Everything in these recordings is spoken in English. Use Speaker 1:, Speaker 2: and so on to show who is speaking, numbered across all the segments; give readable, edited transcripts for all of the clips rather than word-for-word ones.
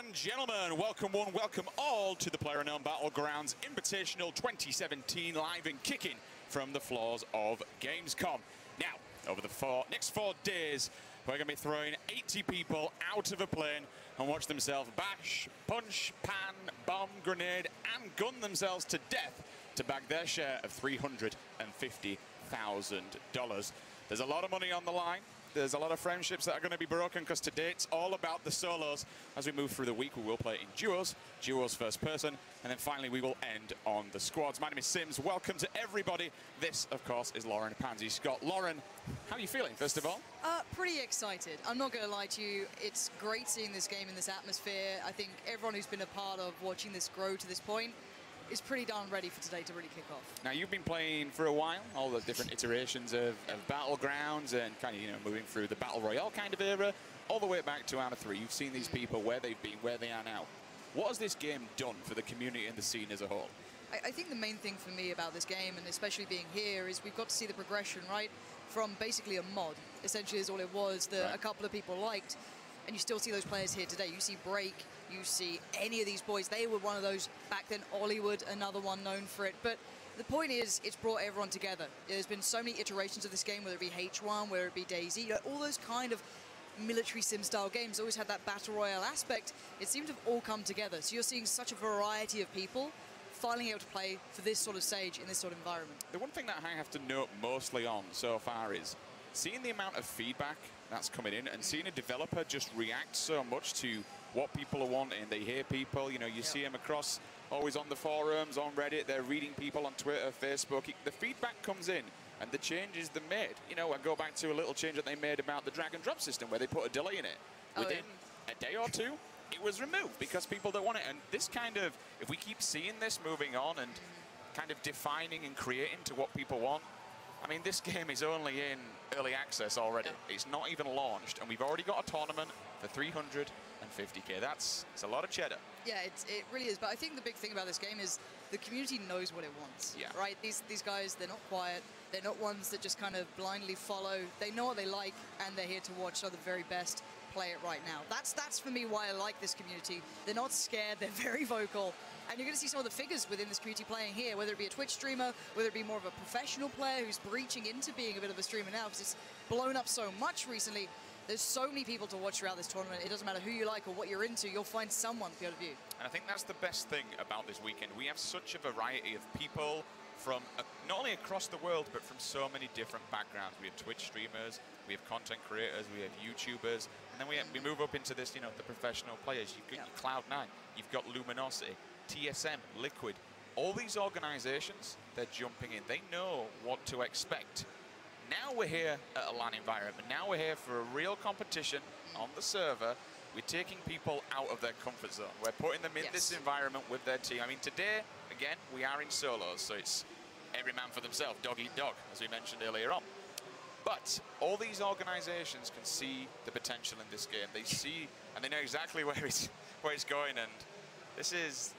Speaker 1: and gentlemen, welcome one, welcome all to the PlayerUnknown Battlegrounds Invitational 2017, live and kicking from the floors of Gamescom. Now, over the next 4 days, we're going to be throwing 80 people out of a plane and watch themselves bash, punch, pan, bomb, grenade, and gun themselves to death to bag their share of $350,000. There's a lot of money on the line. There's a lot of friendships that are going to be broken because today it's all about the solos. As we move through the week, we will play in duos first person, and then finally we will end on the squads. My name is Sims. Welcome to everybody. This, of course, is Lauren Pansy Scott. Lauren, how are you feeling, first of all?
Speaker 2: Pretty excited. I'm not going to lie to you. It's great seeing this game in this atmosphere. I think everyone who's been a part of watching this grow to this point is pretty darn ready for today to really kick off.
Speaker 1: Now, you've been playing for a while, all the different iterations of Battlegrounds and kind of, moving through the Battle Royale kind of era, all the way back to Arma 3. You've seen these people, where they've been, where they are now. What has this game done for the community and the scene as a whole?
Speaker 2: I think the main thing for me about this game, and especially being here, is we've got to see the progression, right? From basically a mod, essentially is all it was, that a couple of people liked. And you still see those players here today. You see Break, you see any of these boys. They were one of those back then. Hollywood, another one known for it. But the point is, it's brought everyone together. There's been so many iterations of this game, whether it be H1, whether it be DayZ, all those kind of military sim-style games always had that battle royale aspect. It seemed to have all come together. So you're seeing such a variety of people finally able to play for this sort of stage in this sort of environment.
Speaker 1: The one thing that I have to note mostly on so far is seeing the amount of feedback that's coming in and seeing a developer just react so much to what people are wanting. They hear people, you see them across, always on the forums, on Reddit, they're reading people on Twitter, Facebook. The feedback comes in and the changes they made. I go back to a little change that they made about the drag and drop system where they put a delay in it. Within a day or two, it was removed because people don't want it. And this kind of, if we keep seeing this moving on and kind of defining and creating to what people want, I mean, this game is only in early access already. It's not even launched, and we've already got a tournament for $350K. It's a lot of cheddar.
Speaker 2: Yeah, it really is. But I think the big thing about this game is the community knows what it wants.
Speaker 1: Yeah.
Speaker 2: Right? These guys, they're not quiet. They're not ones that just kind of blindly follow. They know what they like, and they're here to watch some of the very best play it right now. That's for me why I like this community. They're not scared. They're very vocal. And you're going to see some of the figures within this community playing here, whether it be a Twitch streamer, whether it be more of a professional player who's breaching into being a bit of a streamer now because it's blown up so much recently. There's so many people to watch throughout this tournament. It doesn't matter who you like or what you're into, you'll find someone to be able to view.
Speaker 1: And I think that's the best thing about this weekend. We have such a variety of people from not only across the world, but from so many different backgrounds. We have Twitch streamers, we have content creators, we have YouTubers, and then we move up into this, the professional players. You've got your Cloud9, you've got Luminosity, TSM, Liquid. All these organizations, they're jumping in. They know what to expect. Now we're here at a LAN environment. Now we're here for a real competition on the server. We're taking people out of their comfort zone. We're putting them in this environment with their team. I mean, today, again, we are in solos, so it's every man for themselves, dog eat dog, as we mentioned earlier on. But all these organizations can see the potential in this game. They see, and they know exactly where it's going, and this is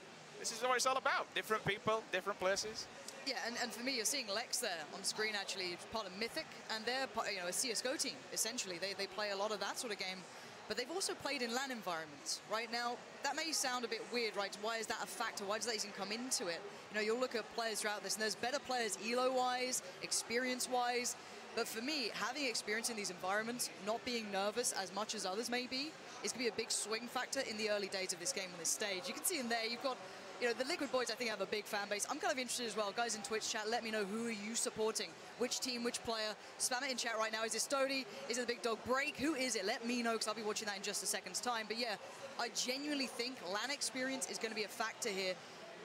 Speaker 1: what it's all about. Different people, different places.
Speaker 2: Yeah, and for me, you're seeing Lex there on screen, actually, part of Mythic, and they're a CSGO team, essentially. They play a lot of that sort of game, but they've also played in LAN environments. Right now, that may sound a bit weird, right? Why is that a factor? Why does that even come into it? You'll look at players throughout this, and there's better players elo-wise, experience-wise, but for me, having experience in these environments, not being nervous as much as others may be, is going to be a big swing factor in the early days of this game on this stage. You can see in there, you've got the Liquid boys, I think, have a big fan base. I'm kind of interested as well. Guys in Twitch chat, let me know who are you supporting? Which team, which player? Spam it in chat right now. Is it Stody? Is it the big dog Break? Who is it? Let me know, because I'll be watching that in just a second's time. But yeah, I genuinely think LAN experience is going to be a factor here.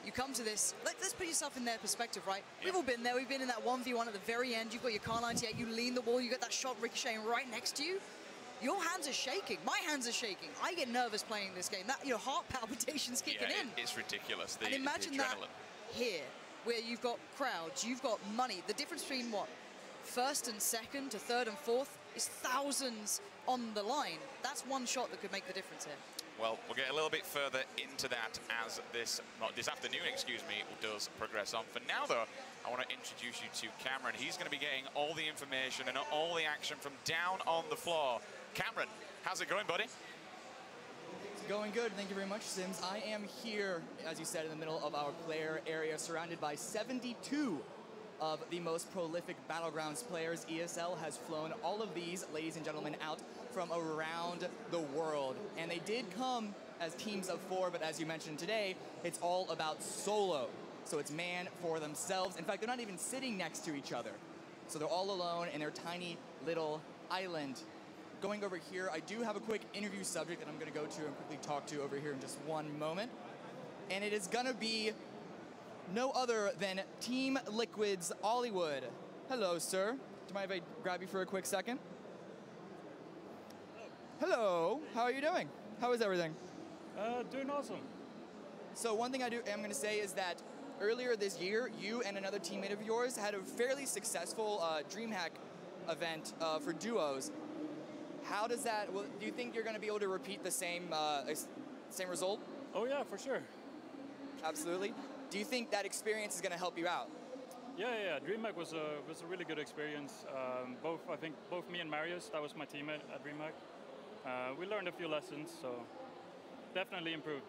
Speaker 2: You come to this, let's put yourself in their perspective, right? Yeah. We've all been there. We've been in that 1v1 at the very end. You've got your Car 98, you lean the wall, you get that shot ricocheting right next to you. Your hands are shaking. My hands are shaking. I get nervous playing this game. That heart palpitations kicking in.
Speaker 1: It's ridiculous.
Speaker 2: And imagine that here, where you've got crowds, you've got money. The difference between what? First and second to third and fourth is thousands on the line. That's one shot that could make the difference here.
Speaker 1: Well, we'll get a little bit further into that as this afternoon, does progress on. For now, though, I want to introduce you to Cameron. He's going to be getting all the information and all the action from down on the floor. Cameron, how's it going, buddy?
Speaker 3: Going good, thank you very much, Sims. I am here, as you said, in the middle of our player area, surrounded by 72 of the most prolific Battlegrounds players. ESL has flown all of these, ladies and gentlemen, out from around the world. And they did come as teams of 4, but as you mentioned today, it's all about solo. So it's man for themselves. In fact, they're not even sitting next to each other. So they're all alone in their tiny little island. Going over here, I do have a quick interview subject that I'm going to go to and quickly talk to over here in just one moment. And it is going to be no other than Team Liquid's Hollywood. Hello, sir. Do you mind if I grab you for a quick second? Hello. How are you doing? How is everything?
Speaker 4: Doing awesome.
Speaker 3: So one thing am going to say is that earlier this year, you and another teammate of yours had a fairly successful DreamHack event for duos. How does that? Well, do you think you're going to be able to repeat the same result?
Speaker 4: Oh yeah, for sure.
Speaker 3: Absolutely. Do you think that experience is going to help you out?
Speaker 4: Yeah. DreamHack was a really good experience. I think both me and Marius, that was my teammate at DreamHack. We learned a few lessons, so definitely improved.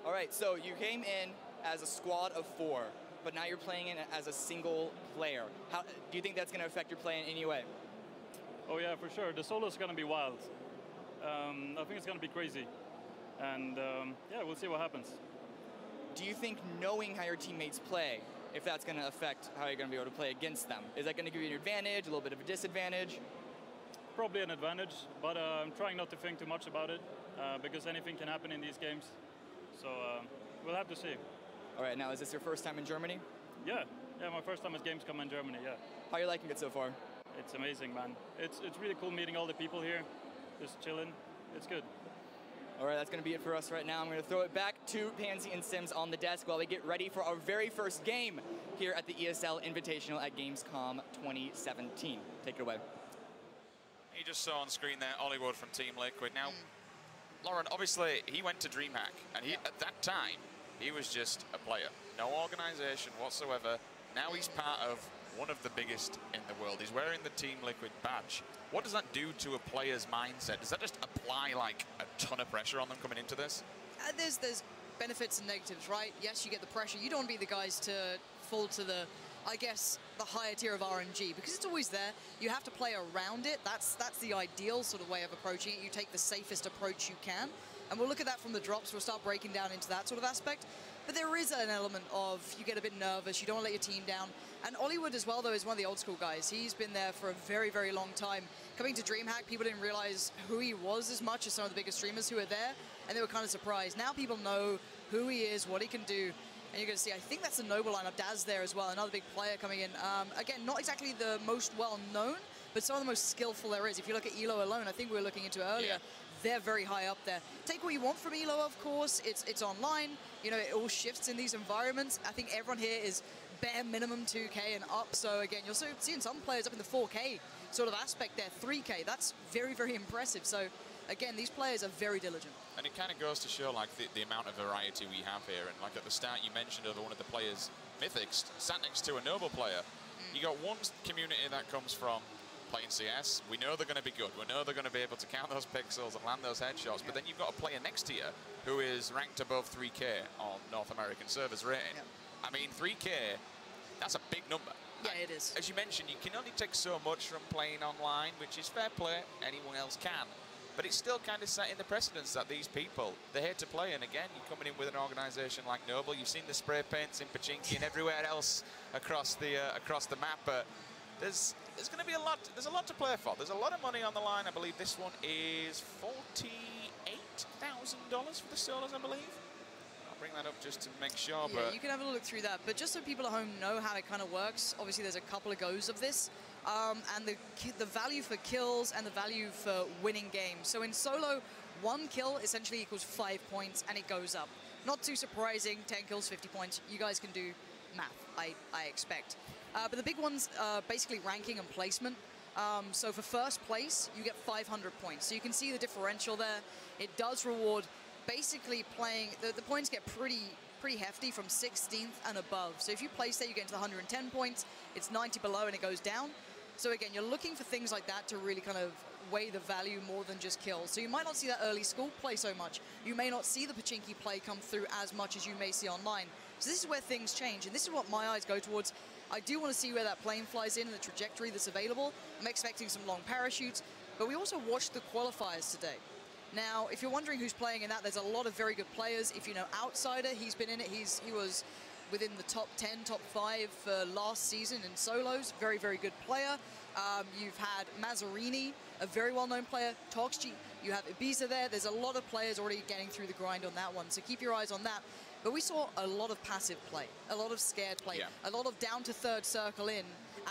Speaker 3: All right. So you came in as a squad of 4, but now you're playing in as a single player. How do you think that's going to affect your play in any way?
Speaker 4: Oh yeah, for sure. The solo is going to be wild. I think it's going to be crazy. And yeah, we'll see what happens.
Speaker 3: Do you think knowing how your teammates play, if that's going to affect how you're going to be able to play against them? Is that going to give you an advantage, a little bit of a disadvantage?
Speaker 4: Probably an advantage, but I'm trying not to think too much about it because anything can happen in these games. So we'll have to see.
Speaker 3: All right, now is this your first time in Germany?
Speaker 4: Yeah, my first time at Gamescom in Germany, yeah.
Speaker 3: How are you liking it so far?
Speaker 4: It's amazing, man. It's really cool meeting all the people here, just chilling. It's good.
Speaker 3: All right, that's going to be it for us right now. I'm going to throw it back to Pansy and Sims on the desk while we get ready for our very first game here at the ESL Invitational at Gamescom 2017. Take it away.
Speaker 1: You just saw on screen there Hollywood from Team Liquid. Now, Lauren, obviously, he went to DreamHack, and at that time, he was just a player. No organization whatsoever. Now he's part of one of the biggest in the world. He's wearing the Team Liquid badge. What does that do to a player's mindset? Does that just apply like a ton of pressure on them coming into this?
Speaker 2: There's benefits and negatives, right? Yes, you get the pressure. You don't want to be the guys to fall to the, I guess, the higher tier of RNG, because it's always there. You have to play around it. That's the ideal sort of way of approaching it. You take the safest approach you can. And we'll look at that from the drops. We'll start breaking down into that sort of aspect. But there is an element of you get a bit nervous. You don't want to let your team down. And Hollywood as well, though, is one of the old school guys. He's been there for a very, very long time. Coming to DreamHack, people didn't realize who he was as much as some of the biggest streamers who were there. And they were kind of surprised. Now people know who he is, what he can do. And you're going to see, I think that's a Noble lineup. Daz there as well, another big player coming in. Again, not exactly the most well-known, but some of the most skillful there is. If you look at ELO alone, I think we were looking into it earlier. Yeah. They're very high up there. Take what you want from ELO, of course. It's online. You know, it all shifts in these environments. I think everyone here is bare minimum 2K and up. So again, you're seeing some players up in the 4K sort of aspect there, 3K. That's very, very impressive. So again, these players are very diligent. And
Speaker 1: it kind of goes to show like the amount of variety we have here. And like at the start, you mentioned one of the players, Mythics, sat next to a Noble player. You got one community that comes from playing CS. We know they're going to be good. We know they're going to be able to count those pixels and land those headshots. But then you've got a player next to you who is ranked above 3K on North American servers rating. I mean, 3K, that's a big number.
Speaker 2: Yeah, it is.
Speaker 1: As you mentioned, you can only take so much from playing online, which is fair play. Anyone else can. But it's still kind of setting the precedence that these people, they're here to play. And again, you're coming in with an organization like Noble. You've seen the spray paints in Pachinki and everywhere else across the map. But there's going to be a lot. There's a lot to play for. There's a lot of money on the line. I believe this one is $48,000 for the solos, I believe. I'll bring that up just to make sure.
Speaker 2: Yeah, but you can have a look through that. But just so people at home know how it kind of works, obviously there's a couple of goes of this. And the value for kills and the value for winning games. So in solo, 1 kill essentially equals 5 points, and it goes up. Not too surprising, 10 kills, 50 points. You guys can do math, I expect. But the big ones are basically ranking and placement. So for first place, you get 500 points. So you can see the differential there. It does reward basically playing, the points get pretty hefty from 16th and above. So if you place there, you get into the 110 points. It's 90 below and it goes down. So again, you're looking for things like that to really kind of weigh the value more than just kills. So you might not see that early school play so much. You may not see the Pachinki play come through as much as you may see online. So this is where things change, and this is what my eyes go towards. I do want to see where that plane flies in and the trajectory that's available. I'm expecting some long parachutes, but we also watched the qualifiers today. Now, if you're wondering who's playing in that, there's a lot of very good players. If you know Outsider, he's been in it. He was within the top 10, top 5 for last season in solos. Very, very good player. You've had Mazzarini, a very well-known player. Toxji, you have Ibiza there. There's a lot of players already getting through the grind on that one, so keep your eyes on that. But we saw a lot of passive play, a lot of scared play, a lot of down to third circle in,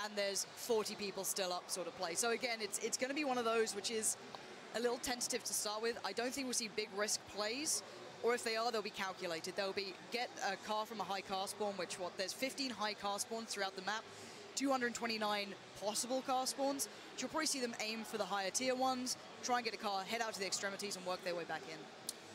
Speaker 2: and there's 40 people still up sort of play. So again, it's going to be one of those which is a little tentative to start with. I don't think we'll see big risk plays, or if they are, they'll be calculated. They'll be get a car from a high car spawn, which there's 15 high car spawns throughout the map, 229 possible car spawns. You'll probably see them aim for the higher tier ones, try and get a car, head out to the extremities and work their way back in.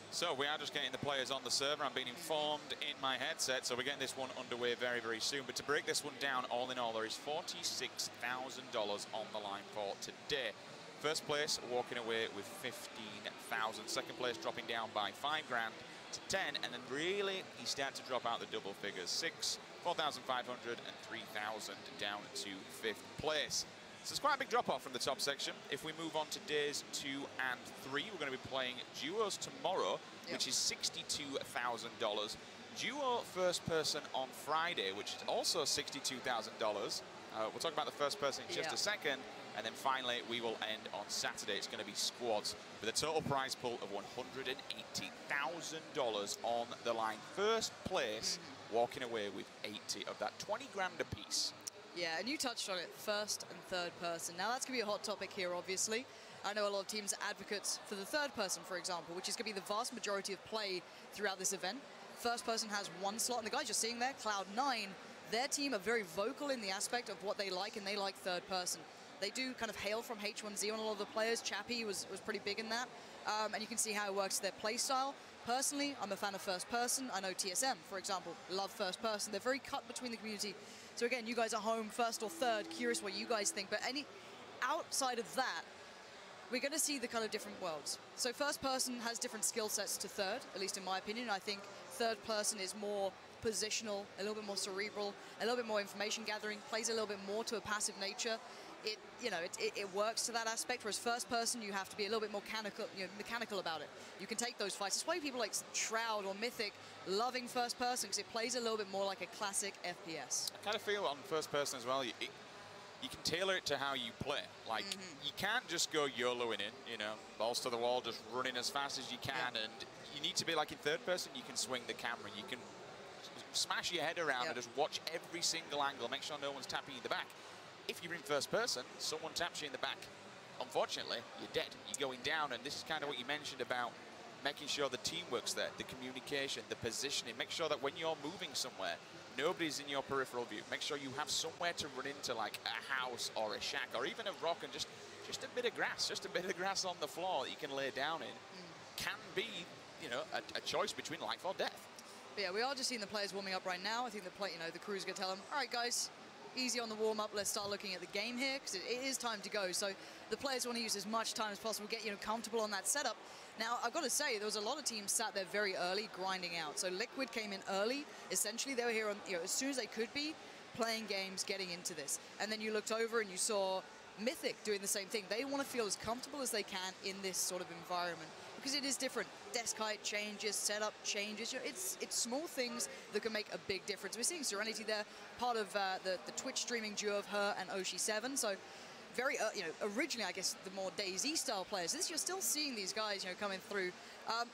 Speaker 2: So
Speaker 1: we are just getting the players on the server. I'm being informed in my headset, so we're getting this one underway very, very soon. But to break this one down, all in all, there is $46,000 on the line for today. First place walking away with 15,000. Second place dropping down by 5 grand to 10, and then really you start to drop out the double figures. 6, 4,500, and 3,000 down to 5th place. So it's quite a big drop off from the top section. If we move on to days 2 and 3, we're going to be playing duos tomorrow, which is $62,000. Duo first person on Friday, which is also $62,000. We'll talk about the first person in just a second. And then finally, we will end on Saturday. It's going to be squads with a total prize pool of $180,000 on the line. First place, walking away with 80 of that, 20 grand a piece.
Speaker 2: Yeah, and you touched on it, first and third person. Now, that's going to be a hot topic here, obviously. I know a lot of teams are advocates for the third person, for example, which is going to be the vast majority of play throughout this event. First person has 1 slot, and the guys you're seeing there, Cloud9, their team are very vocal in the aspect of what they like, and they like third person. They do kind of hail from H1Z on a lot of the players. Chappie was pretty big in that. And you can see how it works their play style. Personally, I'm a fan of first person. I know TSM, for example, love first person. They're very cut between the community. So again, you guys are home, first or third. Curious what you guys think. But outside of that, we're going to see the kind of different worlds. So first person has different skill sets to third, at least in my opinion. I think third person is more positional, a little bit more cerebral, a little bit more information gathering, plays a little bit more to a passive nature. It works to that aspect, whereas first person you have to be a little bit more mechanical about it. You can take those fights. That's why people like Shroud or Mythic loving first person, because it plays a little bit more like a classic FPS.
Speaker 1: I kind of feel on first person as well, you can tailor it to how you play. Like, you can't just go YOLOing in, balls to the wall, just running as fast as you can, and you need to be like in third person, you can swing the camera, you can smash your head around and just watch every single angle, make sure no one's tapping you in the back. If you're in first person, someone taps you in the back. Unfortunately, you're dead. You're going down, and this is kind of what you mentioned about making sure the teamwork's there, the communication, the positioning. Make sure that when you're moving somewhere, nobody's in your peripheral view. Make sure you have somewhere to run into, like a house or a shack or even a rock, and just a bit of grass on the floor that you can lay down in. Can be, a choice between life or death.
Speaker 2: But yeah, we are just seeing the players warming up right now. I think the crew's going to tell them, all right, guys, easy on the warm-up. Let's start looking at the game here, because it is time to go. So the players want to use as much time as possible, get comfortable on that setup. Now, I've got to say, there was a lot of teams sat there very early, grinding out. So Liquid came in early. Essentially, they were here on, as soon as they could be, playing games, getting into this. And then you looked over and you saw Mythic doing the same thing. They want to feel as comfortable as they can in this sort of environment, because it is different. Desk height changes, setup changes. It's small things that can make a big difference. We're seeing Serenity there, part of the Twitch streaming duo of her and Oshi7. So very, originally, I guess, the more DayZ style players. You're still seeing these guys, coming through.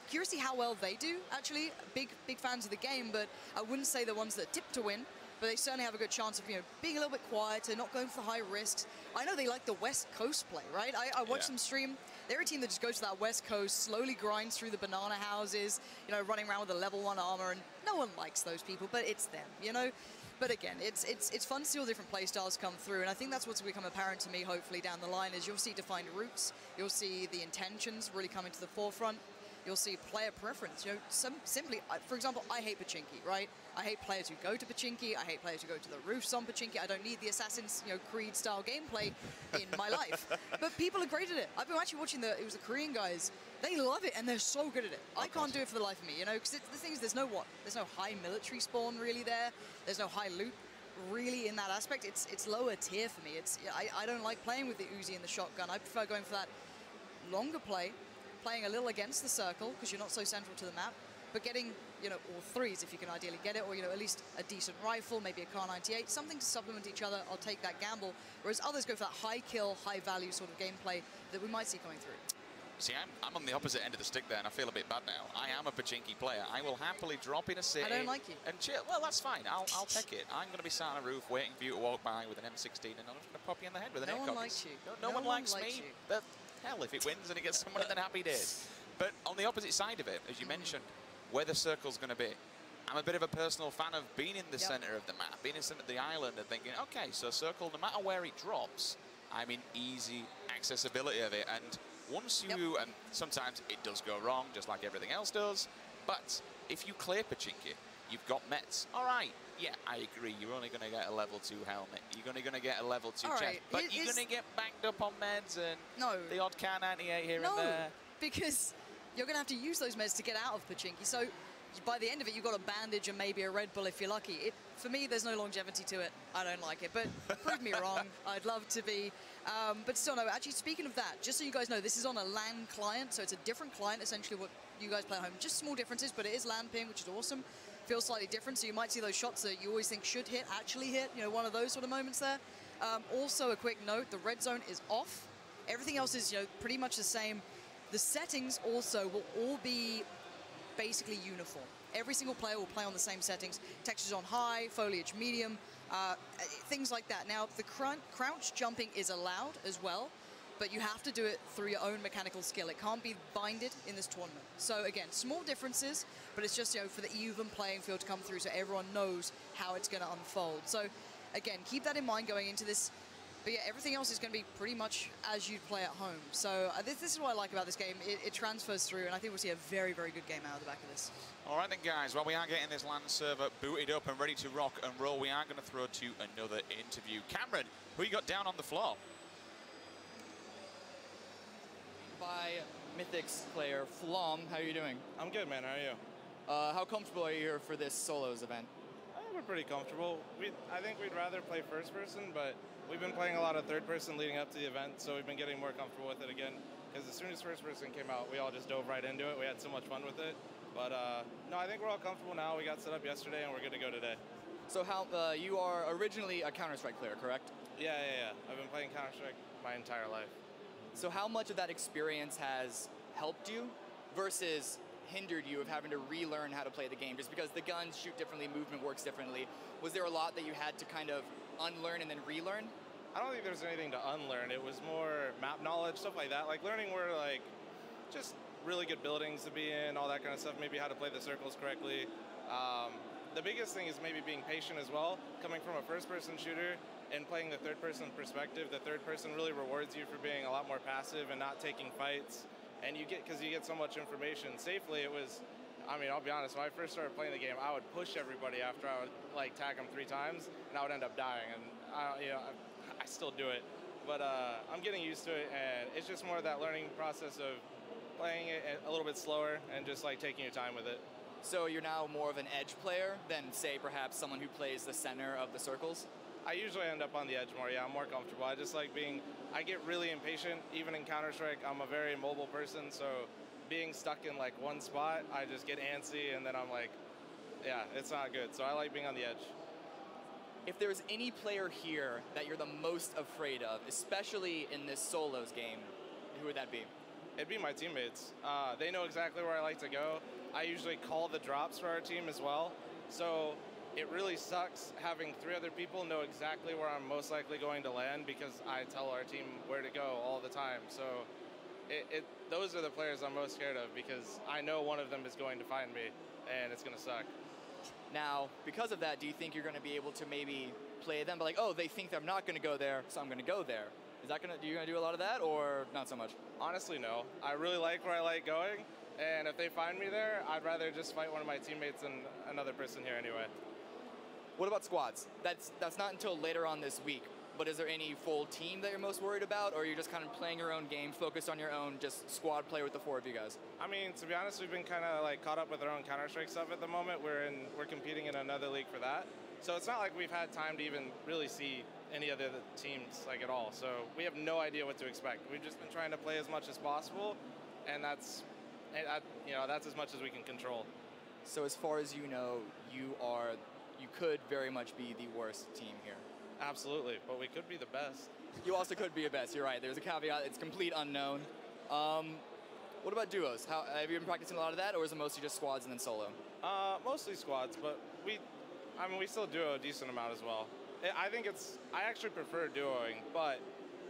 Speaker 2: Curious to see how well they do, actually. Big fans of the game, but I wouldn't say the ones that tip to win. But they certainly have a good chance of, being a little bit quieter, not going for high risks. I know they like the West Coast play, right? I watched them stream. They're a team that just goes to that West Coast, slowly grinds through the banana houses, running around with a level 1 armor, and no one likes those people, but it's them, But again, it's fun to see all different play styles come through, and I think that's what's become apparent to me, hopefully, down the line, is you'll see defined routes, you'll see the intentions really coming to the forefront. you'll see player preference. You know, simply, for example, I hate Pachinki, right? I hate players who go to Pachinki. I hate players who go to the roofs on Pachinki. I don't need the Assassin's, Creed style gameplay in my life. But people are great at it. I've been actually watching it was the Korean guys. They love it and they're so good at it. I can't do it for the life of me, you know, because the thing is, there's no high military spawn really there. There's no high loot really in that aspect. It's lower tier for me. I don't like playing with the Uzi and the shotgun. I prefer going for that longer play, playing a little against the circle because you're not so central to the map, but getting, all threes if you can ideally get it, or, at least a decent rifle, maybe a Kar 98, something to supplement each other. I'll take that gamble. Whereas others go for that high kill, high value sort of gameplay that we might see coming through.
Speaker 1: See, I'm on the opposite end of the stick there, and I feel a bit bad now. I am a Pachinki player. I will happily drop in a city.
Speaker 2: I don't like you.
Speaker 1: And chill. Well, that's fine. I'll take it. I'm going to be sat on a roof waiting for you to walk by with an M16, and I'm just going to pop you in the head with an air
Speaker 2: No one
Speaker 1: copy.
Speaker 2: likes you.
Speaker 1: No one likes me.
Speaker 2: you.
Speaker 1: But hell, if it wins and it gets someone, then happy days. But on the opposite side of it, as you mentioned, where the circle's going to be, I'm a bit of a personal fan of being in the center of the map, being in the center of the island, and thinking, okay, so circle, no matter where it drops, I'm in easy accessibility of it. And once you, and sometimes it does go wrong, just like everything else does, but if you clear Pachinki, you've got meds. All right, yeah, I agree. You're only going to get a level 2 helmet. You're only going to get a level 2 chest.
Speaker 2: Right.
Speaker 1: But you're going to get banged up on meds and
Speaker 2: No.
Speaker 1: the odd Kar 98 here and there.
Speaker 2: Because you're going to have to use those meds to get out of Pachinki. So by the end of it, you've got a bandage and maybe a Red Bull if you're lucky. For me, there's no longevity to it. I don't like it, but prove me wrong. I'd love to be. But still, no, actually, speaking of that, just so you guys know, this is on a LAN client, so it's a different client, essentially, what you guys play at home. Just small differences, but it is LAN ping, which is awesome. Feels slightly different, so you might see those shots that you always think should hit, actually hit, one of those sort of moments there. Also, a quick note, the red zone is off. Everything else is, pretty much the same. The settings also will all be basically uniform. Every single player will play on the same settings. Textures on high, foliage medium, things like that. Now, the crouch jumping is allowed as well, but you have to do it through your own mechanical skill. It can't be binded in this tournament. So again, small differences, but it's just, for the even playing field to come through so everyone knows how it's going to unfold. So again, keep that in mind going into this. But yeah, everything else is going to be pretty much as you'd play at home. So this is what I like about this game. It transfers through, and I think we'll see a very, very good game out of the back of this.
Speaker 1: All right then, guys. Well, we are getting this LAN server booted up and ready to rock and roll. We are going to throw to another interview. Cameron, who you got down on the floor?
Speaker 3: By Mythic's player, Flom. How are you doing?
Speaker 5: I'm good, man. How are you?
Speaker 3: How comfortable are you here for this solos event?
Speaker 5: I think we're pretty comfortable. I think we'd rather play first person, but we've been playing a lot of third person leading up to the event, so we've been getting more comfortable with it again. Because as soon as first person came out, we all just dove right into it. We had so much fun with it. But no, I think we're all comfortable now. We got set up yesterday, and we're good to go today.
Speaker 3: So how you are originally a Counter-Strike player, correct?
Speaker 5: Yeah. I've been playing Counter-Strike my entire life.
Speaker 3: So how much of that experience has helped you versus hindered you of having to relearn how to play the game? Just because the guns shoot differently, movement works differently. Was there a lot that you had to kind of unlearn and then relearn?
Speaker 5: I don't think there's anything to unlearn. It was more map knowledge, stuff like that. Like learning where just really good buildings to be in, all that kind of stuff, maybe how to play the circles correctly. The biggest thing is maybe being patient as well. Coming from a first-person shooter and playing the third-person perspective, the third person really rewards you for being a lot more passive and not taking fights. And because you get so much information safely, I'll be honest, when I first started playing the game, I would push everybody after I would tag them 3 times, and I would end up dying. And I still do it, but I'm getting used to it, and it's just more of that learning process of playing it a little bit slower and just taking your time with it.
Speaker 3: So you're now more of an edge player than, say, perhaps someone who plays the center of the circles?
Speaker 5: I usually end up on the edge more, yeah, I'm more comfortable. I just I get really impatient, even in Counter-Strike. I'm a very mobile person, so being stuck in one spot, I just get antsy, and then I'm yeah, it's not good. So I like being on the edge.
Speaker 3: If there's any player here that you're the most afraid of, especially in this solos game, who would that be?
Speaker 5: It'd be my teammates. They know exactly where I like to go. I usually call the drops for our team as well. So it really sucks having 3 other people know exactly where I'm most likely going to land because I tell our team where to go all the time. So those are the players I'm most scared of because I know one of them is going to find me and it's going to suck.
Speaker 3: Now, because of that, do you think you're going to be able to maybe play them, but oh, they think I'm not going to go there, so I'm going to go there? Is that going to, are you going to do a lot of that or not so much?
Speaker 5: Honestly, no. I really like where I like going, And if they find me there, I'd rather just fight one of my teammates than another person here anyway.
Speaker 3: What about squads? That's not until later on this week. But is there any full team that you're most worried about, or are you just kind of playing your own game, focused on your own, just squad play with the 4 of you guys?
Speaker 5: I mean, to be honest, we've been kind of like caught up with our own Counter-Strike stuff at the moment. We're competing in another league for that. So it's not like we've had time to even really see any of the other teams like at all. So we have no idea what to expect. We've just been trying to play as much as possible, and that's as much as we can control.
Speaker 3: So as far as you know, you could very much be the worst team here.
Speaker 5: Absolutely, but we could be the best.
Speaker 3: You also could be a best, you're right. There's a caveat, it's complete unknown. What about duos? Have you been practicing a lot of that, or is it mostly just squads and then solo?
Speaker 5: Mostly squads, but we still duo a decent amount as well. I actually prefer duoing, but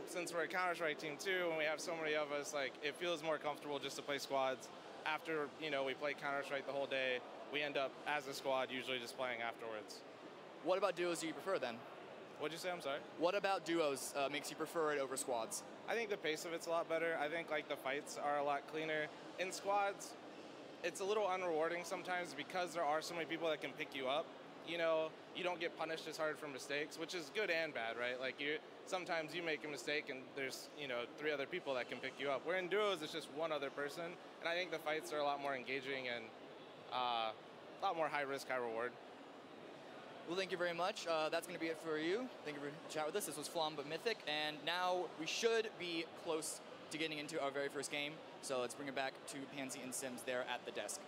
Speaker 5: since we're a Counter-Strike team too, and we have so many of us, like, it feels more comfortable just to play squads. After, we play Counter-Strike the whole day, we end up, as a squad, usually just playing afterwards.
Speaker 3: What about duos do you prefer then?
Speaker 5: What'd you say? I'm sorry?
Speaker 3: What about duos makes you prefer it over squads?
Speaker 5: I think the pace of it's a lot better. I think like the fights are a lot cleaner. In squads, it's a little unrewarding sometimes because there are so many people that can pick you up. You don't get punished as hard for mistakes, which is good and bad, right? Like sometimes you make a mistake and there's 3 other people that can pick you up. Where in duos, it's just one other person, and I think the fights are a lot more engaging and a lot more high risk, high reward.
Speaker 3: Well, thank you very much. That's going to be it for you. Thank you for chatting with us. This was Flom but Mythic, and now we should be close to getting into our very first game. So let's bring it back to Pansy and Sims there at the desk.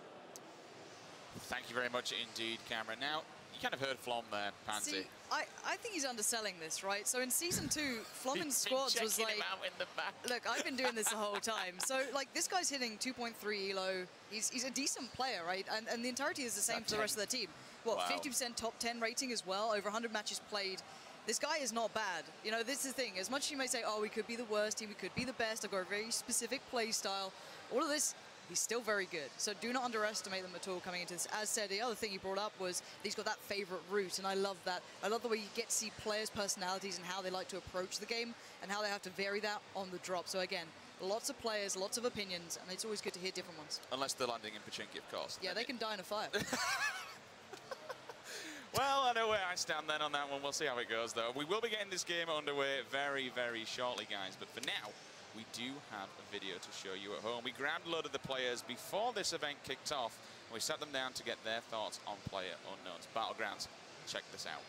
Speaker 1: Thank you very much indeed, Cameron. Now, you kind of heard Flom there, Pansy.
Speaker 2: See, I think he's underselling this, right? So in Season 2, Flom in squads was like,
Speaker 1: him out in the back.
Speaker 2: look, I've been doing this the whole time. So, like, this guy's hitting 2.3 elo. He's a decent player, right? And the entirety is the same for the rest of the team. What, 50% top 10 rating as well, over 100 matches played. This guy is not bad. This is the thing. As much as you may say, oh, we could be the worst team, we could be the best, I've got a very specific play style, all of this, he's still very good. So do not underestimate them at all coming into this. As said, the other thing he brought up was he's got that favorite route, and I love that. I love the way you get to see players' personalities and how they like to approach the game and how they have to vary that on the drop. So again, lots of players, lots of opinions, and it's always good to hear different ones.
Speaker 1: Unless they're landing in Pachinki, of course.
Speaker 2: Yeah, they can die in a fire.
Speaker 1: Well, I know where I stand then on that one. We'll see how it goes, though. We will be getting this game underway very, very shortly, guys. But for now, we do have a video to show you at home. We grabbed a load of the players before this event kicked off. And we sat them down to get their thoughts on Player Unknowns Battlegrounds. Check this out.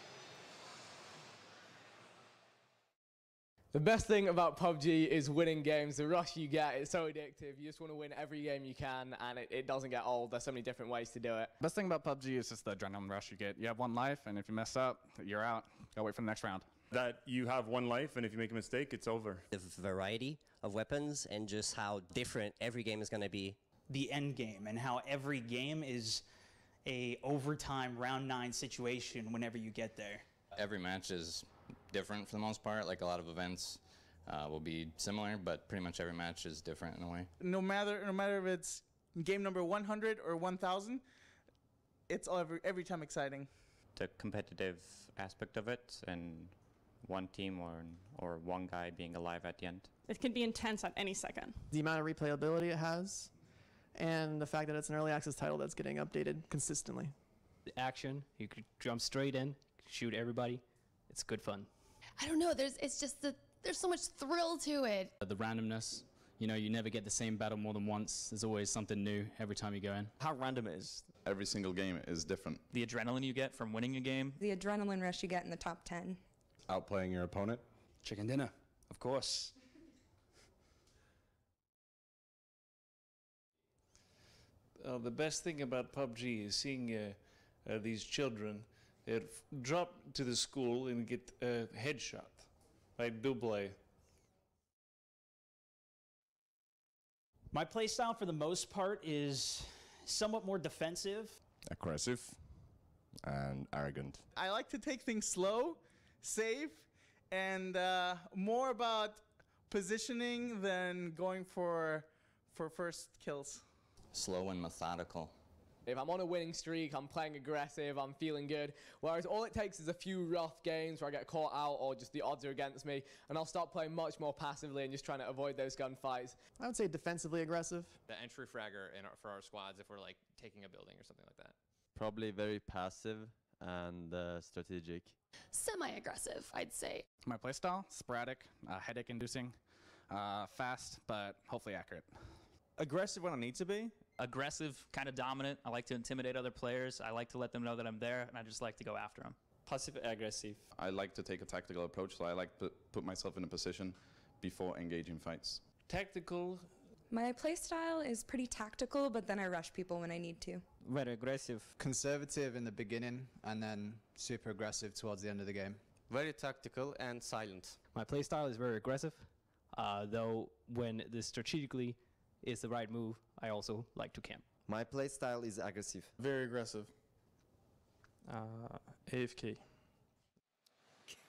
Speaker 6: The best thing about PUBG is winning games. The rush you get is so addictive. You just want to win every game you can, and it doesn't get old. There's so many different ways to do it.
Speaker 7: Best thing about PUBG is just the adrenaline rush you get. You have one life, and if you mess up, you're out. Gotta wait for the next round.
Speaker 8: That you have one life, and if you make a mistake, it's over.
Speaker 9: The variety of weapons and just how different every game is going to be.
Speaker 10: The end game and how every game is a overtime round 9 situation whenever you get there.
Speaker 11: Every match is different for the most part. Like a lot of events will be similar, but pretty much every match is different in a way.
Speaker 12: No matter if it's game number 100 or 1000, it's every time exciting.
Speaker 13: The competitive aspect of it, and one team or one guy being alive at the end.
Speaker 14: It can be intense at any second.
Speaker 15: The amount of replayability it has, and the fact that it's an early access title that's getting updated consistently.
Speaker 16: The action, you could jump straight in, shoot everybody. It's good fun.
Speaker 17: I don't know, there's so much thrill to it.
Speaker 16: The randomness, you never get the same battle more than once. There's always something new every time you go in.
Speaker 18: How random it is.
Speaker 19: Every single game is different.
Speaker 18: The adrenaline you get from winning a game.
Speaker 20: The adrenaline rush you get in the top 10.
Speaker 19: Outplaying your opponent.
Speaker 18: Chicken dinner, of course.
Speaker 21: The best thing about PUBG is seeing these children drop to the school and get a headshot, right? Double.
Speaker 10: My playstyle for the most part is somewhat more defensive.
Speaker 19: Aggressive and arrogant.
Speaker 12: I like to take things slow, safe, and more about positioning than going for first kills.
Speaker 11: Slow and methodical.
Speaker 6: If I'm on a winning streak, I'm playing aggressive, I'm feeling good. Whereas all it takes is a few rough games where I get caught out or just the odds are against me, and I'll start playing much more passively and just trying to avoid those gunfights.
Speaker 15: I would say defensively aggressive.
Speaker 4: The entry fragger for our squads if we're like taking a building or something like that.
Speaker 22: Probably very passive and strategic.
Speaker 17: Semi-aggressive, I'd say.
Speaker 7: My playstyle, sporadic, headache-inducing, fast, but hopefully accurate.
Speaker 23: Aggressive when I need to be.
Speaker 24: Aggressive, kind of dominant. I like to intimidate other players. I like to let them know that I'm there, and I just like to go after them.
Speaker 25: Passive-aggressive.
Speaker 19: I like to take a tactical approach, so I like to put myself in a position before engaging fights.
Speaker 21: Tactical.
Speaker 20: My playstyle is pretty tactical, but then I rush people when I need to.
Speaker 25: Very aggressive.
Speaker 26: Conservative in the beginning, and then super aggressive towards the end of the game.
Speaker 5: Very tactical and silent.
Speaker 27: My playstyle is very aggressive, though when this strategically is the right move, I also like to camp.
Speaker 25: My playstyle is aggressive.
Speaker 23: Very aggressive. AFK.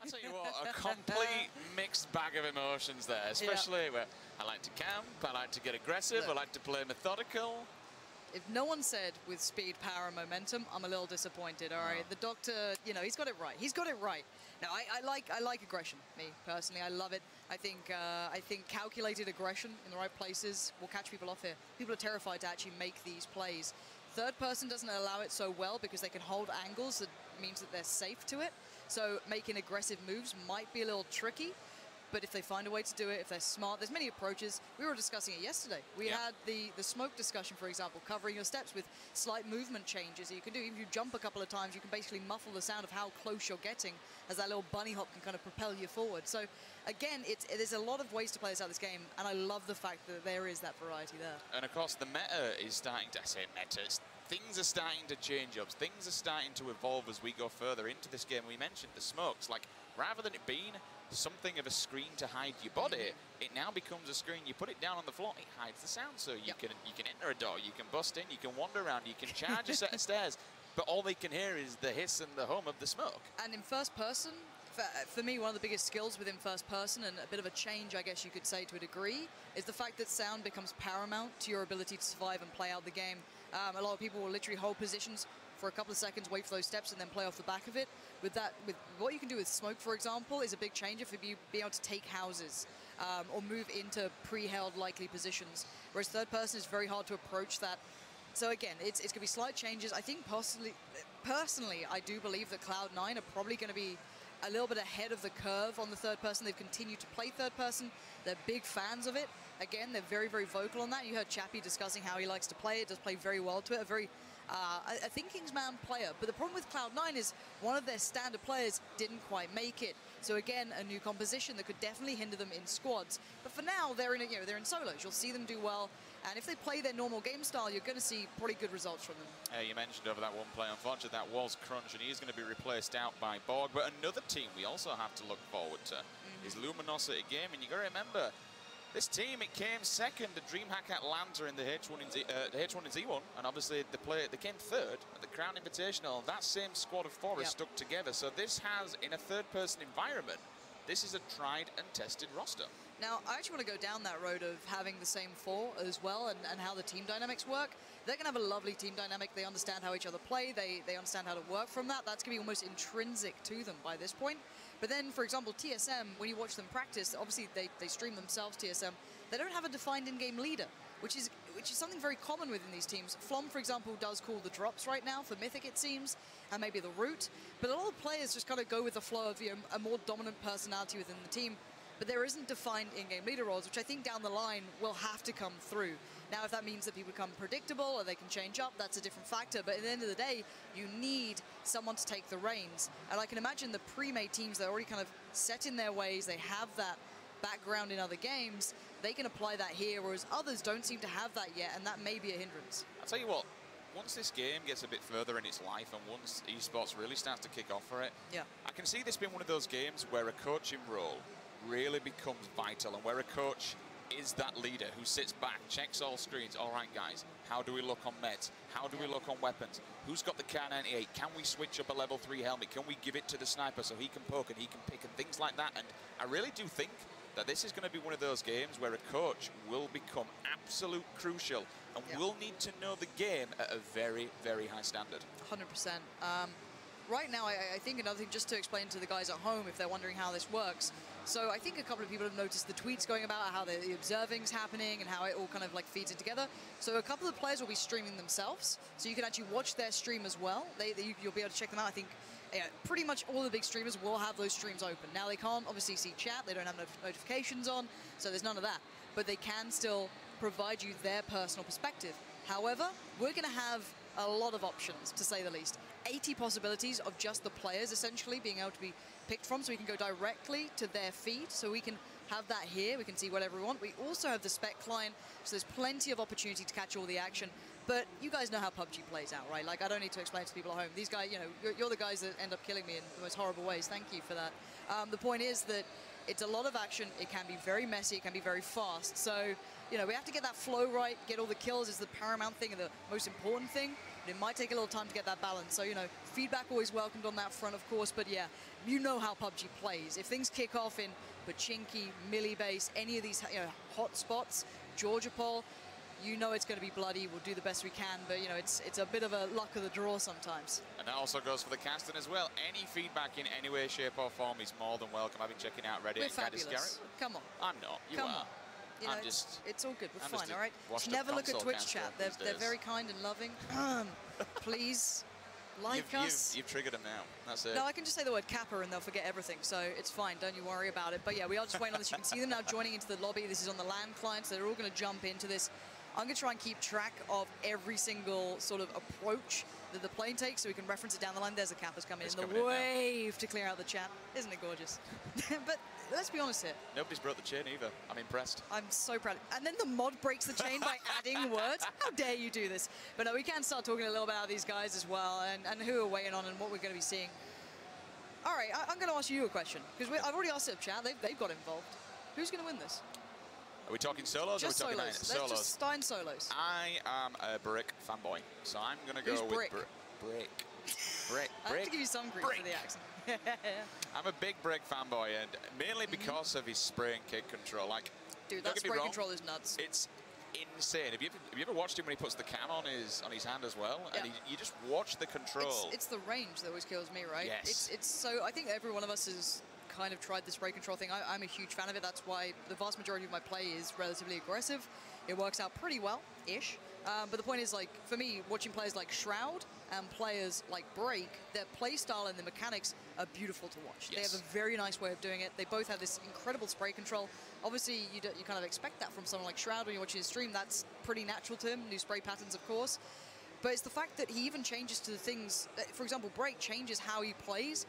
Speaker 1: I'll tell you what, a complete mixed bag of emotions there, especially where I like to camp, I like to get aggressive, I like to play methodical.
Speaker 2: If no one said with speed, power, and momentum, I'm a little disappointed, all right? The doctor, you know, he's got it right. He's got it right. Now, I like aggression, me, personally. I love it. I think calculated aggression in the right places will catch people off here. People are terrified to actually make these plays. Third person doesn't allow it so well because they can hold angles that means that they're safe to it. So making aggressive moves might be a little tricky. But if they find a way to do it, if they're smart, there's many approaches. We were discussing it yesterday. We had the smoke discussion, for example, covering your steps with slight movement changes that you can do. Even if you jump a couple of times, you can basically muffle the sound of how close you're getting as that little bunny hop can kind of propel you forward. So, again, there's a lot of ways to play this out of this game, and I love the fact that there is that variety there.
Speaker 1: And, of course, the meta is starting to, I say meta, things are starting to change up. Things are starting to evolve as we go further into this game. We mentioned the smokes. Like, rather than it being something of a screen to hide your body, it now becomes a screen. You put it down on the floor, it hides the sound. So you can enter a door, you can bust in, you can wander around, you can charge a set of stairs, but all they can hear is the hiss and the hum of the smoke.
Speaker 2: And in first person, for me, one of the biggest skills within first person, and a bit of a change, I guess you could say to a degree, is the fact that sound becomes paramount to your ability to survive and play out the game. A lot of people will literally hold positions for a couple of seconds, wait for those steps, and then play off the back of it. With what you can do with smoke, for example, is a big changer for you being able to take houses or move into pre-held likely positions. Whereas third person is very hard to approach that. So again, it's going to be slight changes. I think personally, I do believe that Cloud9 are probably going to be a little bit ahead of the curve on the third person. They've continued to play third person. They're big fans of it. Again, they're very, very vocal on that. You heard Chappie discussing how he likes to play it, does play very well to it. A thinking's man player. But the problem with Cloud9 is one of their standard players didn't quite make it. So again, a new composition that could definitely hinder them in squads. But for now, they're in solos. You'll see them do well. And if they play their normal game style, you're going to see pretty good results from them.
Speaker 1: You mentioned over that one play, unfortunately, that was Crunch, and he's going to be replaced out by Borg. But another team we also have to look forward to is Luminosity Game. And you got to remember, this team, it came second to DreamHack Atlanta in the H1 in Z1, and obviously they came third at the Crown Invitational. That same squad of four is stuck together. So this has, in a third-person environment, this is a tried and tested roster.
Speaker 2: Now, I actually want to go down that road of having the same four as well and how the team dynamics work. They're going to have a lovely team dynamic. They understand how each other play. They understand how to work from that. That's going to be almost intrinsic to them by this point. But then, for example, TSM, when you watch them practice, obviously they stream themselves, TSM. They don't have a defined in-game leader, which is something very common within these teams. Flom, for example, does call the drops right now for Mythic, it seems, and maybe the root. But a lot of players just kind of go with the flow of a more dominant personality within the team. But there isn't defined in-game leader roles, which I think down the line will have to come through. Now, if that means that people become predictable or they can change up, that's a different factor. But at the end of the day, you need someone to take the reins. And I can imagine the pre-made teams that are already kind of set in their ways, they have that background in other games, they can apply that here, whereas others don't seem to have that yet, and that may be a hindrance.
Speaker 1: I'll tell you what, once this game gets a bit further in its life and once esports really starts to kick off for it, I can see this being one of those games where a coaching role really becomes vital, and where a coach is that leader who sits back, checks all screens. All right, guys, how do we look on meds? How do we look on weapons? Who's got the Kar98? Can we switch up a level 3 helmet? Can we give it to the sniper so he can poke and he can pick and things like that? And I really do think that this is going to be one of those games where a coach will become absolute crucial and will need to know the game at a very, very high standard.
Speaker 2: 100%. Right now, I think another thing, just to explain to the guys at home if they're wondering how this works. So I think a couple of people have noticed the tweets going about how the observing's happening and how it all kind of like feeds it together. So a couple of players will be streaming themselves, so you can actually watch their stream as well. You'll be able to check them out. I think pretty much all the big streamers will have those streams open. Now they can't obviously see chat, they don't have notifications on, so there's none of that. But they can still provide you their personal perspective. However, we're going to have a lot of options, to say the least. 80 possibilities of just the players essentially being able to be picked from, so we can go directly to their feed, so we can have that here, we can see whatever we want. We also have the spec client, so there's plenty of opportunity to catch all the action. But you guys know how PUBG plays out, right? Like, I don't need to explain to people at home. These guys, you know, you're the guys that end up killing me in the most horrible ways. Thank you for that. The point is that it's a lot of action. It can be very messy. It can be very fast. So, you know, we have to get that flow right. Get all the kills is the paramount thing and the most important thing. But it might take a little time to get that balance. So, you know, feedback always welcomed on that front, of course. But yeah, you know how PUBG plays. If things kick off in Pachinki, Millibase, any of these hot spots, Georgia Pole, you know it's going to be bloody. We'll do the best we can, but you know it's a bit of a luck of the draw sometimes. And that also goes for the casting as well. Any feedback in any way, shape or form is more than welcome. I've been checking out Reddit. We're fabulous. Come on.
Speaker 1: I'm not. You
Speaker 2: Come
Speaker 1: are.
Speaker 2: on. You know,
Speaker 1: I'm just.
Speaker 2: It's all good. We're
Speaker 1: I'm
Speaker 2: fine. All right. Just never look at Twitch chat. They're very kind and loving. Please like us.
Speaker 1: You've triggered them now. That's it.
Speaker 2: No, I can just say the word Kappa and they'll forget everything. So it's fine. Don't you worry about it. But yeah, we are just waiting on this. You can see them now joining into the lobby. This is on the LAN client, so they're all going to jump into this. I'm going to try and keep track of every single sort of approach that the plane takes so we can reference it down the line. There's the Kappas coming in. The wave to clear out the chat. Isn't it gorgeous? But let's be honest here.
Speaker 1: Nobody's broke the chain either. I'm impressed.
Speaker 2: I'm so proud. And then the mod breaks the chain by adding words. How dare you do this? But no, we can start talking a little about these guys as well and who are weighing on and what we're going to be seeing. All right, I'm going to ask you a question because I've already asked it, chat. They've got involved. Who's going to win this?
Speaker 1: Are we talking solos
Speaker 2: just
Speaker 1: or are we talking
Speaker 2: solos? Let's just Stein solos.
Speaker 1: I am a Brick fanboy, so I'm going to go with Brick. Brick.
Speaker 2: I have to give you some grief for the accent.
Speaker 1: I'm a big Brick fanboy, and mainly because of his spray and kick control. Like,
Speaker 2: dude, that spray control is nuts.
Speaker 1: It's insane. Have you ever watched him when he puts the cam on his hand as well? Yeah. And you just watch the control.
Speaker 2: It's the range that always kills me, right?
Speaker 1: Yes.
Speaker 2: It's so. I think every one of us has kind of tried the spray control thing. I'm a huge fan of it. That's why the vast majority of my play is relatively aggressive. It works out pretty well-ish. But the point is, like, for me, watching players like Shroud and players like Break, their play style and the mechanics are beautiful to watch. Yes. They have a very nice way of doing it. They both have this incredible spray control. Obviously, you kind of expect that from someone like Shroud when you're watching his stream. That's pretty natural to him, new spray patterns, of course. But it's the fact that he even changes to the things, for example, Break changes how he plays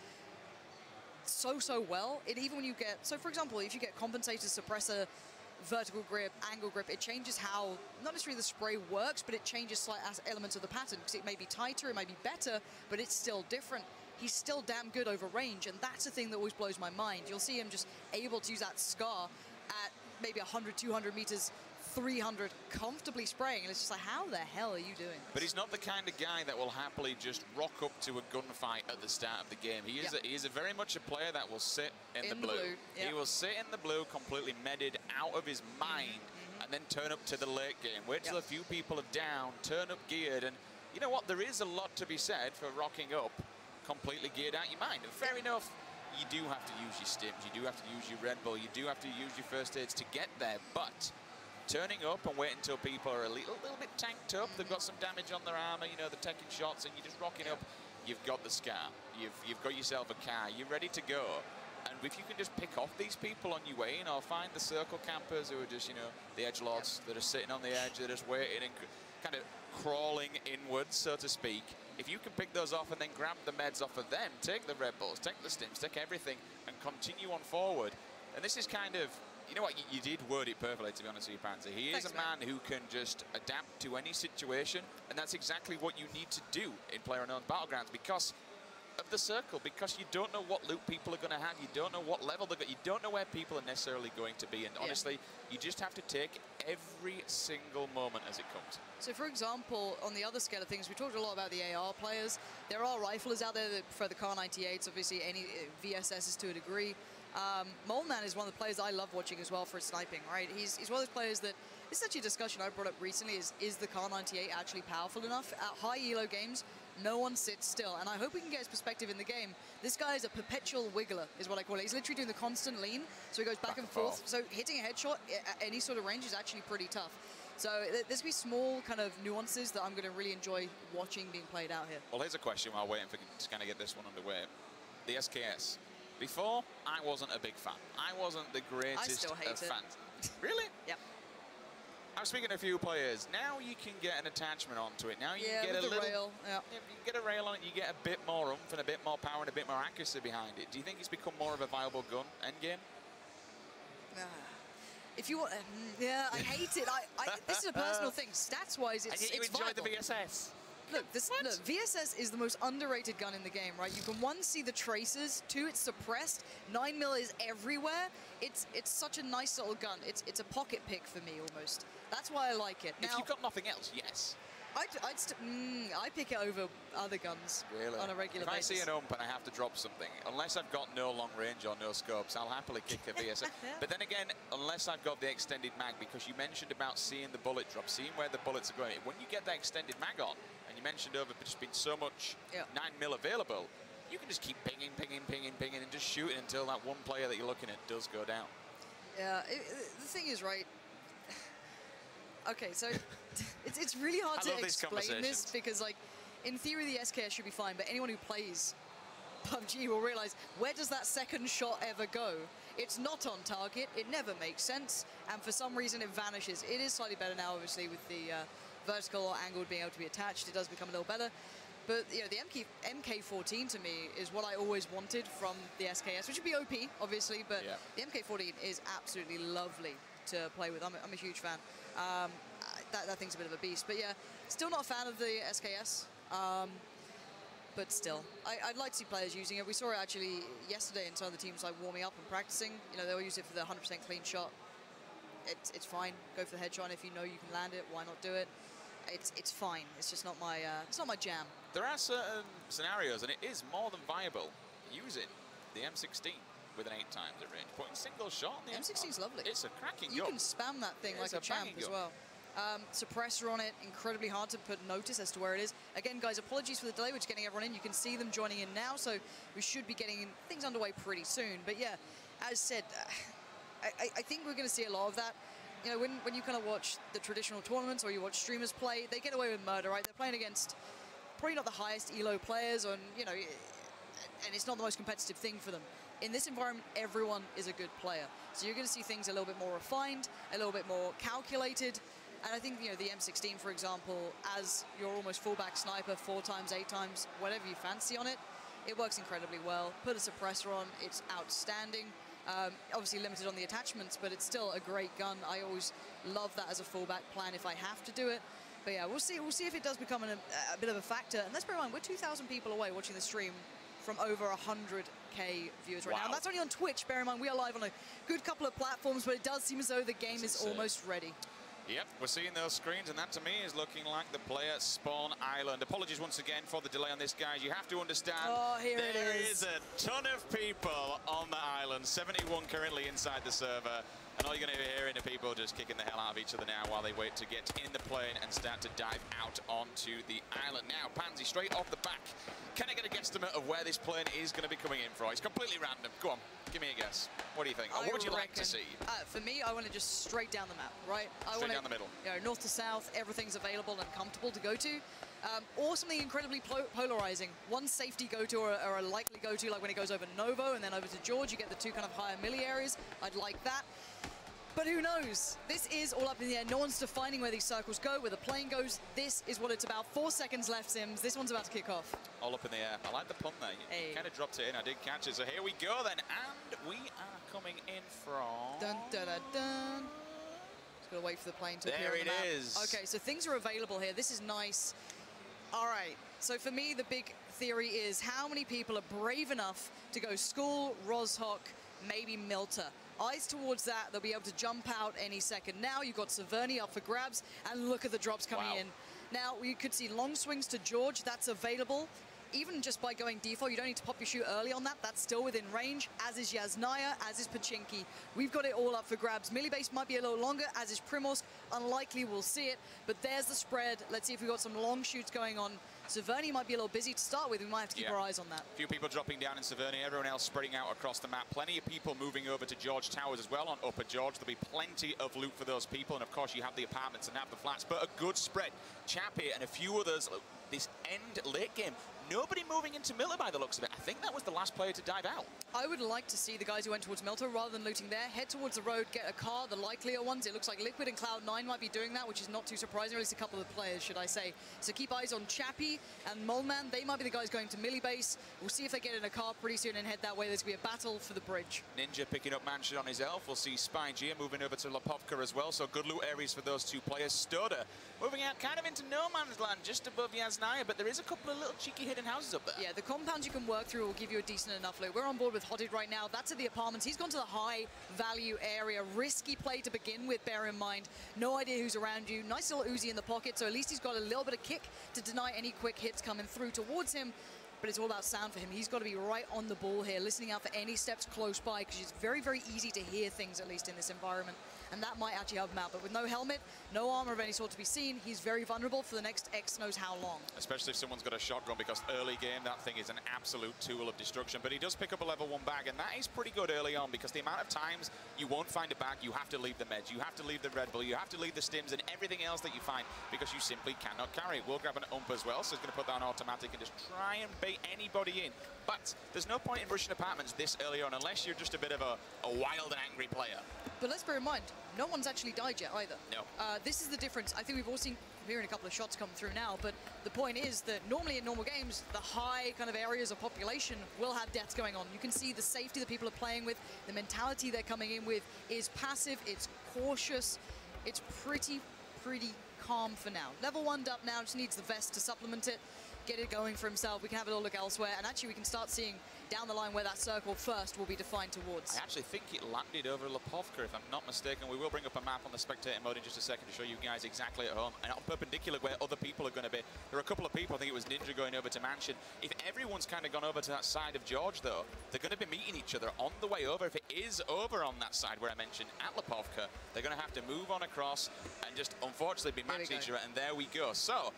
Speaker 2: so well. Even when you get, so for example, if you get compensator, suppressor, vertical grip, angle grip, it changes how, not necessarily the spray works, but it changes slight elements of the pattern, because it may be tighter, it may be better, but it's still different. He's still damn good over range, and that's the thing that always blows my mind. You'll see him just able to use that scar at maybe 100, 200 meters, 300, comfortably spraying, and it's just like, how the hell are you doing this?
Speaker 1: But he's not the kind of guy that will happily just rock up to a gunfight at the start of the game. He is a very much a player that will sit in the blue. He will sit in the blue, completely medded, out of his mind, and then turn up to the late game. Wait till a few people are down, turn up geared, and you know what? There is a lot to be said for rocking up completely geared out your mind. And fair enough, you do have to use your stims, you do have to use your Red Bull, you do have to use your first aids to get there, but turning up and waiting until people are a little bit tanked up, they've got some damage on their armor, you know, they're taking shots, and you're just rocking up, you've got the scar, you've got yourself a car, you're ready to go. And if you can just pick off these people on your way, or find the circle campers who are just, you know, the edgelords that are sitting on the edge, they're just waiting and kind of crawling inwards, so to speak. If you can pick those off and then grab the meds off of them, take the Red Bulls, take the stims, take everything, and continue on forward. And this is kind of, you know what, you did word it perfectly, to be honest with you, Panzer. He is a man who can just adapt to any situation, and that's exactly what you need to do in PlayerUnknown's Battlegrounds because of the circle, because you don't know what loot people are going to have, you don't know what level they're going, you don't know where people are necessarily going to be, and honestly, you just have to take every single moment as it comes.
Speaker 2: So for example, on the other scale of things, we talked a lot about the AR players. There are riflers out there that prefer the Kar 98s, obviously any VSSs to a degree. Moleman is one of the players I love watching as well for his sniping, right? He's one of those players that, this is actually a discussion I brought up recently, is the Kar 98 actually powerful enough? At high elo games, no one sits still, and I hope we can get his perspective in the game. This guy is a perpetual wiggler, is what I call it. He's literally doing the constant lean, so he goes back and forth. So hitting a headshot at any sort of range is actually pretty tough. So there's going to be small kind of nuances that I'm going to really enjoy watching being played out here.
Speaker 1: Well, here's a question while waiting for to kind of get this one underway. The SKS. Before, I wasn't a big fan. I wasn't the greatest of fans. Really?
Speaker 2: Yep.
Speaker 1: I'm speaking to a few players. Now you can get an attachment onto it. Now you can get
Speaker 2: with
Speaker 1: a
Speaker 2: the
Speaker 1: little
Speaker 2: rail. Yeah.
Speaker 1: You get a rail on it, you get a bit more oomph and a bit more power and a bit more accuracy behind it. Do you think it's become more of a viable gun endgame?
Speaker 2: If you want, yeah, I hate it. This is a personal thing. Stats-wise, it's
Speaker 1: and yet you enjoy the VSS.
Speaker 2: Look, VSS is the most underrated gun in the game, right? You can, one, see the traces, two, it's suppressed, 9mm is everywhere. It's such a nice little gun. It's a pocket pick for me, almost. That's why I like it. Now,
Speaker 1: if you've got nothing else, yes.
Speaker 2: I pick it over other guns on a regular basis.
Speaker 1: If I see an ump and I have to drop something, unless I've got no long range or no scopes, I'll happily kick a VSS. But then again, unless I've got the extended mag, because you mentioned about seeing the bullet drop, seeing where the bullets are going. When you get that extended mag on, and you mentioned over just been so much 9mm available, you can just keep pinging, and just shooting until that one player that you're looking at does go down.
Speaker 2: Yeah, the thing is, right, okay, so it's really hard to explain this because, like, in theory, the SKS should be fine, but anyone who plays PUBG will realize, where does that second shot ever go? It's not on target, it never makes sense, and for some reason it vanishes. It is slightly better now, obviously, with the vertical or angled being able to be attached. It does become a little better. But, you know, the MK14 to me is what I always wanted from the SKS, which would be OP, obviously, but the MK14 is absolutely lovely to play with. I'm a huge fan. That thing's a bit of a beast. But yeah, still not a fan of the SKS. But still, I'd like to see players using it. We saw it actually yesterday in some of the teams like warming up and practicing. You know, they'll use it for the 100% clean shot. It's fine. Go for the headshot, and if you know you can land it, why not do it? It's fine. It's just not my jam.
Speaker 1: There are certain scenarios, and it is more than viable using the M16 with an 8 times at range. Putting single shot on the
Speaker 2: M16's lovely.
Speaker 1: It's a cracking gun.
Speaker 2: You can spam that thing like a champ as well. Suppressor on it, incredibly hard to put notice as to where it is. Again, guys, apologies for the delay. We're just getting everyone in. You can see them joining in now, so we should be getting things underway pretty soon. But yeah, as said, I think we're going to see a lot of that. You know, when you kind of watch the traditional tournaments or you watch streamers play, they get away with murder, right? They're playing against probably not the highest elo players, and you know, and it's not the most competitive thing for them. In this environment, everyone is a good player. So you're going to see things a little bit more refined, a little bit more calculated. And I think, you know, the M16, for example, as your almost fullback sniper, 4 times, 8 times, whatever you fancy on it, it works incredibly well. Put a suppressor on, it's outstanding. Obviously limited on the attachments, but it's still a great gun. I always love that as a fullback plan if I have to do it. But yeah, we'll see if it does become a bit of a factor. And let's bear in mind, we're 2,000 people away watching the stream from over 100K viewers right now. And that's only on Twitch. Bear in mind, we are live on a good couple of platforms, but it does seem as though the game is almost ready.
Speaker 1: Yep, we're seeing those screens, and that to me is looking like the player spawn island. Apologies once again for the delay on this, guys. You have to understand, there is a ton of people on the island, 71 currently inside the server, and all you're going to be hearing are people just kicking the hell out of each other now while they wait to get in the plane and start to dive out onto the island. Now, Pansy, straight off the back, can I get a guesstimate of where this plane is going to be coming in from? It's completely random. Go on, give me a guess. What do you think? What would you like to see?
Speaker 2: For me, I want to just straight down the map, right?
Speaker 1: Straight down the middle.
Speaker 2: You know, north to south, everything's available and comfortable to go to. Or something incredibly polarizing. One safety go-to or a likely go-to, like when it goes over Novo and then over to George, you get the 2 kind of higher milli areas. I'd like that. But who knows? This is all up in the air. No one's defining where these circles go, where the plane goes. This is what it's about. 4 seconds left, Sims. This one's about to kick off.
Speaker 1: All up in the air. I like the pun there. You kind of dropped it in. I did catch it. So here we go then. And we are coming in from...
Speaker 2: Dun, dun, dun, dun. Just got to wait for the plane to appear on the map.
Speaker 1: There it is.
Speaker 2: Okay, so things are available here. This is nice. All right. So for me, the big theory is how many people are brave enough to go School, Rozhok, maybe Milter. Eyes towards that, they'll be able to jump out any second. Now you've got Saverni up for grabs, and look at the drops coming in. Now, we could see long swings to George, that's available. even just by going default, you don't need to pop your shoot early on that. That's still within range, as is Yasnaya, as is Pachinki. We've got it all up for grabs. Melee base might be a little longer, as is Primorsk. Unlikely we'll see it, but there's the spread. Let's see if we've got some long shoots going on. Saverny might be a little busy to start with. We might have to keep our eyes on that.
Speaker 1: A few people dropping down in Saverny, everyone else spreading out across the map. Plenty of people moving over to George Towers as well on Upper George. There'll be plenty of loot for those people, and of course you have the apartments and have the flats, but a good spread. Chappie and a few others. Look, this end late game, nobody moving into Miller by the looks of it. I think that was the last player to dive out.
Speaker 2: I would like to see the guys who went towards Milto, rather than looting there, head towards the road, get a car, the likelier ones. It looks like Liquid and Cloud9 might be doing that, which is not too surprising, or at least a couple of players, should I say. So keep eyes on Chappie and Molman. They might be the guys going to Millie base. We'll see if they get in a car pretty soon and head that way. There's going to be a battle for the bridge.
Speaker 1: Ninja picking up Mansion on his elf. We'll see Spy Gia moving over to Lapovka as well, so good loot areas for those two players. Stoda moving out kind of into no man's land, just above Yasnaya, but there is a couple of little cheeky hidden houses up there.
Speaker 2: Yeah, the compounds you can work through will give you a decent enough loot. We're on board with Hodded right now. That's at the apartments. He's gone to the high value area. Risky play to begin with, bear in mind. No idea who's around you. Nice little Uzi in the pocket, so at least he's got a little bit of kick to deny any quick hits coming through towards him. But it's all about sound for him. He's got to be right on the ball here, listening out for any steps close by, because it's very, very easy to hear things, at least in this environment. And that might actually help him out. But with no helmet, no armor of any sort to be seen, he's very vulnerable for the next X knows how long.
Speaker 1: Especially if someone's got a shotgun, because early game, that thing is an absolute tool of destruction. But he does pick up a level 1 bag, and that is pretty good early on, because the amount of times you won't find a bag, you have to leave the meds, you have to leave the Red Bull, you have to leave the stims and everything else that you find, because you simply cannot carry it. We'll grab an ump as well, so he's going to put that on automatic and just try and bait anybody in. But there's no point in rushing apartments this early on, unless you're just a bit of a wild and angry player.
Speaker 2: But let's bear in mind, no one's actually died yet either.
Speaker 1: No.
Speaker 2: This is the difference. I think we've all seen hearing a couple of shots come through now, but the point is that normally in normal games, the high kind of areas of population will have deaths going on. You can see the safety that people are playing with, the mentality they're coming in with is passive, it's cautious, it's pretty calm for now. Level 1'd up now, just needs the vest to supplement it, get it going for himself. We can have a little look elsewhere, and actually we can start seeing down the line where that circle first will be defined towards.
Speaker 1: I actually think it landed over Lapovka, if I'm not mistaken. We will bring up a map on the spectator mode in just a second to show you guys exactly at home and on perpendicular where other people are going to be. There are a couple of people, I think it was Ninja going over to Mansion. If everyone's kind of gone over to that side of George, though, they're going to be meeting each other on the way over. If it is over on that side where I mentioned at Lapovka, they're going to have to move on across and just unfortunately be matching each other, and there we go. So,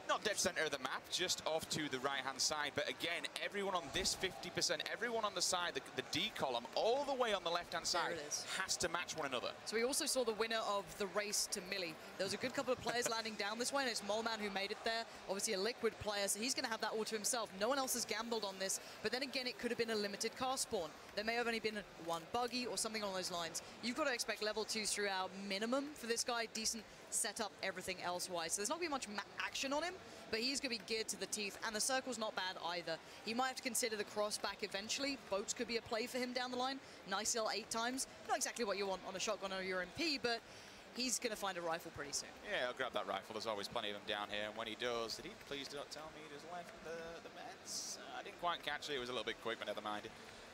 Speaker 1: not dead center of the map, just off to the right-hand side. But again, everyone on this 50%, everyone on the side, the D column, all the way on the left-hand side, has to match one another.
Speaker 2: So we also saw the winner of the race to Millie. There was a good couple of players landing down this way, and it's Molman who made it there. Obviously a Liquid player, so he's going to have that all to himself. No one else has gambled on this, but then again, it could have been a limited car spawn. There may have only been one buggy or something along those lines. You've got to expect level 2s throughout minimum for this guy, decent setup, everything else-wise. So there's not going to be much action on him, but he's going to be geared to the teeth, and the circle's not bad either. He might have to consider the cross back eventually. Boats could be a play for him down the line. Nice hill 8 times. Not exactly what you want on a shotgun or your MP, but he's going to find a rifle pretty soon.
Speaker 1: Yeah, I'll grab that rifle. There's always plenty of them down here, and when he does, did he please don't tell me he just left the meds? I didn't quite catch it. It was a little bit quick, but never mind.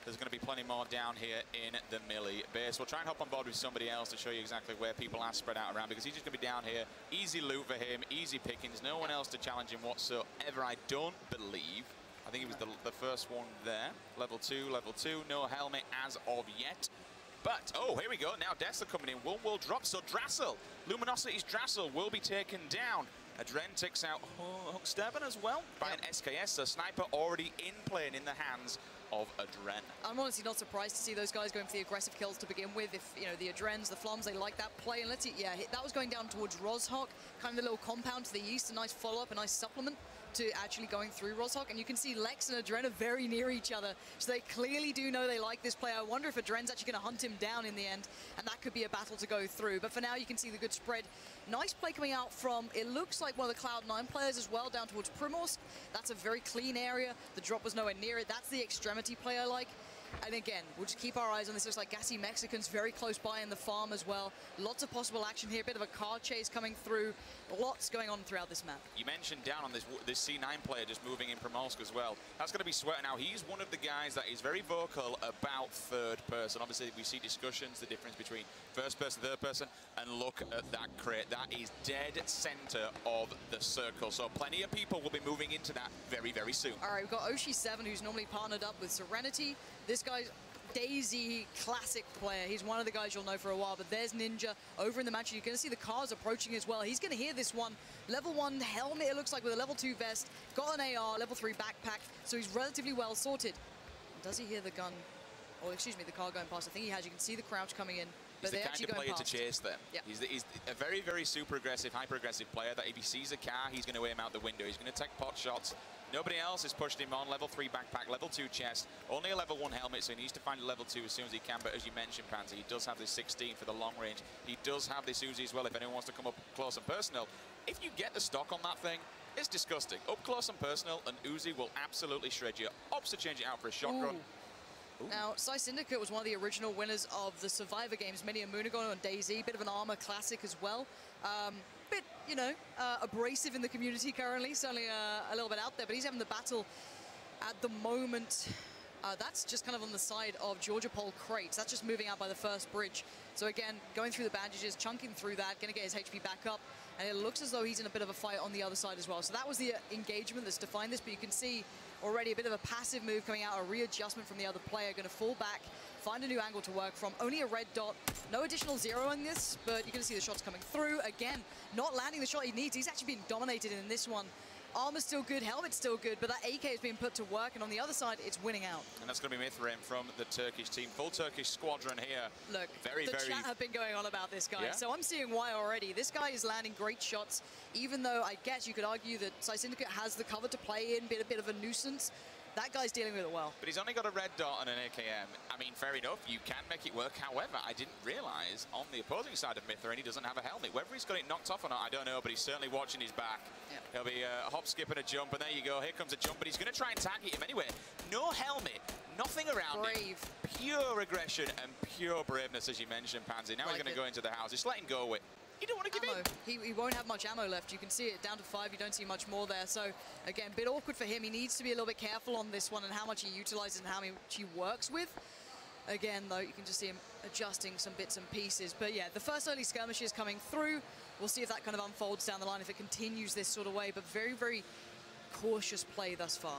Speaker 1: There's going to be plenty more down here in the Millie base. We'll try and hop on board with somebody else to show you exactly where people are spread out around, because he's just going to be down here. Easy loot for him, easy pickings, no one else to challenge him whatsoever, I don't believe. I think he was the first one there. Level 2, no helmet as of yet. But, oh, here we go. Now Dessler coming in. One will drop. So Drassel, Luminosity's Drassel will be taken down. Adren takes out Hooksterben as well by an SKS. So Sniper already in play and in the hands of Adren.
Speaker 2: I'm honestly not surprised to see those guys going for the aggressive kills to begin with. If, you know, the Adrens, the Floms, they like that play. And let's see, yeah, that was going down towards Rozhok, kind of the little compound to the east, a nice follow-up, a nice supplement to actually going through Rozhok. And you can see Lex and Adren are very near each other, so they clearly do know they like this player. I wonder if Adren's actually going to hunt him down in the end, and that could be a battle to go through. But for now, you can see the good spread. Nice play coming out from, it looks like one of the Cloud9 players as well, down towards Primorsk. That's a very clean area. The drop was nowhere near it. That's the extremity play I like. And again, we'll just keep our eyes on this. Looks like gassy Mexicans very close by in the farm as well. Lots of possible action here. A bit of a car chase coming through. Lots going on throughout this map.
Speaker 1: You mentioned down on this C9 player just moving in Primorsk as well. That's going to be Sweater now. He's one of the guys that is very vocal about third person. Obviously, we see discussions, the difference between first person, third person, and look at that crate. That is dead center of the circle. So plenty of people will be moving into that very, very soon.
Speaker 2: All right, we've got Oshi7, who's normally partnered up with Serenity. This guy's Daisy classic player. He's one of the guys you'll know for a while, but there's Ninja over in the match. You're going to see the cars approaching as well. He's going to hear this one. Level 1 helmet, it looks like, with a level 2 vest. Got an AR, level 3 backpack, so he's relatively well sorted. Does he hear the gun? Or excuse me, the car going past? I think he has. You can see the crouch coming in. But
Speaker 1: He's the kind of player to chase them.
Speaker 2: Yep.
Speaker 1: He's a very, very super aggressive, hyper-aggressive player that if he sees a car, he's going to aim out the window. He's going to take pot shots. Nobody else has pushed him on. Level 3 backpack, level 2 chest, only a level 1 helmet, so he needs to find a level 2 as soon as he can. But as you mentioned, Pansy, he does have this 16 for the long range. He does have this Uzi as well if anyone wants to come up close and personal. If you get the stock on that thing, it's disgusting. Up close and personal, and Uzi will absolutely shred you. Opts to change it out for a shotgun.
Speaker 2: Now, Psy Syndicate was one of the original winners of the Survivor games many a moon ago on DayZ. Bit of an armor classic as well. Bit, you know, abrasive in the community currently. Certainly a little bit out there, but he's having the battle at the moment. That's just kind of on the side of Georgia Pole crates. That's just moving out by the first bridge. So again, going through the bandages, chunking through that, going to get his HP back up. And it looks as though he's in a bit of a fight on the other side as well. So that was the engagement that's defined this, but you can see already a bit of a passive move coming out, a readjustment from the other player, going to fall back, find a new angle to work from. Only a red dot, no additional zero on this, but you're going to see the shots coming through. Again, not landing the shot he needs. He's actually being dominated in this one. Armor's still good, helmet's still good, but that AK is being put to work, and on the other side, it's winning out.
Speaker 1: And that's going to be Mithrim from the Turkish team. Full Turkish squadron here.
Speaker 2: Look,
Speaker 1: very,
Speaker 2: the chat have been going on about this guy, so I'm seeing why already. This guy is landing great shots, even though I guess you could argue that Psy Syndicate has the cover to play in, a bit of a nuisance. That guy's dealing with it well.
Speaker 1: But he's only got a red dot and an AKM. I mean, fair enough, you can make it work. However, I didn't realize on the opposing side of Mithrin, he doesn't have a helmet. Whether he's got it knocked off or not, I don't know, but he's certainly watching his back. He'll be a hop, skip, and a jump, and there you go. Here comes a jump, but he's going to try and target him anyway. No helmet, nothing around him. Pure aggression and pure braveness, as you mentioned, Pansy. Now he's going to go into the house. Just let him go with. You don't want to give in.
Speaker 2: He won't have much ammo left. You can see it down to 5. You don't see much more there. So, again, a bit awkward for him. He needs to be a little bit careful on this one and how much he utilizes and how much he works with. Again, though, you can just see him adjusting some bits and pieces. But, yeah, the first early skirmishes coming through. We'll see if that kind of unfolds down the line, if it continues this sort of way. But very, very cautious play thus far.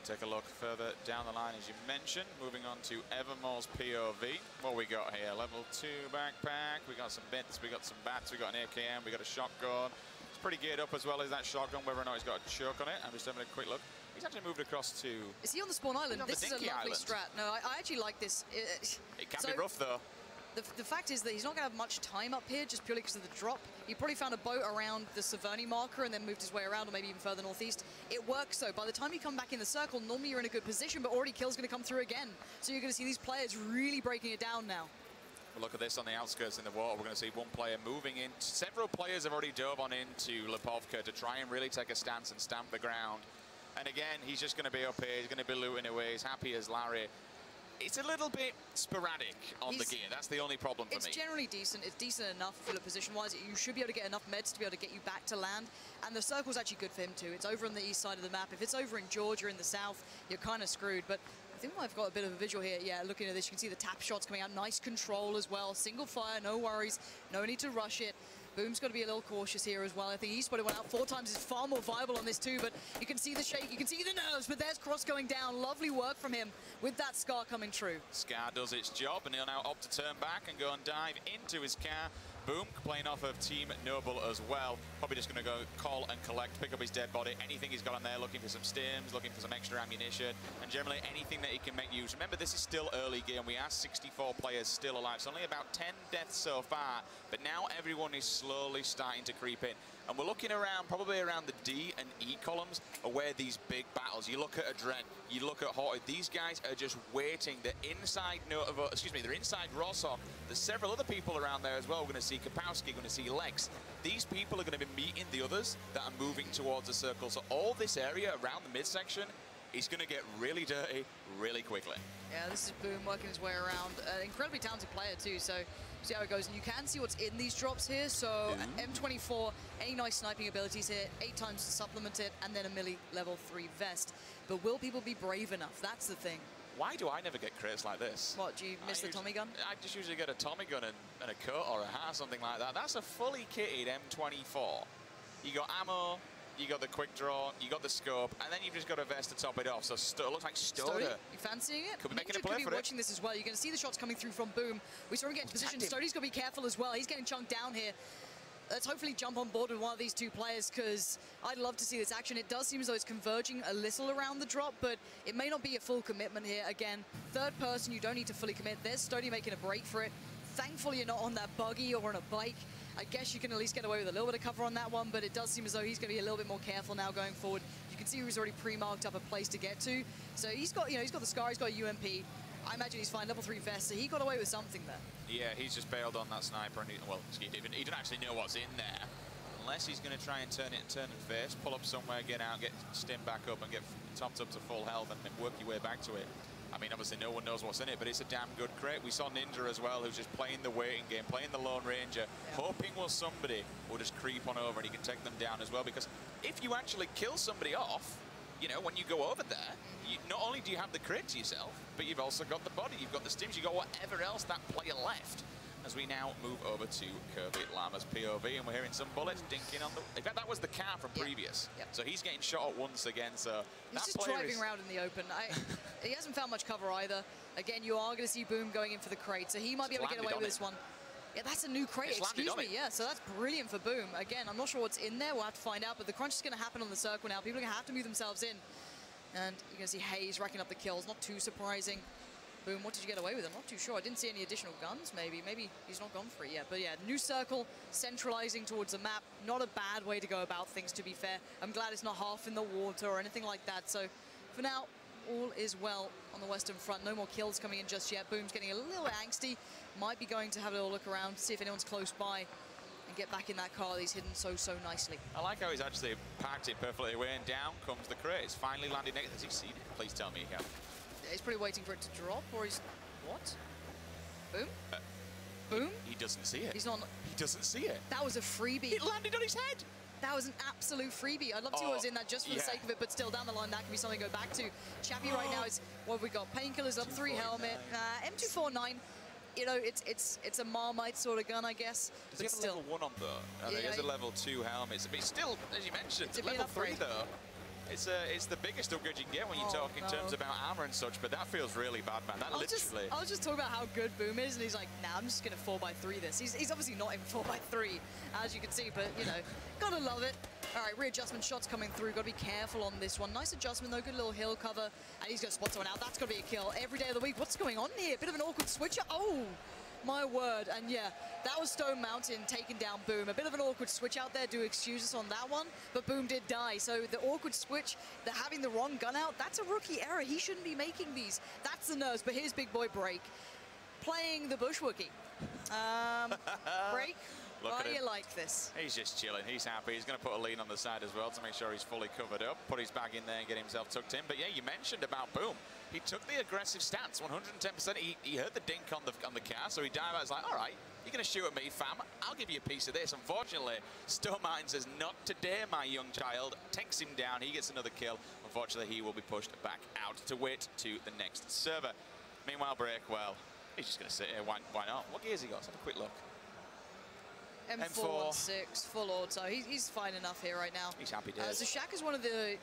Speaker 1: Take a look further down the line, as you mentioned. Moving on to Evermore's POV. What we got here? Level 2 backpack. We got some bits. We got some bats. We got an AKM. We got a shotgun. It's pretty geared up as well as that shotgun, whether or not he's got a choke on it. I'm just having a quick look. He's actually moved across to...
Speaker 2: Is he on the spawn island? This is a lovely
Speaker 1: island.
Speaker 2: strat. No, I actually like this.
Speaker 1: It can be rough, though.
Speaker 2: The fact is that he's not going to have much time up here just purely because of the drop. He probably found a boat around the Severny marker and then moved his way around, or maybe even further northeast. It works, though. By the time you come back in the circle, normally you're in a good position, but already kill's going to come through again. So you're going to see these players really breaking it down now.
Speaker 1: Well, look at this on the outskirts in the water. We're going to see one player moving in. Several players have already dove on into Lipovka to try and really take a stance and stamp the ground. And again, he's just going to be up here. He's going to be looting away. He's happy as Larry. It's a little bit sporadic on the gear. That's the only problem for me.
Speaker 2: It's generally decent. It's decent enough if you look position-wise. You should be able to get enough meds to be able to get you back to land. And the circle's actually good for him, too. It's over on the east side of the map. If it's over in Georgia in the south, you're kind of screwed. But I think I've got a bit of a visual here. Yeah, looking at this, you can see the tap shots coming out. Nice control as well. Single fire, no worries. No need to rush it. Boom's got to be a little cautious here as well. I think Eastbody went out 4 times. Is far more viable on this too, but you can see the shake, you can see the nerves, but there's Cross going down. Lovely work from him with that Scar coming true.
Speaker 1: Scar does its job, and he'll now opt to turn back and go and dive into his car. Boom, playing off of Team Noble as well. Probably just going to go call and collect, pick up his dead body. Anything he's got on there, looking for some stims, looking for some extra ammunition, and generally anything that he can make use. Remember, this is still early game. We are 64 players still alive. It's only about 10 deaths so far, but now everyone is slowly starting to creep in. And we're looking around, probably around the D and E columns, are where these big battles. You look at Adren, you look at Horty. These guys are just waiting. They're inside they're inside Rossock. There's several other people around there as well. We're going to see Kapowski, going to see Lex. These people are going to be meeting the others that are moving towards the circle. So all this area around the midsection is going to get really dirty really quickly.
Speaker 2: Yeah, this is Boom working his way around. Incredibly talented player too, so see how it goes. And you can see what's in these drops here. So M24, any nice sniping abilities here, 8 times to supplement it, and then a melee level 3 vest. But will people be brave enough? That's the thing.
Speaker 1: Why do I never get crates like this?
Speaker 2: What, do you miss the Tommy gun?
Speaker 1: I just usually get a Tommy gun and a coat or a hat, something like that. That's a fully kitted M24. You got ammo, you got the quick draw, you got the scope, and then you've just got a vest to top it off. So it looks like Stoda.
Speaker 2: You fancying it?
Speaker 1: Could be making a play
Speaker 2: could be
Speaker 1: for it.
Speaker 2: watching this as well. You're going to see the shots coming through from Boom. We saw him get into position. Stody's got to be careful as well. He's getting chunked down here. Let's hopefully jump on board with one of these two players, because I'd love to see this action. It does seem as though it's converging a little around the drop, but it may not be a full commitment here. Again, third person, you don't need to fully commit. There's Stody making a break for it. Thankfully, you're not on that buggy or on a bike. I guess you can at least get away with a little bit of cover on that one, but it does seem as though he's going to be a little bit more careful now going forward. You can see he's already pre-marked up a place to get to. So he's got, he's got the Scar, he's got a UMP. I imagine he's fine, level 3 vest, so he got away with something there.
Speaker 1: Yeah, he's just bailed on that sniper, and he didn't actually know what's in there. Unless he's going to try and turn and face, pull up somewhere, get out, get stim back up, and get topped up to full health, and then work your way back to it. I mean, obviously no one knows what's in it, but it's a damn good crate. We saw Ninja as well, who's just playing the waiting game, playing the Lone Ranger, hoping somebody will just creep on over and he can take them down as well. Because if you actually kill somebody off, when you go over there, not only do you have the crate to yourself, but you've also got the body, you've got the stims, you've got whatever else that player left. As we now move over to Kirby Llama's POV, and we're hearing some bullets dinking on the... In fact, that was the car from previous. So he's getting shot at once again, so...
Speaker 2: He's just driving around in the open. He hasn't found much cover either. Again, you are going to see Boom going in for the crate, so he might be able to get away with this one. Yeah, that's a new crate, excuse me. Yeah, so that's brilliant for Boom. Again, I'm not sure what's in there. We'll have to find out, but the crunch is going to happen on the circle now. People are going to have to move themselves in. And you're going to see Hayes racking up the kills. Not too surprising. Boom, what did you get away with? I'm not too sure. I didn't see any additional guns, maybe. Maybe he's not gone for it yet. But yeah, new circle, centralizing towards the map. Not a bad way to go about things, to be fair. I'm glad it's not half in the water or anything like that. So for now, all is well on the Western Front. No more kills coming in just yet. Boom's getting a little angsty. Might be going to have a little look around, see if anyone's close by, and get back in that car that he's hidden so nicely.
Speaker 1: I like how he's actually parked it perfectly away, and down comes the crate. It's finally landed next. Has he seen it? Please tell me he has.
Speaker 2: He's probably waiting for it to drop, or he's... What? Boom? Boom?
Speaker 1: He doesn't see it.
Speaker 2: He's not...
Speaker 1: He doesn't see it.
Speaker 2: That was a freebie.
Speaker 1: It landed on his head.
Speaker 2: That was an absolute freebie. I'd love to see what was in that just for the sake of it, but still down the line, that can be something to go back to. Chappie right now is... What have we got? Painkillers up 3 helmet. M249. It's a Marmite sort of gun, I guess.
Speaker 1: Does he have a level 1 on though? He has a level 2 helmet. But still, as you mentioned, level 3 though. It's the biggest upgrade you can get when you talk in terms about armor and such, but that feels really bad, man. That literally...
Speaker 2: I was just talking about how good Boom is, and he's like, nah, I'm just going to 4x3 this. He's obviously not in 4x3, as you can see, but, gotta love it. All right, readjustment shots coming through. Got to be careful on this one. Nice adjustment, though. Good little hill cover, and he's going to spot someone out. That's got to be a kill every day of the week. What's going on here? Bit of an awkward switcher. Oh! My word, and yeah, that was Stone Mountain taking down Boom. A bit of an awkward switch out there, do excuse us on that one, but Boom did die. So the awkward switch, the having the wrong gun out, that's a rookie error. He shouldn't be making these. That's the nerves, but here's Big Boy Break, playing the Bushwookie. Break, why do you like this?
Speaker 1: He's just chilling. He's happy. He's going to put a lean on the side as well to make sure he's fully covered up, put his bag in there and get himself tucked in. But yeah, you mentioned about Boom. He took the aggressive stance, 110%. He heard the dink on the car, so he dived out. He's like, all right, you're going to shoot at me, fam. I'll give you a piece of this. Unfortunately, Stone Mountain says, not today, my young child. Takes him down. He gets another kill. Unfortunately, he will be pushed back out to wait to the next server. Meanwhile, Break, well, he's just going to sit here. Why not? What gears he got? Let's have a quick look.
Speaker 2: M416, full auto. He's fine enough here right now.
Speaker 1: He's happy days.
Speaker 2: So Shaq is one of the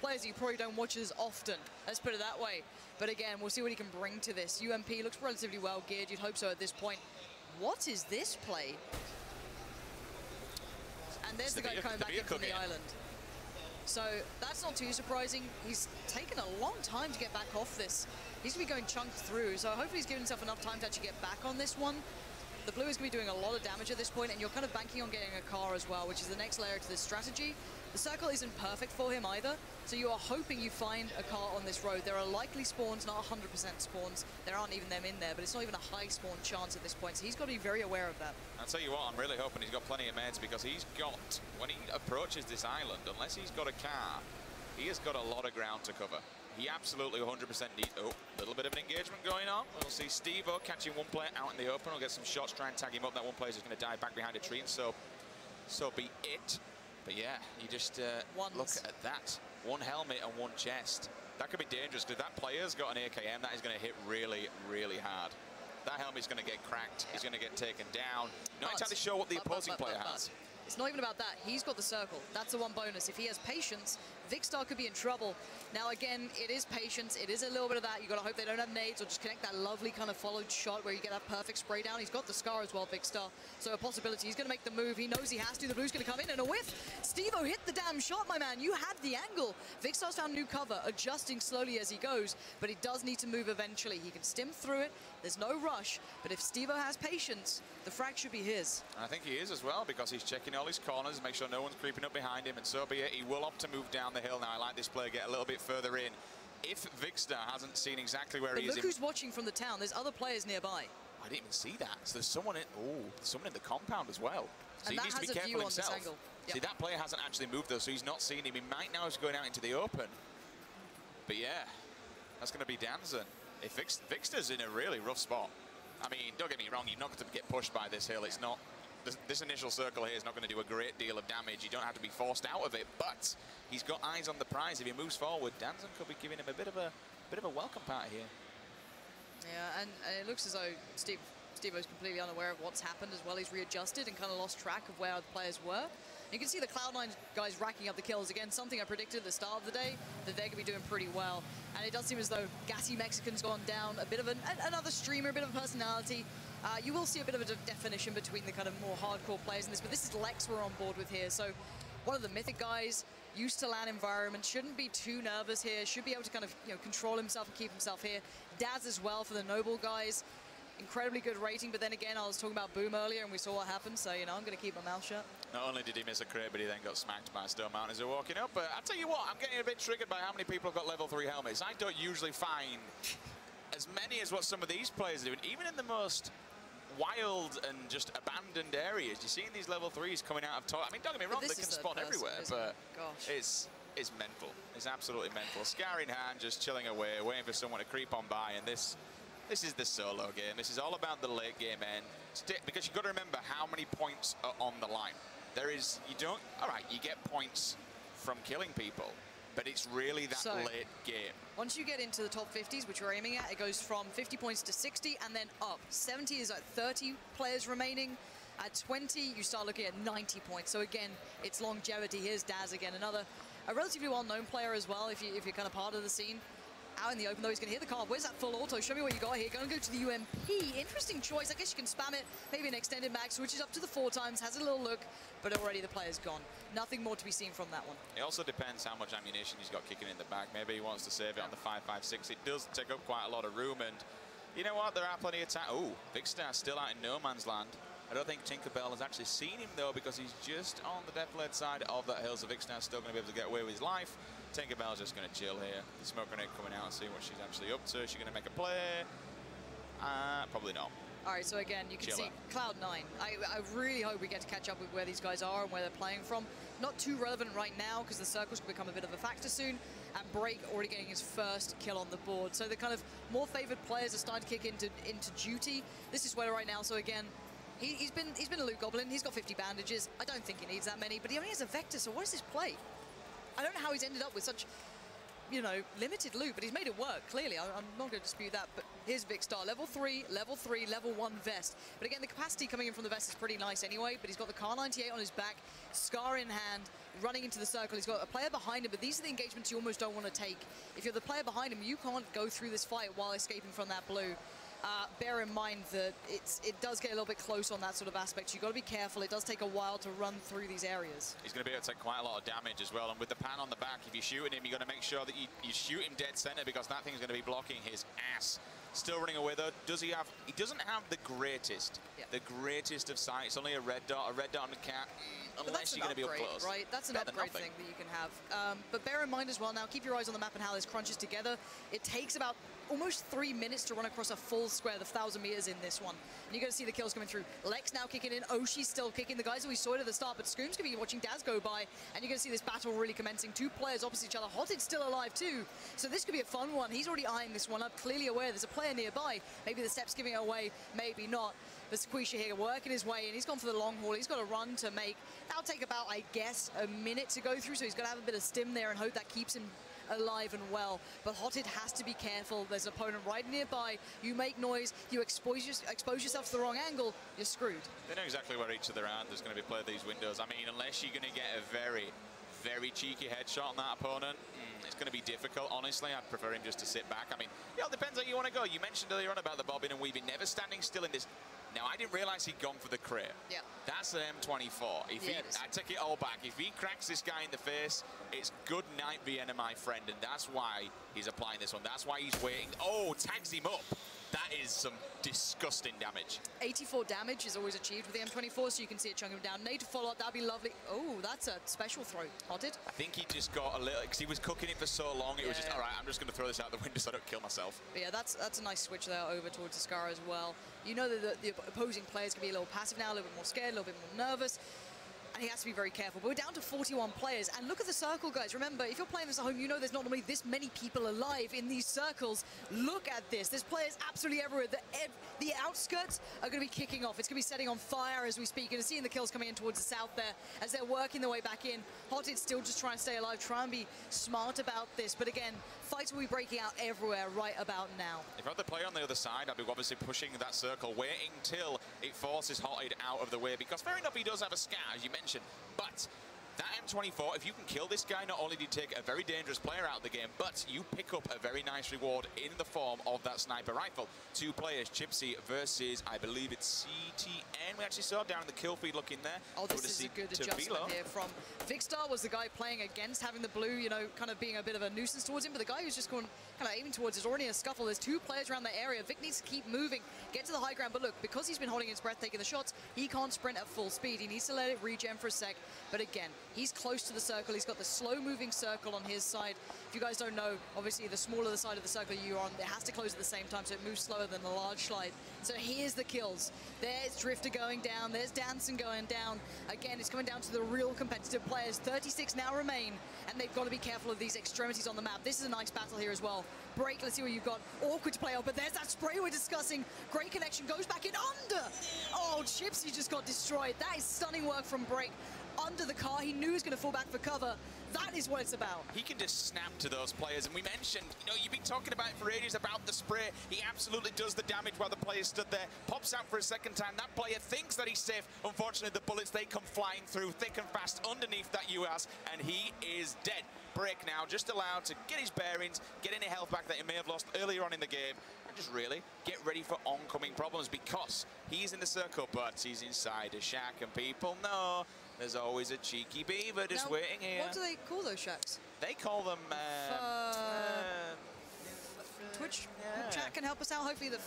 Speaker 2: players you probably don't watch as often. Let's put it that way. But again, we'll see what he can bring to this. UMP looks relatively well geared. You'd hope so at this point. What is this play? And there's the guy coming back in from the island. So that's not too surprising. He's taken a long time to get back off this. He's going to be going chunked through. So hopefully he's given himself enough time to actually get back on this one. The blue is going to be doing a lot of damage at this point, and you're kind of banking on getting a car as well, which is the next layer to this strategy. The circle isn't perfect for him either, so you are hoping you find a car on this road. There are likely spawns, not 100% spawns. There aren't even them in there, but it's not even a high spawn chance at this point, so he's got to be very aware of that.
Speaker 1: I'll tell you what, I'm really hoping he's got plenty of meds, because he's got, when he approaches this island, unless he's got a car, he has got a lot of ground to cover. He absolutely 100% needs... Oh, a little bit of an engagement going on. We'll see Steve-O catching one player out in the open. We'll get some shots, try and tag him up. That one player's just going to dive back behind a tree, and so be it. But yeah, you just look at that. One helmet and one chest. That could be dangerous, because that player's got an AKM. That is going to hit really, really hard. That helmet's going to get cracked. He's going to get taken down. Not entirely sure what the opposing player has.
Speaker 2: It's not even about that. He's got the circle. That's the one bonus. If he has patience, Vikkstar could be in trouble. Now, again, it is patience. It is a little bit of that. You've got to hope they don't have nades or just connect that lovely kind of followed shot where you get that perfect spray down. He's got the scar as well, Vikkstar. So a possibility. He's going to make the move. He knows he has to. The blue's going to come in and a whiff. Steve-O hit the damn shot, my man. You had the angle. Vikkstar's found new cover, adjusting slowly as he goes, but he does need to move eventually. He can stim through it. There's no rush, but if Steve-O has patience, the frag should be his.
Speaker 1: I think he is as well, because he's checking all his corners, make sure no one's creeping up behind him, and so be it. He will opt to move down the hill now. I like this player get a little bit further in. If Vikkstar hasn't seen exactly where he is...
Speaker 2: Look who's watching from the town. There's other players nearby.
Speaker 1: I didn't even see that. So there's someone in... Oh, there's someone in the compound as well. So he needs to be careful himself. See, that player hasn't actually moved, though, so he's not seen him. He might now is going out into the open. But yeah, that's going to be Danzen. If Vikkstar's in a really rough spot. I mean, don't get me wrong, you're not going to get pushed by this hill. It's not... This initial circle here is not going to do a great deal of damage. You don't have to be forced out of it, but he's got eyes on the prize. If he moves forward, Danzen could be giving him a bit of a welcome party here.
Speaker 2: Yeah, and it looks as though Steve-O's completely unaware of what's happened as well. He's readjusted and kind of lost track of where the players were. You can see the Cloud9 guys racking up the kills. Again, something I predicted at the start of the day, that they're going to be doing pretty well. And it does seem as though Gassy Mexican's gone down, a bit of another streamer, a bit of a personality. You will see a bit of a definition between the kind of more hardcore players in this, but this is Lex we're on board with here. So one of the Mythic guys, used to LAN environment, shouldn't be too nervous here, should be able to kind of control himself and keep himself here. Daz as well for the Noble guys. Incredibly good rating, but then again, I was talking about Boom earlier and we saw what happened, so, I'm going to keep my mouth shut.
Speaker 1: Not only did he miss a crate, but he then got smacked by Stone Mountain as they're walking up. But I'll tell you what, I'm getting a bit triggered by how many people have got level 3 helmets. I don't usually find as many as what some of these players are doing, even in the most wild and just abandoned areas. You're seeing these level 3s coming out of top. I mean, don't get me wrong, they can spawn everywhere, but it's mental. It's absolutely mental. Scar in hand, just chilling away, waiting for someone to creep on by, and this is the solo game. This is all about the late game end. Because you've got to remember how many points are on the line. All right, you get points from killing people, but it's really that late game.
Speaker 2: Once you get into the top 50s, which we're aiming at, it goes from 50 points to 60 and then up. 70 is at 30 players remaining. At 20, you start looking at 90 points. So again, it's longevity. Here's Daz again, a relatively well-known player as well, if you're kind of part of the scene. Out in the open, though, he's going to hit the card. Where's that full auto? Show me what you got here. Going to go to the UMP. Interesting choice. I guess you can spam it. Maybe an extended max. Switches up to the 4 times. Has a little look. But already the player's gone. Nothing more to be seen from that one.
Speaker 1: It also depends how much ammunition he's got kicking in the back. Maybe he wants to save it on the 5.56. It does take up quite a lot of room. And you know what? There are plenty of time. Oh, Vikkstar still out in no man's land. I don't think Tinkerbell has actually seen him, though, because he's just on the depth-led side of that hill. So Vikkstar's still going to be able to get away with his life. Tinkerbell's just going to chill here. The smoke grenade coming out and see what she's actually up to. Is she going to make a play? Probably not.
Speaker 2: All right, so again, you can see Cloud9. I really hope we get to catch up with where these guys are and where they're playing from. Not too relevant right now because the circles will become a bit of a factor soon. And Break already getting his first kill on the board. So the kind of more favored players are starting to kick into duty. This is where right now. So again, he's been a loot goblin. He's got 50 bandages. I don't think he needs that many, but he only has a Vector. So what is this play? I don't know how he's ended up with such, limited loot, but he's made it work, clearly. I'm not going to dispute that, but here's Vikkstar. Level 3, level 1 vest. But again, the capacity coming in from the vest is pretty nice anyway, but he's got the Car 98 on his back, Scar in hand, running into the circle. He's got a player behind him, but these are the engagements you almost don't want to take. If you're the player behind him, you can't go through this fight while escaping from that blue. Bear in mind that it does get a little bit close on that sort of aspect. You've got to be careful. It does take a while to run through these areas.
Speaker 1: He's going to be able to take quite a lot of damage as well. And with the pan on the back, if you're shooting him, you've got to make sure that you shoot him dead center because that thing's going to be blocking his ass. Still running away though. He doesn't have the greatest of sight. It's only a red dot on the cat. unless you're going to be up close.
Speaker 2: Right? That's an upgrade thing that you can have. But bear in mind as well now, keep your eyes on the map and how this crunches together. It takes about almost 3 minutes to run across a full square, the 1,000 meters in this one. And you're going to see the kills coming through. Lex now kicking in, Oshi's still kicking. The guys that we saw it at the start, but Scoom's going to be watching Daz go by, and you're going to see this battle really commencing. 2 players opposite each other. Hotid's still alive too, so this could be a fun one. He's already eyeing this one up, clearly aware there's a player nearby. Maybe the step's giving it away, maybe not. But Squisha here working his way in. He's gone for the long haul. He's got a run to make. That'll take about, I guess, a minute to go through, so he's got to have a bit of stim there and hope that keeps him alive and well. But Hotid has to be careful. There's an opponent right nearby. You make noise, you expose yourself to the wrong angle, you're screwed.
Speaker 1: They know exactly where each other are. There's going to be play these windows. I mean, unless you're going to get a very, very cheeky headshot on that opponent, it's going to be difficult, honestly. I'd prefer him just to sit back. I mean, it depends how you want to go. You mentioned earlier on about the bobbing and weaving, never standing still in this. Now, I didn't realize he'd gone for the crit.
Speaker 2: Yeah.
Speaker 1: That's an M24. I take it all back. If he cracks this guy in the face, it's good night, Vienna, my friend. And that's why he's applying this one. That's why he's waiting. Oh, tags him up. That is some disgusting damage. 84
Speaker 2: damage is always achieved with the M24, so you can see it chunk him down. Nade to follow up, that'd be lovely. Oh, that's a special throw. Hotid.
Speaker 1: I think he just got a little, because he was cooking it for so long, it was just, all right, I'm just going to throw this out the window so I don't kill myself.
Speaker 2: But yeah, that's a nice switch there over towards Ascara as well. You know that the opposing players can be a little passive now, a little bit more scared, a little bit more nervous. And he has to be very careful. But we're down to 41 players. And look at the circle, guys. Remember, if you're playing this at home, you know there's not normally this many people alive in these circles. Look at this. There's players absolutely everywhere. The outskirts are going to be kicking off. It's going to be setting on fire as we speak. And seeing the kills coming in towards the south there as they're working their way back in. Hotid's still just trying to stay alive, try and be smart about this. But again, fights will be breaking out everywhere right about now.
Speaker 1: If I had the player on the other side, I'd be obviously pushing that circle, waiting till it forces Hotid out of the way. Because fair enough, he does have a scar, as you mentioned. But that M24, if you can kill this guy, not only do you take a very dangerous player out of the game, but you pick up a very nice reward in the form of that sniper rifle. 2 players, Chipsy versus, I believe it's CTN. We actually saw down in the kill feed looking there.
Speaker 2: Oh, this is a good adjustment here from Vicstar. Was the guy playing against having the blue, you know, kind of being a bit of a nuisance towards him, but the guy who's just going kind of aiming towards is already in a scuffle. There's 2 players around the area. Vic needs to keep moving, get to the high ground, but look, because he's been holding his breath, taking the shots, he can't sprint at full speed. He needs to let it regen for a sec, but again, he's close to the circle. He's got the slow-moving circle on his side. If you guys don't know, obviously, the smaller the side of the circle you're on, it has to close at the same time, so it moves slower than the large slide. So here's the kills. There's Drifter going down. There's Danson going down. Again, it's coming down to the real competitive players. 36 now remain, and they've got to be careful of these extremities on the map. This is a nice battle here as well. Break, let's see what you've got. Awkward to play out, but there's that spray we're discussing. Great connection, goes back in under. Oh, Chipsy just got destroyed. That is stunning work from Break. Under the car, he knew he was going to fall back for cover. That is what it's about.
Speaker 1: He can just snap to those players, and we mentioned, you know, you've been talking about it for ages about the spray. He absolutely does the damage while the player stood there, pops out for a second time. That player thinks that he's safe. Unfortunately, the bullets, they come flying through thick and fast underneath that US, and he is dead. Break now, just allowed to get his bearings, get any health back that he may have lost earlier on in the game, and just really get ready for oncoming problems, because he's in the circle, but he's inside a shack, and people know there's always a cheeky beaver just waiting here.
Speaker 2: What do they call those shacks?
Speaker 1: They call them...
Speaker 2: Twitch chat can help us out. Hopefully the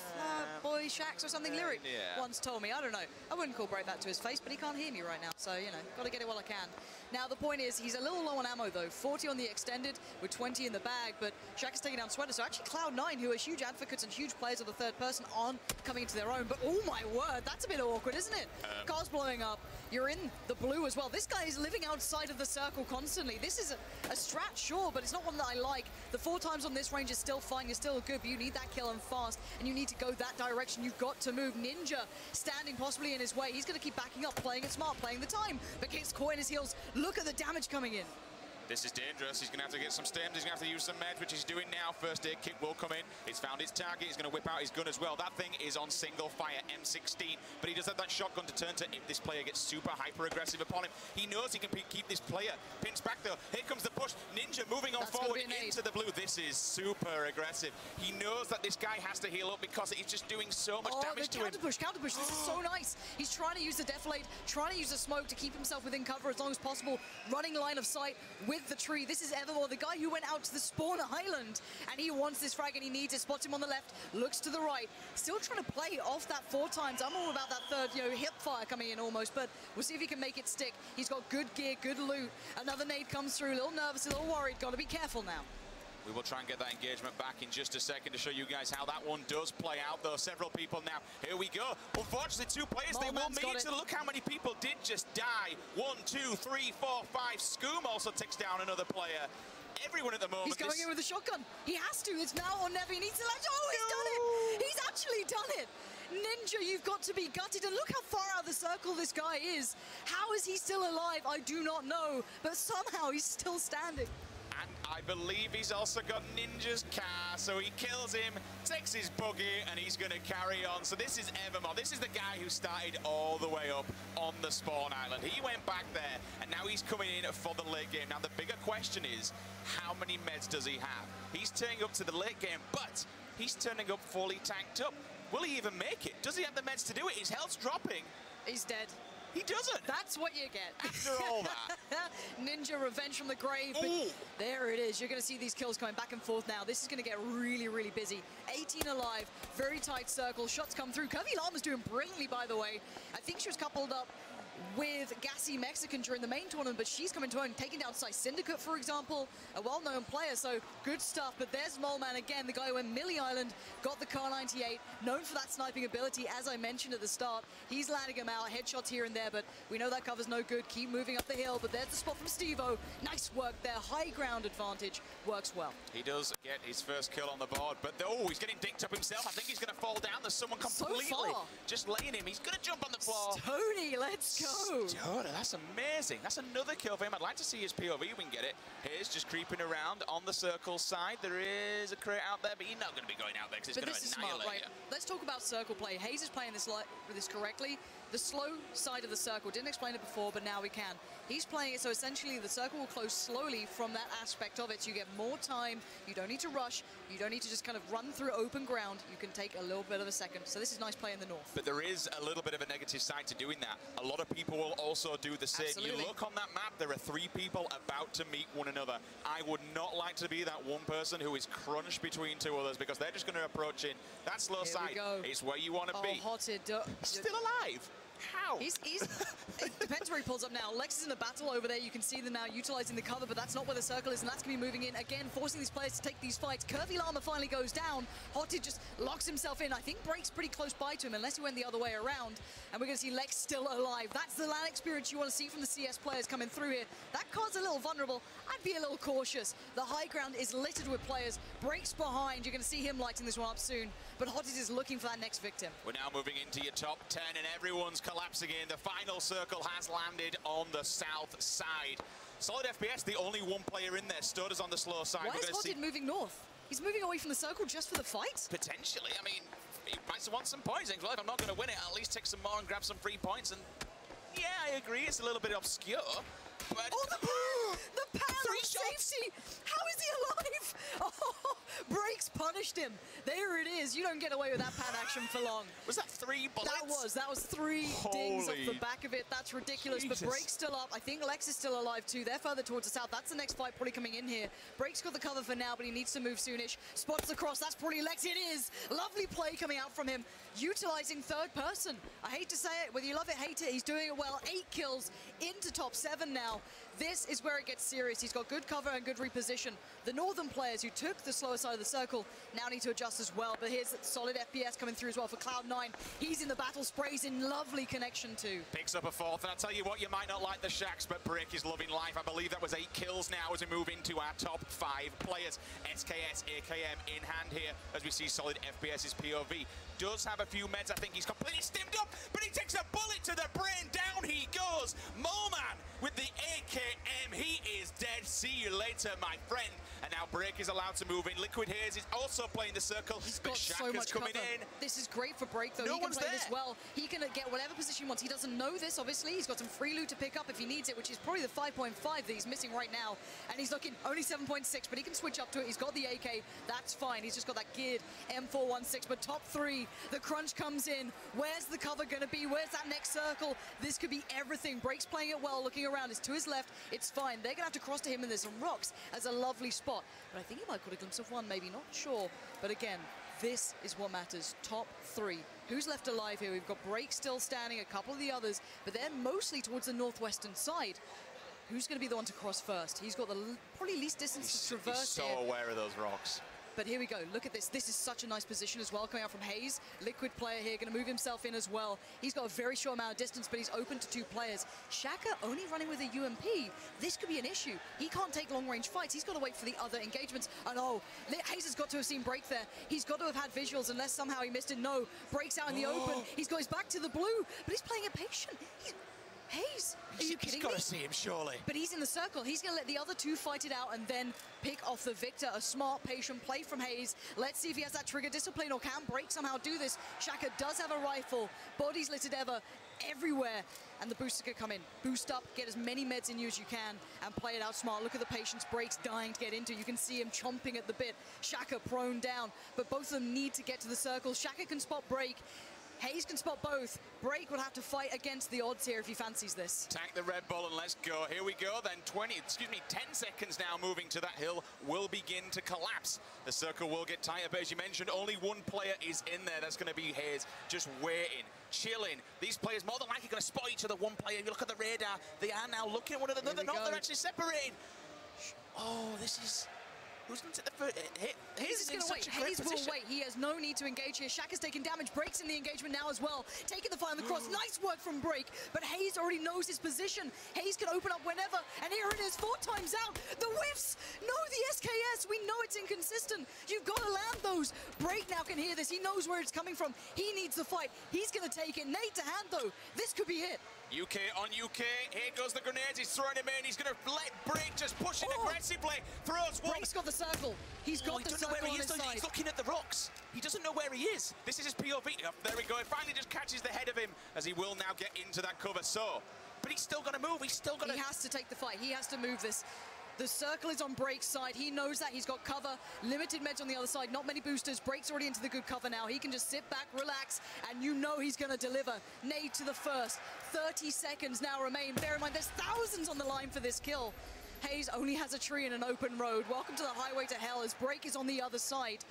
Speaker 2: boy shacks or something. Lyric once told me. I don't know. I wouldn't call Brave that to his face, but he can't hear me right now. So, you know, got to get it while I can. Now, the point is, he's a little low on ammo, though. 40 on the extended with 20 in the bag, but Shaq is taking down Sweater. So actually, Cloud9, who are huge advocates and huge players of the third person, on coming into their own. But oh my word, that's a bit awkward, isn't it? Cars blowing up. You're in the blue as well. This guy is living outside of the circle constantly. This is a strat, sure, but it's not one that I like. The 4 times on this range is still fine. You're still good, but you need that kill and fast, and you need to go that direction. You've got to move. Ninja standing possibly in his way. He's going to keep backing up, playing it smart, playing the time, but gets caught in his heels. Look at the damage coming in.
Speaker 1: This is dangerous. He's going to have to get some stems. He's going to have to use some meds, which he's doing now. First aid kit will come in. He's found his target. He's going to whip out his gun as well. That thing is on single fire, M16. But he does have that shotgun to turn to if this player gets super hyper-aggressive upon him. He knows he can keep this player pinched back, though. Here comes the push. Ninja moving on forward into the blue. This is super aggressive. He knows that this guy has to heal up because he's just doing so much damage to him.
Speaker 2: Counter push. This is so nice. He's trying to use the deflate, trying to use the smoke to keep himself within cover as long as possible. Running line of sight with with the tree. This is Evermore, the guy who went out to the spawn island, and he wants this frag and he needs it. Spots him on the left, looks to the right, still trying to play off that 4 times. I'm all about that third, hip fire coming in almost, but we'll see if he can make it stick. He's got good gear, good loot. Another nade comes through, a little nervous, a little worried. Got to be careful now.
Speaker 1: We will try and get that engagement back in just a second to show you guys how that one does play out, though. Several people now. Here we go. Unfortunately, 2 players. They will meet. So look how many people did just die. 1, 2, 3, 4, 5. Scoom also takes down another player. Everyone at the moment.
Speaker 2: He's going in with a shotgun. He has to. It's now or never. He needs to land. Oh, he's done it. He's actually done it. Ninja, you've got to be gutted. And look how far out of the circle this guy is. How is he still alive? I do not know. But somehow he's still standing.
Speaker 1: And I believe he's also got Ninja's car, so he kills him, takes his buggy, and he's going to carry on. So this is Evermore. This is the guy who started all the way up on the spawn island. He went back there, and now he's coming in for the late game. Now, the bigger question is, how many meds does he have? He's turning up to the late game, but he's turning up fully tanked up. Will he even make it? Does he have the meds to do it? His health's dropping.
Speaker 2: He's dead.
Speaker 1: He doesn't.
Speaker 2: That's what you get.
Speaker 1: After all that.
Speaker 2: Ninja revenge from the grave. But there it is. You're going to see these kills going back and forth now. This is going to get really, really busy. 18 alive. Very tight circle. Shots come through. Curvy Llama's doing brilliantly, by the way. I think she was coupled up with Gassy Mexican during the main tournament, but she's coming to own, taking down Sai Syndicate, for example, a well-known player, so good stuff. But there's Moleman again, the guy who went Millie Island, got the Car 98, known for that sniping ability, as I mentioned at the start. He's landing him out, headshots here and there, but we know that cover's no good. Keep moving up the hill, but there's the spot from Steve-O. Nice work there, high ground advantage, works well.
Speaker 1: He does get his first kill on the board, but he's getting dinked up himself. I think he's going to fall down. There's someone completely just laying him. He's going to jump on the floor.
Speaker 2: Tony, let's go.
Speaker 1: Stoner, that's amazing. That's another kill for him. I'd like to see his POV. We can get it. Here's just creeping around on the circle side. There is a crate out there, but he's not going to be going out there because it's going to annihilate you.
Speaker 2: Let's talk about circle play. Hayes is playing this correctly. The slow side of the circle. Didn't explain it before, but now we can. He's playing it so essentially the circle will close slowly from that aspect of it. So you get more time. You don't need to rush. You don't need to just kind of run through open ground. You can take a little bit of a second. So this is nice play in the north.
Speaker 1: But there is a little bit of a negative side to doing that. A lot of people will also do the same.
Speaker 2: Absolutely.
Speaker 1: You look on that map, there are 3 people about to meet one another. I would not like to be that one person who is crunched between 2 others because they're just going to approach in. That slow side is where you want to be.
Speaker 2: Hotted.
Speaker 1: Still alive. How?
Speaker 2: It depends where he pulls up now. Lex is in a battle over there. You can see them now utilizing the cover, but that's not where the circle is, and that's going to be moving in. Again, forcing these players to take these fights. Curvy Llama finally goes down. Hotted just locks himself in. I think Break's pretty close by to him, unless he went the other way around. And we're going to see Lex still alive. That's the LAN experience you want to see from the CS players coming through here. That card's a little vulnerable. I'd be a little cautious. The high ground is littered with players. Break's behind. You're going to see him lighting this one up soon. But Hotted is looking for that next victim.
Speaker 1: We're now moving into your top 10, and everyone's collapsing in. The final circle has landed on the south side. Solid FPS, the only one player in there. Stoda's on the slow side.
Speaker 2: Why is Hotted moving north? He's moving away from the circle just for the fight?
Speaker 1: Potentially. I mean, he might want some points. Well, if I'm not going to win it, I'll at least take some more and grab some free points. And yeah, I agree. It's a little bit obscure. But
Speaker 2: the pan of safety! How is he alive? Oh, Breaks punished him. There it is. You don't get away with that pan action for long.
Speaker 1: Was that 3 bullets?
Speaker 2: That was 3 dings off the back of it. That's ridiculous.
Speaker 1: Jesus.
Speaker 2: But Break's still up. I think Lex is still alive too. They're further towards the south. That's the next fight probably coming in here. Break's got the cover for now, but he needs to move soonish. Spots the cross. That's probably Lex. It is. Lovely play coming out from him. Utilizing third person. I hate to say it, whether you love it, hate it, he's doing it well. 8 kills into top 7 now. This is where it gets serious. He's got good cover and good reposition. The northern players who took the slower side of the circle now need to adjust as well. But here's solid FPS coming through as well for Cloud9. He's in the battle, sprays in lovely connection too.
Speaker 1: Picks up a 4th, and I'll tell you what, you might not like the Shacks, but Break is loving life. I believe that was 8 kills now as we move into our top 5 players. SKS, AKM in hand here as we see solid FPS's POV. Does have a few meds. I think he's completely stimmed up, but he takes a bullet to the brain. Down he goes. Moleman with the AKM. He is dead. See you later, my friend. And now Break is allowed to move in. Liquid Haze is also playing the circle.
Speaker 2: He's got so much
Speaker 1: coming
Speaker 2: cover.
Speaker 1: in.
Speaker 2: This is great for Break, though.
Speaker 1: No
Speaker 2: he can
Speaker 1: one's
Speaker 2: play
Speaker 1: there.
Speaker 2: this well. He can get whatever position he wants. He doesn't know this, obviously. He's got some free loot to pick up if he needs it, which is probably the 5.5 that he's missing right now. And he's looking only 7.6, but he can switch up to it. He's got the AK. That's fine. He's just got that geared M416. But top 3, the crunch comes in. Where's the cover going to be? Where's that next circle? This could be everything. Break's playing it well, looking around. It's to his left. It's fine. They're going to have to cross to him, and there's some rocks as a lovely spot. But I think he might caught a glimpse of one, maybe, not sure. But again, this is what matters. Top 3. Who's left alive here? We've got Break still standing, a couple of the others, but they're mostly towards the northwestern side. Who's going to be the one to cross first? He's got the probably least distance to traverse
Speaker 1: He's so
Speaker 2: here.
Speaker 1: aware of those rocks.
Speaker 2: But here we go. Look at this. This is such a nice position as well, coming out from Hayes. Liquid player here, going to move himself in as well. He's got a very short amount of distance, but he's open to 2 players. Shaka only running with a UMP. This could be an issue. He can't take long-range fights. He's got to wait for the other engagements. And oh, Hayes has got to have seen Break there. He's got to have had visuals, unless somehow he missed it. No, Break's out in the open. He's got his back to the blue, but he's playing it patient. Hayes, are you kidding me?
Speaker 1: He's got to see him, surely.
Speaker 2: But he's in the circle. He's going to let the other 2 fight it out and then pick off the victor. A smart, patient play from Hayes. Let's see if he has that trigger discipline or can Break somehow do this. Shaka does have a rifle. Bodies littered everywhere. And the booster could come in. Boost up, get as many meds in you as you can, and play it out smart. Look at the patience. Break's dying to get into. You can see him chomping at the bit. Shaka prone down. But both of them need to get to the circle. Shaka can spot Break. Hayes can spot both. Break will have to fight against the odds here if he fancies this.
Speaker 1: Tank the Red Bull and let's go. Here we go then. 10 seconds now moving to that hill will begin to collapse. The circle will get tighter, but as you mentioned, only 1 player is in there. That's going to be Hayes, just waiting, chilling. These players more than likely going to spot each other. 1 player, if you look at the radar, they are now looking at one another. They're not, they're actually separating. Oh, this is... Who's going to take the first hit?
Speaker 2: Hayes is going to wait. Hayes will wait. He has no need to engage here. Shaka's taking damage. Breaks in the engagement now as well. Taking the fight on the cross. Nice work from Break. But Hayes already knows his position. Hayes can open up whenever. And here it is. 4 times out. The whiffs. No, the SKS. We know it's inconsistent. You've got to land those. Break now can hear this. He knows where it's coming from. He needs the fight. He's going to take it. Nade to hand, though. This could be it.
Speaker 1: UK on UK. Here goes the grenades. He's throwing him in. He's going to let Break just push it aggressively. Throws one.
Speaker 2: Break's got the circle. He's got the circle on his side.
Speaker 1: He's looking at the rocks. He doesn't know where he is. This is his POV. Oh, there we go. It finally just catches the head of him as he will now get into that cover. So, but he's still going to move. He's still going to...
Speaker 2: He has to take the fight. He has to move this. The circle is on Break's side. He knows that. He's got cover. Limited meds on the other side. Not many boosters. Break's already into the good cover now. He can just sit back, relax, and you know he's going to deliver. Nade to the first. 30 seconds now remain. Bear in mind, there's thousands on the line for this kill. Hayes only has a tree and an open road. Welcome to the highway to hell as Break is on the other side.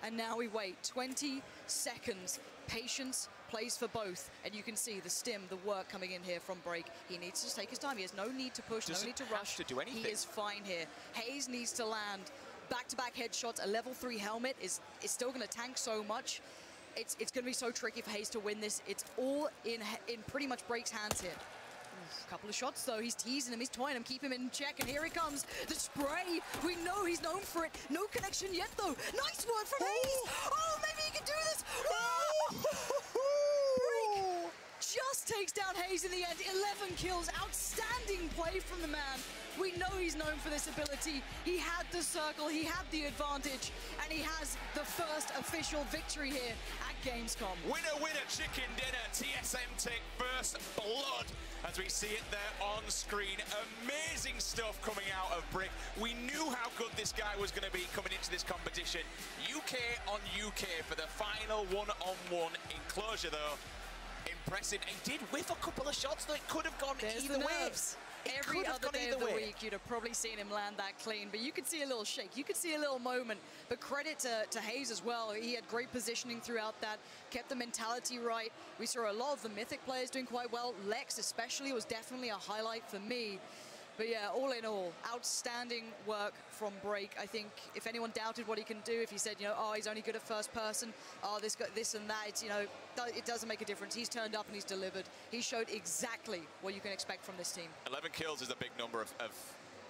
Speaker 2: And now we wait 20 seconds. Patience plays for both. And you can see the stim, the work coming in here from Break. He needs to take his time. He has no need to push, no need to rush.
Speaker 1: To do anything.
Speaker 2: He is fine here. Hayes needs to land back-to-back headshots. A level 3 helmet is still going to tank so much. It's going to be so tricky for Hayes to win this. It's all in pretty much Break's hands here. A couple of shots though. He's teasing him, he's toying him, keep him in check, and here he comes. The spray. We know he's known for it. No connection yet though. Nice work from Hayes. Oh, maybe he can do this. Break just takes down Hayes in the end. 11 kills. Outstanding play from the man. We know he's known for this ability. He had the circle, he had the advantage, and he has the first official victory here at Gamescom.
Speaker 1: Winner, winner, chicken dinner. TSM take first blood as we see it there on screen. Amazing stuff coming out of Brick. We knew how good this guy was going to be coming into this competition. UK on UK for the final one-on-one enclosure though. Impressive. He did whiff a couple of shots though. It could have gone either way.
Speaker 2: Every other day of the week, you'd have probably seen him land that clean, but you could see a little shake. You could see a little moment, but credit to Hayes as well. He had great positioning throughout that, kept the mentality right. We saw a lot of the Mythic players doing quite well. Lex especially was definitely a highlight for me. But yeah, all in all, outstanding work from Break. I think if anyone doubted what he can do, if he said, you know, oh, he's only good at first person, oh, this and that, it's, you know, it doesn't make a difference. He's turned up and he's delivered. He showed exactly what you can expect from this team.
Speaker 1: 11 kills is a big number of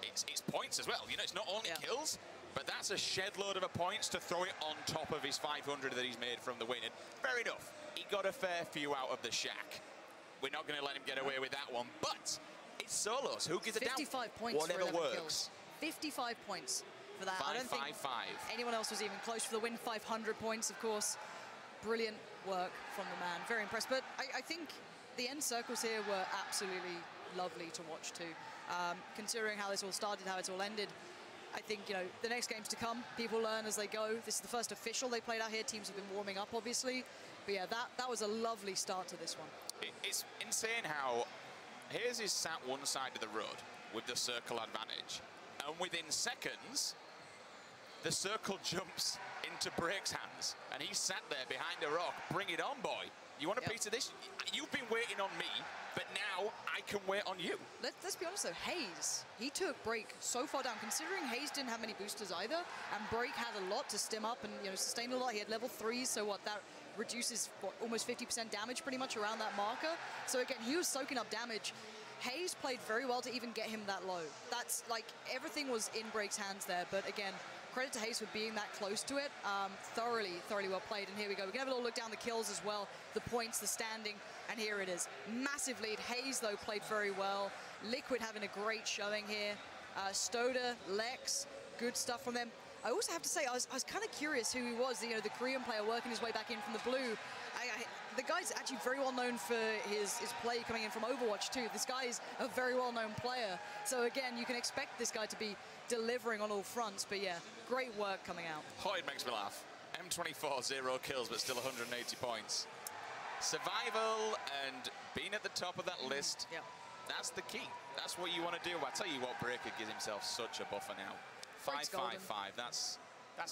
Speaker 1: it's points as well. You know, it's not only kills, but that's a shed load of points to throw it on top of his 500 that he's made from the win. And fair enough, he got a fair few out of the shack. We're not going to let him get away with that one, but it's solos. Who gives it down?
Speaker 2: 55 points
Speaker 1: Whatever
Speaker 2: for 11
Speaker 1: works.
Speaker 2: kills. 55 points for that. I don't think
Speaker 1: 5-5-5.
Speaker 2: anyone else was even close for the win. 500 points, of course. Brilliant work from the man. Very impressed. But I think the end circles here were absolutely lovely to watch too. Considering how this all started, how it's all ended, I think, you know, the next games to come, people learn as they go. This is the first official they played out here. Teams have been warming up, obviously. But yeah, that was a lovely start to this one.
Speaker 1: It's insane how Hayes is sat one side of the road with the circle advantage. And within seconds, the circle jumps into Break's hands. And he's sat there behind a rock. Bring it on, boy. You want a piece of this? You've been waiting on me, but now I can wait on you.
Speaker 2: Let's be honest though, Hayes, he took Break so far down, considering Hayes didn't have many boosters either, and Break had a lot to stim up and sustain a lot. He had level 3s, so that reduces almost 50% damage pretty much around that marker. So again, he was soaking up damage. Hayes played very well to even get him that low. That's like, everything was in Break's hands there, but again, credit to Hayes for being that close to it. Thoroughly well played. And here we go. We can have a little look down the kills as well, the points, the standing, and here it is. Massive lead. Hayes, though, played very well. Liquid having a great showing here. Stoda, Lex, good stuff from them. I also have to say, I was kind of curious who he was, the Korean player working his way back in from the blue. The guy's actually very well known for his play coming in from Overwatch too. This guy is a very well-known player. So again, you can expect this guy to be delivering on all fronts. But yeah, great work coming out.
Speaker 1: Oh, it makes me laugh. M24, 0 kills, but still 180 points. Survival and being at the top of that list, that's the key. That's what you want to do. I tell you what, Breaker gives himself such a buffer now. 5-5-5, that's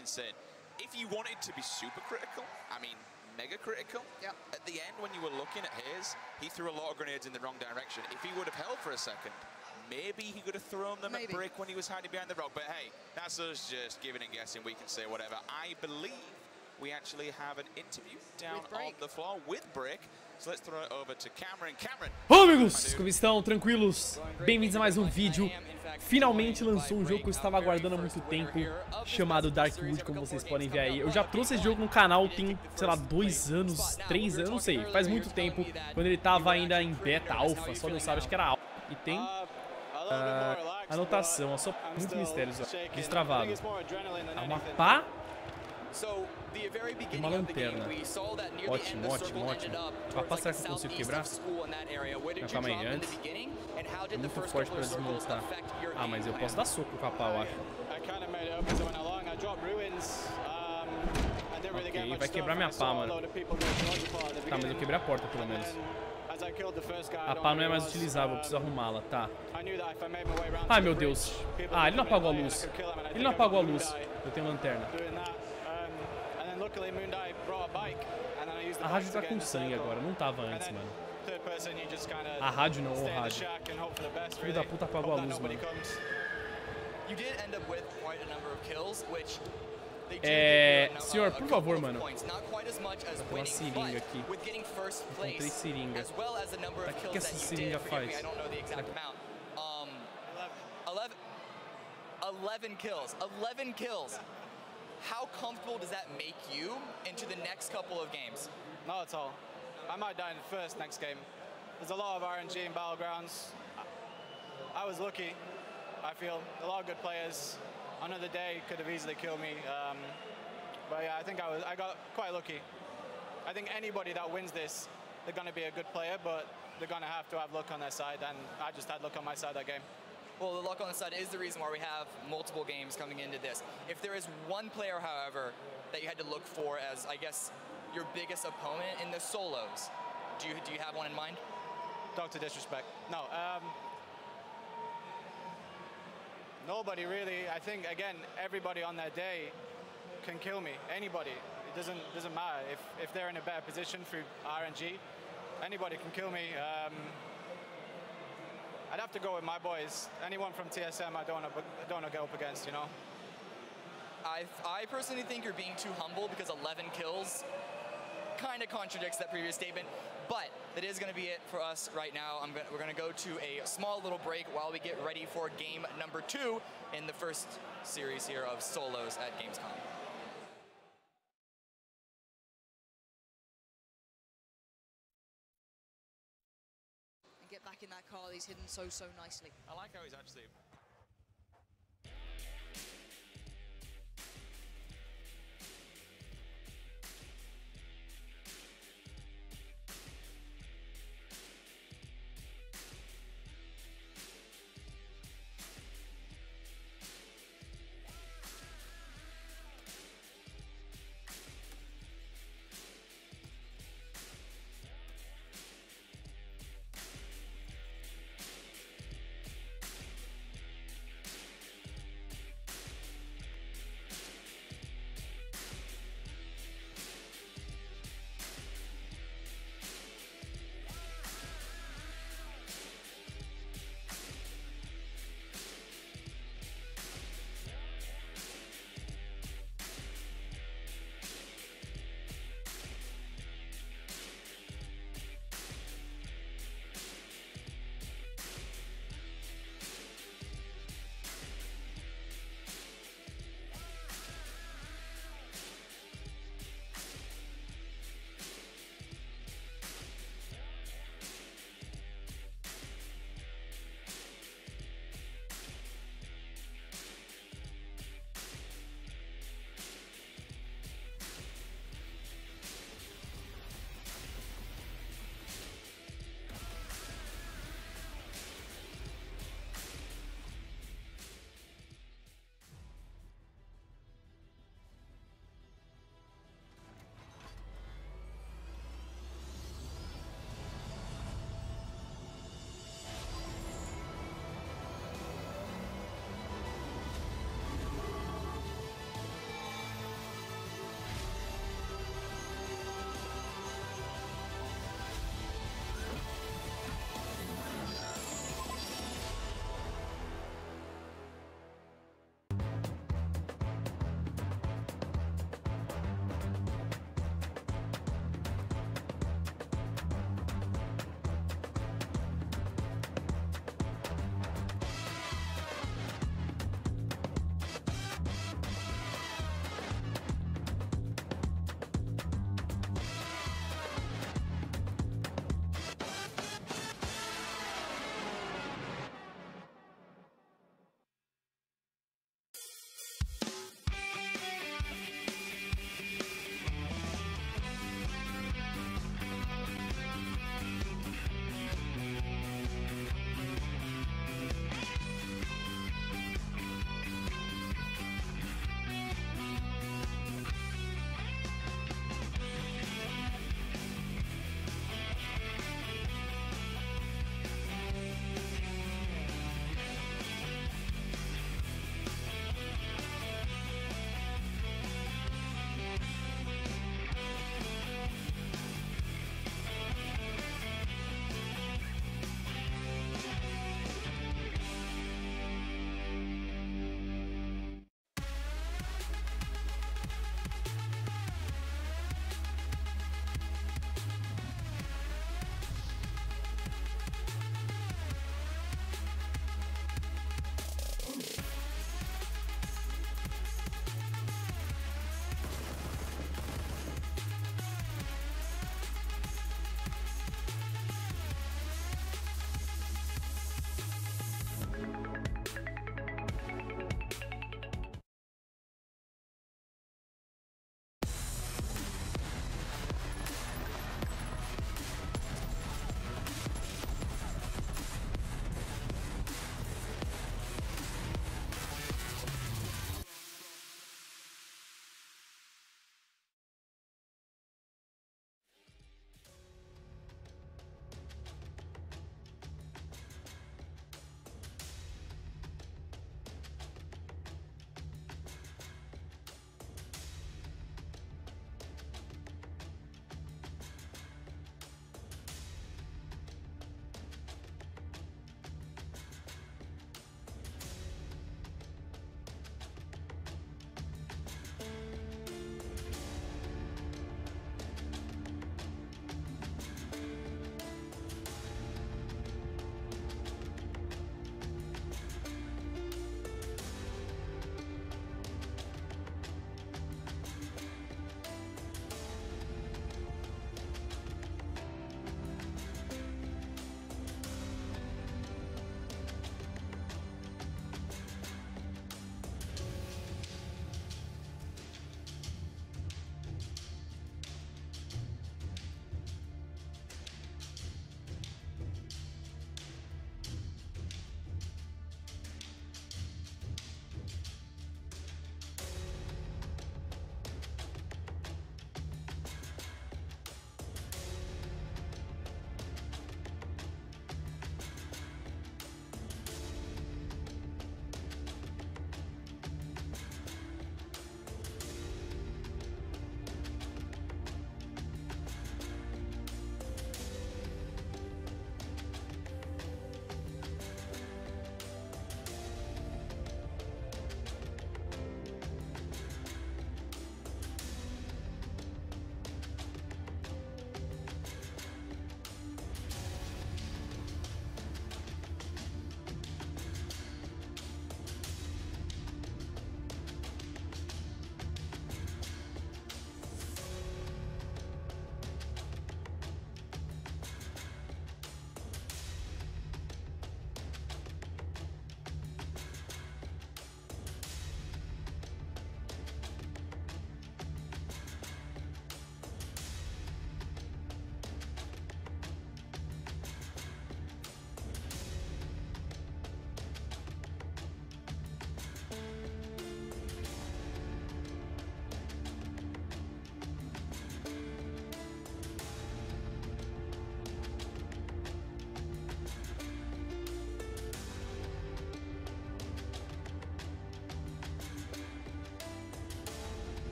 Speaker 1: insane. If you wanted to be super critical, I mean, mega critical. At the end, when you were looking at Hayes, he threw a lot of grenades in the wrong direction. If he would have held for a second, maybe he could have thrown them at Break when he was hiding behind the rock. But hey, that's us just giving and guessing. We can say whatever. I believe we actually have an interview down on the floor with Break. So let's throw it over to Cameron. Cameron!
Speaker 3: Olá, amigos! Como estão? Tranquilos? Bem-vindos a mais um vídeo. Finalmente lançou um jogo que eu estava aguardando há muito tempo, chamado Darkwood, como vocês podem ver aí. Eu já trouxe esse jogo no canal tem, sei lá, 2 anos, 3 anos, não sei. Faz muito tempo, quando ele estava ainda em beta, alpha, só não sabe, acho que era alpha. E tem anotação, ó, só muitos mistérios, ó. Destravado. Uma pá. Uma lanterna. Ótimo, ótimo, ótimo. A pá, será que eu consigo quebrar? Não, calma aí, antes. É muito forte pra desmontar. Ah, mas eu posso dar soco com a pá, eu acho. Ok, vai quebrar minha pá, mano. Tá, mas eu quebrei a porta, pelo menos. A pá não é mais utilizável, eu preciso arrumá-la, tá. Ai, meu Deus. Ah, ele não apagou a luz. Ele não apagou a luz. Eu tenho lanterna. A rádio tá com sangue agora, não tava antes, mano. A rádio não, o rádio. Filho da puta apagou a luz, mano. Senhor, por favor, mano. Tem uma seringa aqui. Encontrei seringa. O que essa seringa faz?
Speaker 8: 11 kills. 11 kills. How comfortable does that make you into the next couple of games?
Speaker 9: Not at all. I might die in the first next game. There's a lot of RNG in Battlegrounds. I was lucky, I feel. A lot of good players. Another day could have easily killed me. But yeah, I think I got quite lucky. I think anybody that wins this, they're going to be a good player, but they're going to have luck on their side, and I just had luck on my side that game.
Speaker 8: Well, the luck on the side is the reason why we have multiple games coming into this. If there is one player, however, that you had to look for as, I guess, your biggest opponent in the solos, do you have one in mind?
Speaker 9: Dr. Disrespect. No. Nobody really. I think, again, everybody on their day can kill me. Anybody. It doesn't matter. If they're in a better position through RNG, anybody can kill me. I'd have to go with my boys. Anyone from TSM I don't want to go up against, you know?
Speaker 8: I personally think you're being too humble because 11 kills kind of contradicts that previous statement. But that is going to be it for us right now. We're going to go to a small little break while we get ready for game number 2 in the first series here of solos at Gamescom.
Speaker 2: Get back in that car, he's hidden so nicely.
Speaker 1: I like how he's actually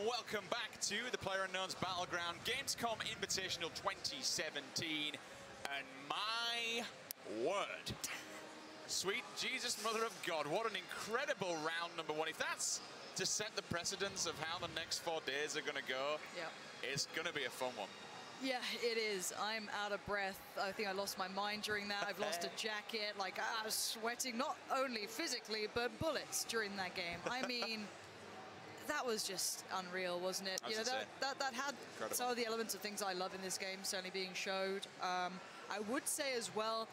Speaker 1: and welcome back to the PlayerUnknown's Battleground Gamescom Invitational 2017. And my word, sweet Jesus, Mother of God, what an incredible round number one. If that's to set the precedence of how the next 4 days are going to go, it's going to be a fun one.
Speaker 2: Yeah, it is. I'm out of breath. I think I lost my mind during that. I've lost a jacket. Like, I was sweating, not only physically, but bullets during that game. I mean, that was just unreal, wasn't it? You know, that had some of the elements of things I love in this game certainly being showed. I would say as well,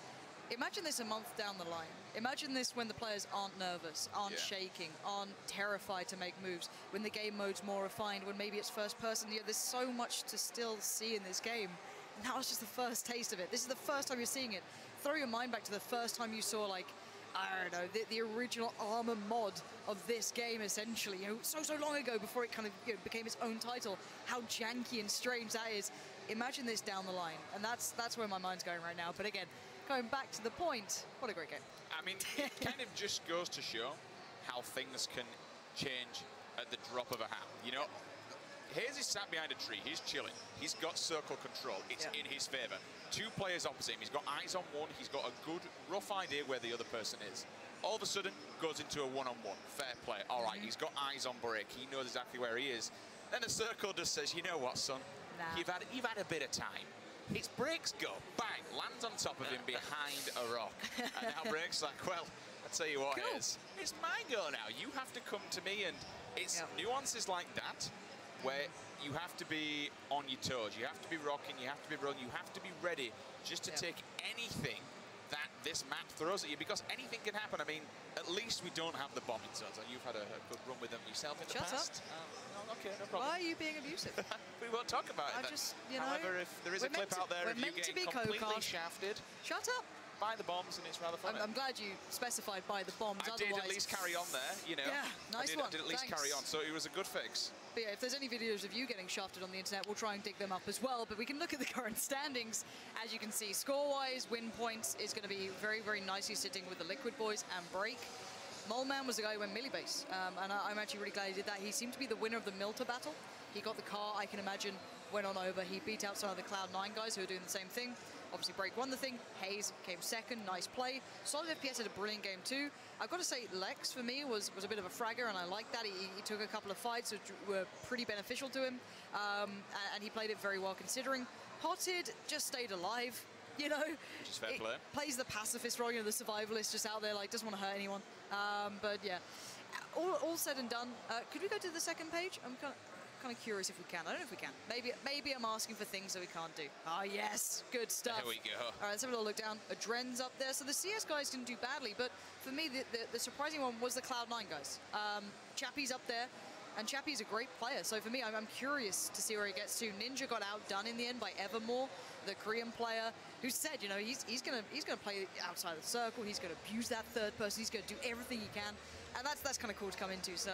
Speaker 2: imagine this a month down the line. Imagine this when the players aren't nervous, aren't shaking, aren't terrified to make moves, when the game mode's more refined, when maybe it's first person. You know, there's so much to still see in this game. And that was just the first taste of it. This is the first time you're seeing it. Throw your mind back to the first time you saw, like, I don't know, the original Armor mod of this game, essentially. You know, so long ago, before it kind of became its own title. How janky and strange that is. Imagine this down the line. And that's where my mind's going right now. But again, going back to the point, what a great game.
Speaker 1: I mean, it kind of just goes to show how things can change at the drop of a hat. You know, Hayes is sat behind a tree. He's chilling. He's got circle control. It's in his favor. 2 players opposite him. He's got eyes on one. He's got a good, rough idea where the other person is. All of a sudden, goes into a one-on-one. Fair play. All right, he's got eyes on break. He knows exactly where he is. Then the circle just says, you know what, son? You've had a bit of time. It's Break's go. Bang. Lands on top of him behind a rock. And now Break's like, well, I'll tell you what, Hayes, it's my go now. You have to come to me. And it's nuances like that where you have to be on your toes. You have to be rocking. You have to be rolling. You have to be ready just to take anything that this map throws at you, because anything can happen. I mean, at least we don't have the bombing zones. You've had a good run with them yourself in the past. No, okay, no problem.
Speaker 2: Why are you being abusive?
Speaker 1: We won't talk about it. However, if there is a clip out there of you getting completely shafted,
Speaker 2: shut up.
Speaker 1: By the bombs, and it's rather funny.
Speaker 2: I'm glad you specified by the bombs.
Speaker 1: I did at least carry on there, you know.
Speaker 2: Yeah, nice one.
Speaker 1: I did at least carry on, so it was a good fix.
Speaker 2: But yeah, if there's any videos of you getting shafted on the internet, we'll try and dig them up as well. But we can look at the current standings. As you can see, score-wise, win points is going to be very, very nicely sitting with the Liquid Boys and Break. Moleman was the guy who went melee base, and I'm actually really glad he did that. He seemed to be the winner of the Milter battle. He got the car, I can imagine, went on over. He beat out some of the Cloud9 guys who are doing the same thing. Obviously, Break won the thing. Hayes came second. Nice play. Solid FPS had a brilliant game too. I've got to say, Lex, for me, was a bit of a fragger, and I like that. He took a couple of fights which were pretty beneficial to him, and he played it very well considering. Potted just stayed alive, you know.
Speaker 1: Which is fair play.
Speaker 2: Plays the pacifist role, you know, the survivalist just out there, like, doesn't want to hurt anyone. But yeah, all said and done. Could we go to the second page? I'm kind of curious if we can. I don't know if we can. Maybe I'm asking for things that we can't do. Oh, yes. Good stuff.
Speaker 1: There we go.
Speaker 2: All right, let's have a little look down. Adren's up there. So the CS guys didn't do badly, but for me, the surprising one was the Cloud9 guys. Chappie's up there, and Chappie's a great player. So for me, I'm curious to see where he gets to. Ninja got outdone in the end by Evermore, the Korean player, who said, you know, he's gonna play outside the circle. He's gonna abuse that third person. He's gonna do everything he can, and that's kind of cool to come into. So.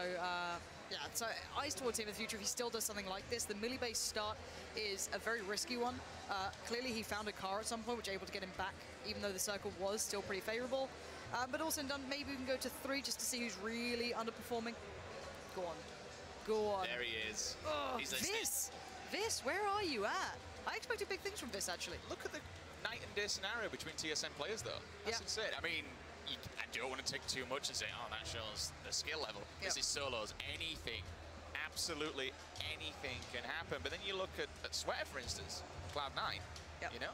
Speaker 2: Yeah, so eyes towards him in the future if he still does something like this. The melee-based start is a very risky one. Clearly, he found a car at some point, which was able to get him back, even though the circle was still pretty favorable. But also done, maybe we can go to 3 just to see who's really underperforming. Go on. Go on.
Speaker 1: There he is.
Speaker 2: Oh,
Speaker 1: He's listening.
Speaker 2: Vis, where are you at? I expected big things from Vis, actually.
Speaker 1: Look at the night and day scenario between TSM players, though. That's insane. I mean, I don't want to take too much and say, oh, that shows the skill level. This is solos. Anything, absolutely anything can happen. But then you look at Sweater, for instance, Cloud9, you know?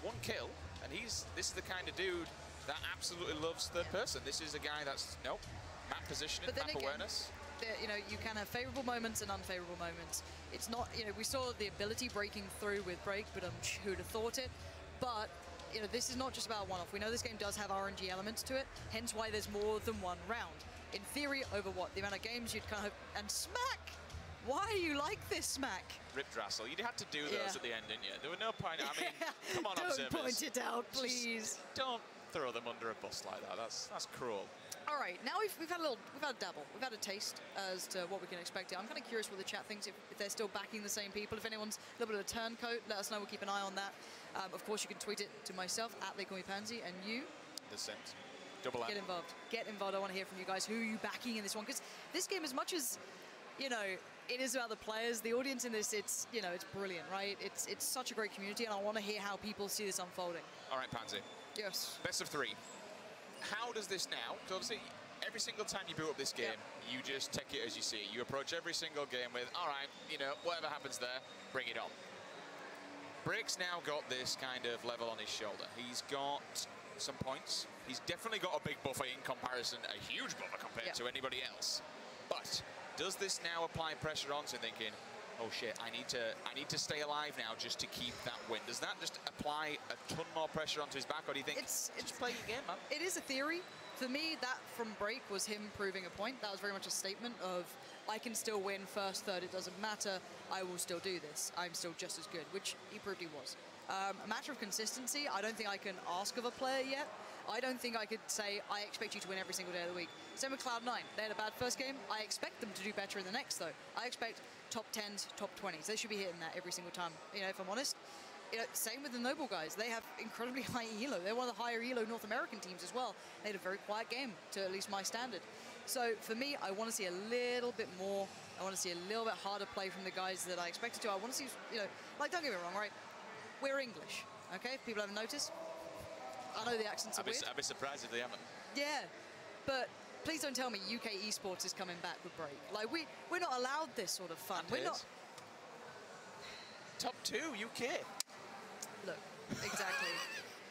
Speaker 1: 1 kill, and this is the kind of dude that absolutely loves third person. This is a guy that's, map positioning, map awareness.
Speaker 2: You know, you can have favorable moments and unfavorable moments. It's not, you know, we saw the ability breaking through with Break, but who'd have thought it? But you know, this is not just about one-off. We know this game does have RNG elements to it, hence why there's more than 1 round. In theory, over what? The amount of games you'd kind of... And Smack! Why are you like this, Smack?
Speaker 1: Rip Drassel. You had to do those at the end, didn't you? There were no point... I mean, come on, observers.
Speaker 2: Don't point it out, please.
Speaker 1: Don't throw them under a bus like that. That's cruel.
Speaker 2: All right, now we've had a dabble. We've had a taste as to what we can expect here. I'm kind of curious what the chat thinks, if they're still backing the same people. If anyone's a little bit of a turncoat, let us know. We'll keep an eye on that. Of course, you can tweet it to myself, @LakeComiPansy, and you?
Speaker 1: The Sims. Double M.
Speaker 2: Get involved. Get involved. I want to hear from you guys. Who are you backing in this one? Because this game, as much as, you know, it is about the players. The audience in this, it's brilliant, right? It's such a great community, and I want to hear how people see this unfolding.
Speaker 1: All right, Pansy.
Speaker 2: Yes.
Speaker 1: Best of 3. How does this now? Because obviously, every single time you boot up this game, you just take it as you see it. You approach every single game with, all right, whatever happens there, bring it on. Break's now got this kind of level on his shoulder. He's got some points. He's definitely got a big buffer in comparison, a huge buffer compared to anybody else. But does this now apply pressure onto thinking, oh shit, I need to stay alive now just to keep that win? Does that just apply a ton more pressure onto his back, or do you think it's just play your game, man?
Speaker 2: It is a theory. For me, that from break was him proving a point. That was very much a statement of, I can still win first, third, it doesn't matter. I will still do this. I'm still just as good, which he proved he was. A matter of consistency, I don't think I can ask of a player yet. I don't think I could say, I expect you to win every single day of the week. Same with Cloud9. They had a bad first game. I expect them to do better in the next, though. I expect top 10s, top 20s. They should be hitting that every single time, if I'm honest. Same with the Noble guys. They have incredibly high elo. They're one of the higher elo North American teams as well. They had a very quiet game, to at least my standard. So for me, I want to see a little bit more. I want to see a little bit harder play from the guys that I expected to. I want to see, don't get me wrong, right? We're English, okay? If people haven't noticed. I know the accents are weird.
Speaker 1: I'd be surprised if they haven't.
Speaker 2: Yeah, but please don't tell me UK esports is coming back with break. Like, we're not allowed this sort of fun. We're not.
Speaker 1: Top 2, UK.
Speaker 2: Look, exactly.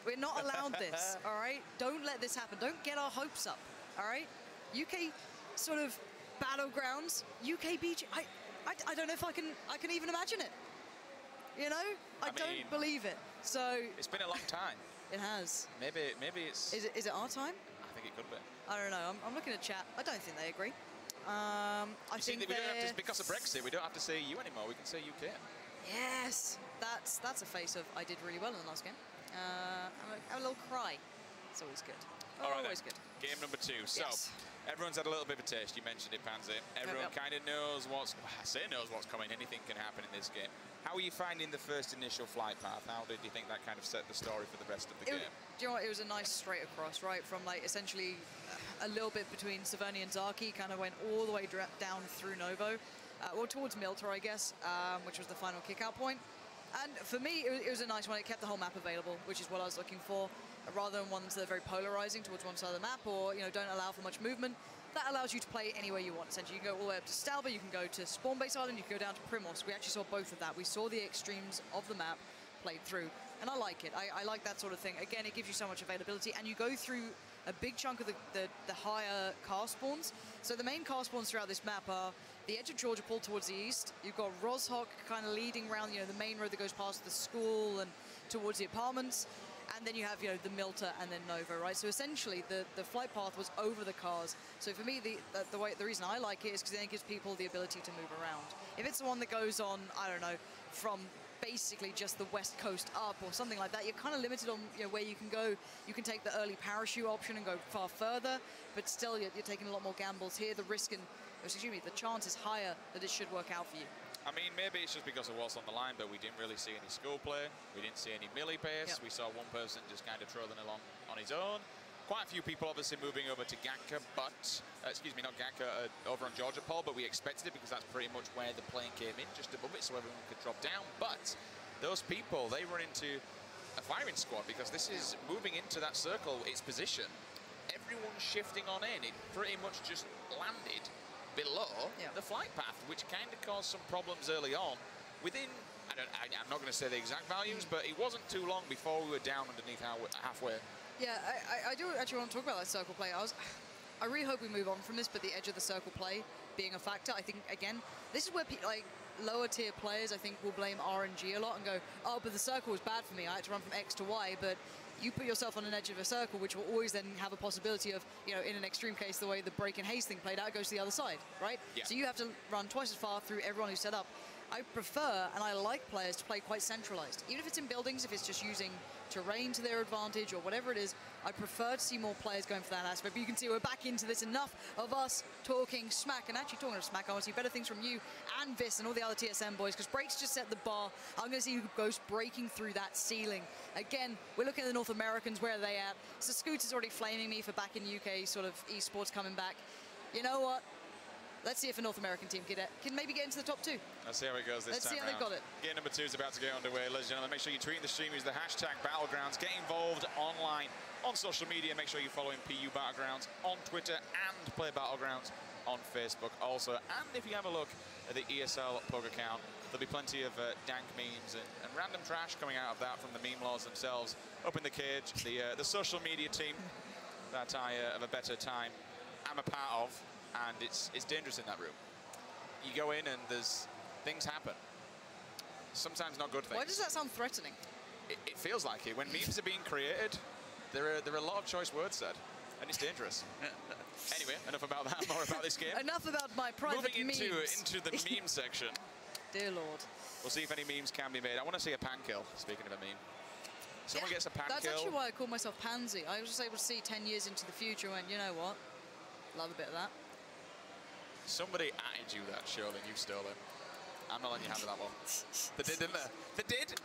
Speaker 2: We're not allowed this, all right? Don't let this happen. Don't get our hopes up, all right? UK sort of battlegrounds, UK BG. I don't know if I can even imagine it. I don't believe it. So
Speaker 1: it's been a long time.
Speaker 2: It has.
Speaker 1: Maybe it's.
Speaker 2: Is it our time?
Speaker 1: I think it could be.
Speaker 2: I don't know. I'm looking at chat. I don't think they agree. I think
Speaker 1: we don't have to, because of Brexit, we don't have to say you anymore. We can say UK.
Speaker 2: Yes, that's a face of I did really well in the last game. I'm a little cry. It's always good.
Speaker 1: All right,
Speaker 2: always good.
Speaker 1: Game number 2. So everyone's had a little bit of a taste. You mentioned it, Pansy. Everyone kind of knows what's coming. Anything can happen in this game. How are you finding the first initial flight path? How did you think that kind of set the story for the rest of the game?
Speaker 2: Do you know what? It was a nice straight across, right? From essentially a little bit between Saverni and Zaki, kind of went all the way down through Novo. Well, towards Milter, I guess, which was the final kick-out point. And for me, it was a nice one. It kept the whole map available, which is what I was looking for, rather than ones that are very polarizing towards one side of the map or, don't allow for much movement. That allows you to play anywhere you want. Essentially, you can go all the way up to Stalba, you can go to Spawn Base Island, you can go down to Primos. We actually saw both of that. We saw the extremes of the map played through, and I like it. I like that sort of thing. Again, it gives you so much availability, and you go through a big chunk of the higher car spawns. So the main car spawns throughout this map are the edge of Georgia Pool towards the east. You've got Roshawk kind of leading around, the main road that goes past the school and towards the apartments. And then you have, the Milter and then Nova, right? So essentially, the flight path was over the cars. So for me, the reason I like it is because then it gives people the ability to move around. If it's the one that goes on, I don't know, from basically just the west coast up or something like that, you're kind of limited on where you can go. You can take the early parachute option and go far further, but still you're taking a lot more gambles here. The risk and, the chance is higher that it should work out for you.
Speaker 1: I mean, maybe it's just because of what's on the line, but we didn't really see any skill play. We didn't see any melee pace. We saw one person just kind of trolling along on his own. Quite a few people obviously moving over to Ganka, but, not Ganka, over on Georgia Pole, but we expected it because that's pretty much where the plane came in, just above it, so everyone could drop down. But those people, they run into a firing squad because this is moving into that circle, its position. Everyone's shifting on in. It pretty much just landed below the flight path, which kind of caused some problems early on. Within, I'm not going to say the exact values, but it wasn't too long before we were down underneath halfway.
Speaker 2: Yeah, I do actually want to talk about that circle play. I really hope we move on from this, but the edge of the circle play being a factor, I think, again, this is where lower tier players, I think, will blame RNG a lot and go, oh, but the circle was bad for me. I had to run from X to Y, but you put yourself on an edge of a circle, which will always then have a possibility of, in an extreme case, the way the break and haste thing played out, it goes to the other side, right? Yeah. So you have to run twice as far through everyone who's set up. I prefer, and I like players to play quite centralized. Even if it's in buildings, if it's just using terrain to their advantage or whatever it is, I prefer to see more players going for that aspect. But you can see we're back into this, enough of us talking smack. And actually talking of smack, I want to see better things from you and Vis and all the other TSM boys, because Break's just set the bar. I'm going to see who goes breaking through that ceiling. Again, we're looking at the North Americans, where are they at? So Scooter's already flaming me for back in UK sort of esports coming back. You know what? Let's see if a North American team can maybe get into the top 2.
Speaker 1: Let's see how it goes this
Speaker 2: Let's
Speaker 1: time
Speaker 2: see how
Speaker 1: round.
Speaker 2: they've got it.
Speaker 1: Game number 2 is about to get underway, ladies and gentlemen. Make sure you tweet the stream, use the hashtag Battlegrounds. Get involved online on social media. Make sure you're following PU Battlegrounds on Twitter and Play Battlegrounds on Facebook also. And if you have a look at the ESL PUG account, there'll be plenty of dank memes and random trash coming out of that from the meme lords themselves. Up in the cage, the social media team that I have a better time I'm a part of, and it's dangerous in that room. You go in and there's things happen. Sometimes not good things.
Speaker 2: Why does that sound threatening?
Speaker 1: It feels like it. When memes are being created, there are a lot of choice words said, and it's dangerous. Anyway, enough about that. More about this game.
Speaker 2: Enough about my private
Speaker 1: Moving
Speaker 2: memes.
Speaker 1: into the meme section.
Speaker 2: Dear Lord.
Speaker 1: We'll see if any memes can be made. I want to see a pan kill. Speaking of a meme, someone gets a pan
Speaker 2: That's
Speaker 1: kill.
Speaker 2: actually why I call myself Pansy. I was just able to see 10 years into the future and you know what? Love a bit of that.
Speaker 1: Somebody added you that, surely, and you stole it. I'm not letting you have that one. They did, didn't they? They did.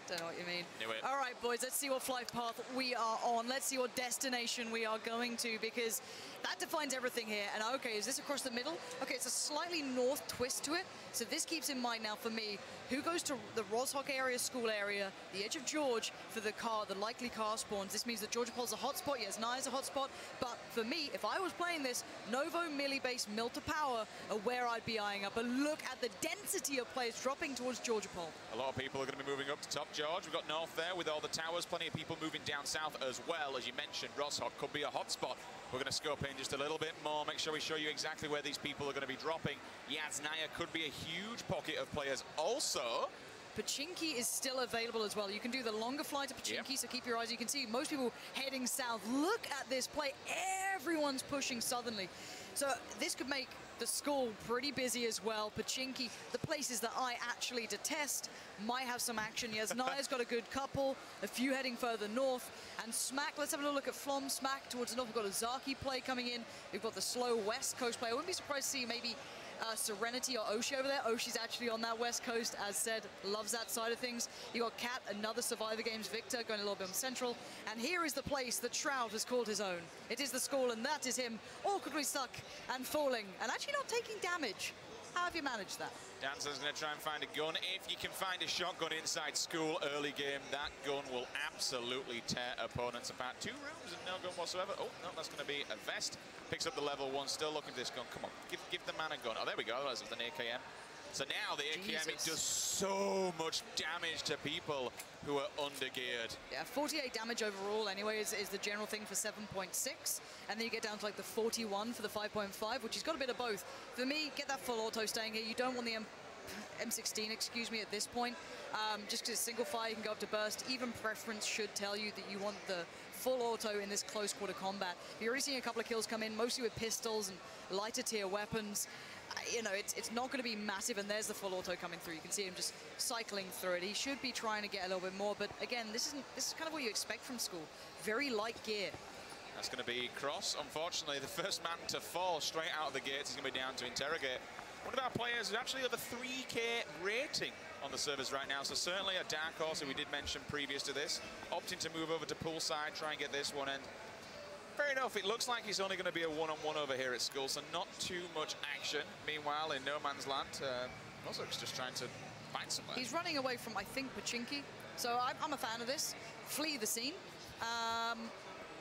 Speaker 2: Don't know what you mean.
Speaker 1: Knew it.
Speaker 2: All right, boys, let's see what flight path we are on. Let's see what destination we are going to, because that defines everything here. And okay, is this across the middle? Okay, it's a slightly north twist to it. So this keeps in mind now for me, who goes to the Roshok area, school area, the edge of George for the likely car spawns. This means that Georgia Pol's a hotspot. Yes, Naya's a hotspot. But for me, if I was playing this, Novo, Millie-based Mill to Power are where I'd be eyeing up. But look at the density of players dropping towards Georgia Pol.
Speaker 1: A lot of people are going to be moving up to top George. We've got north there with all the towers. Plenty of people moving down south as well. As you mentioned, Roshok could be a hotspot. We're going to scope in just a little bit more. Make sure we show you exactly where these people are going to be dropping. Naya could be a huge pocket of players. Also,
Speaker 2: Pachinki is still available as well. You can do the longer flight to Pachinki, so keep your eyes. You can see most people heading south. Look at this play. Everyone's pushing southerly. So this could make the school pretty busy as well. Pachinki, the places that I actually detest, might have some action. Yes, Naya's got a good couple, a few heading further north. And Smack, let's have a little look at Flom. Smack towards the north. We've got a Zaki play coming in. We've got the slow West Coast play. I wouldn't be surprised to see maybe Serenity or Oshi over there. Oshi's actually on that West Coast, as said, loves that side of things. You got Cat, another Survivor Games victor, going a little bit on Central. And here is the place that Shroud has called his own. It is the school, and that is him awkwardly stuck and falling, and actually not taking damage. How have you managed that?
Speaker 1: Dancer's going to try and find a gun. If you can find a shotgun inside school early game, that gun will absolutely tear opponents apart. 2 rooms and no gun whatsoever. Oh, no, that's going to be a vest. Picks up the level 1, still looking at this gun. Come on, give the man a gun. Oh, there we go. That's an AKM. So now the AKM, it does so much damage to people who are undergeared.
Speaker 2: Yeah, 48 damage overall anyway is the general thing for 7.6. And then you get down to like the 41 for the 5.5, which has got a bit of both. For me, get that full auto staying here. You don't want the M16, excuse me, at this point. Just because single fire, you can go up to burst. Even preference should tell you that you want the full auto in this close quarter combat. You're already seeing a couple of kills come in, mostly with pistols and lighter tier weapons. You know, it's not going to be massive, and there's the full auto coming through. You can see him just cycling through it. He should be trying to get a little bit more, but again, this is kind of what you expect from school. Very light gear.
Speaker 1: That's going to be Cross. Unfortunately, the first man to fall straight out of the gates is going to be down to interrogate. One of our players is actually over 3K rating on the servers right now, so certainly a dark horse who we did mention previous to this, opting to move over to poolside, try and get this one in. Fair enough, it looks like he's only going to be a one-on-one over here at school, so not too much action. Meanwhile, in no man's land, Rozok's just trying to find somewhere.
Speaker 2: He's running away from, I think, Pachinki. So I'm a fan of this. Flee the scene.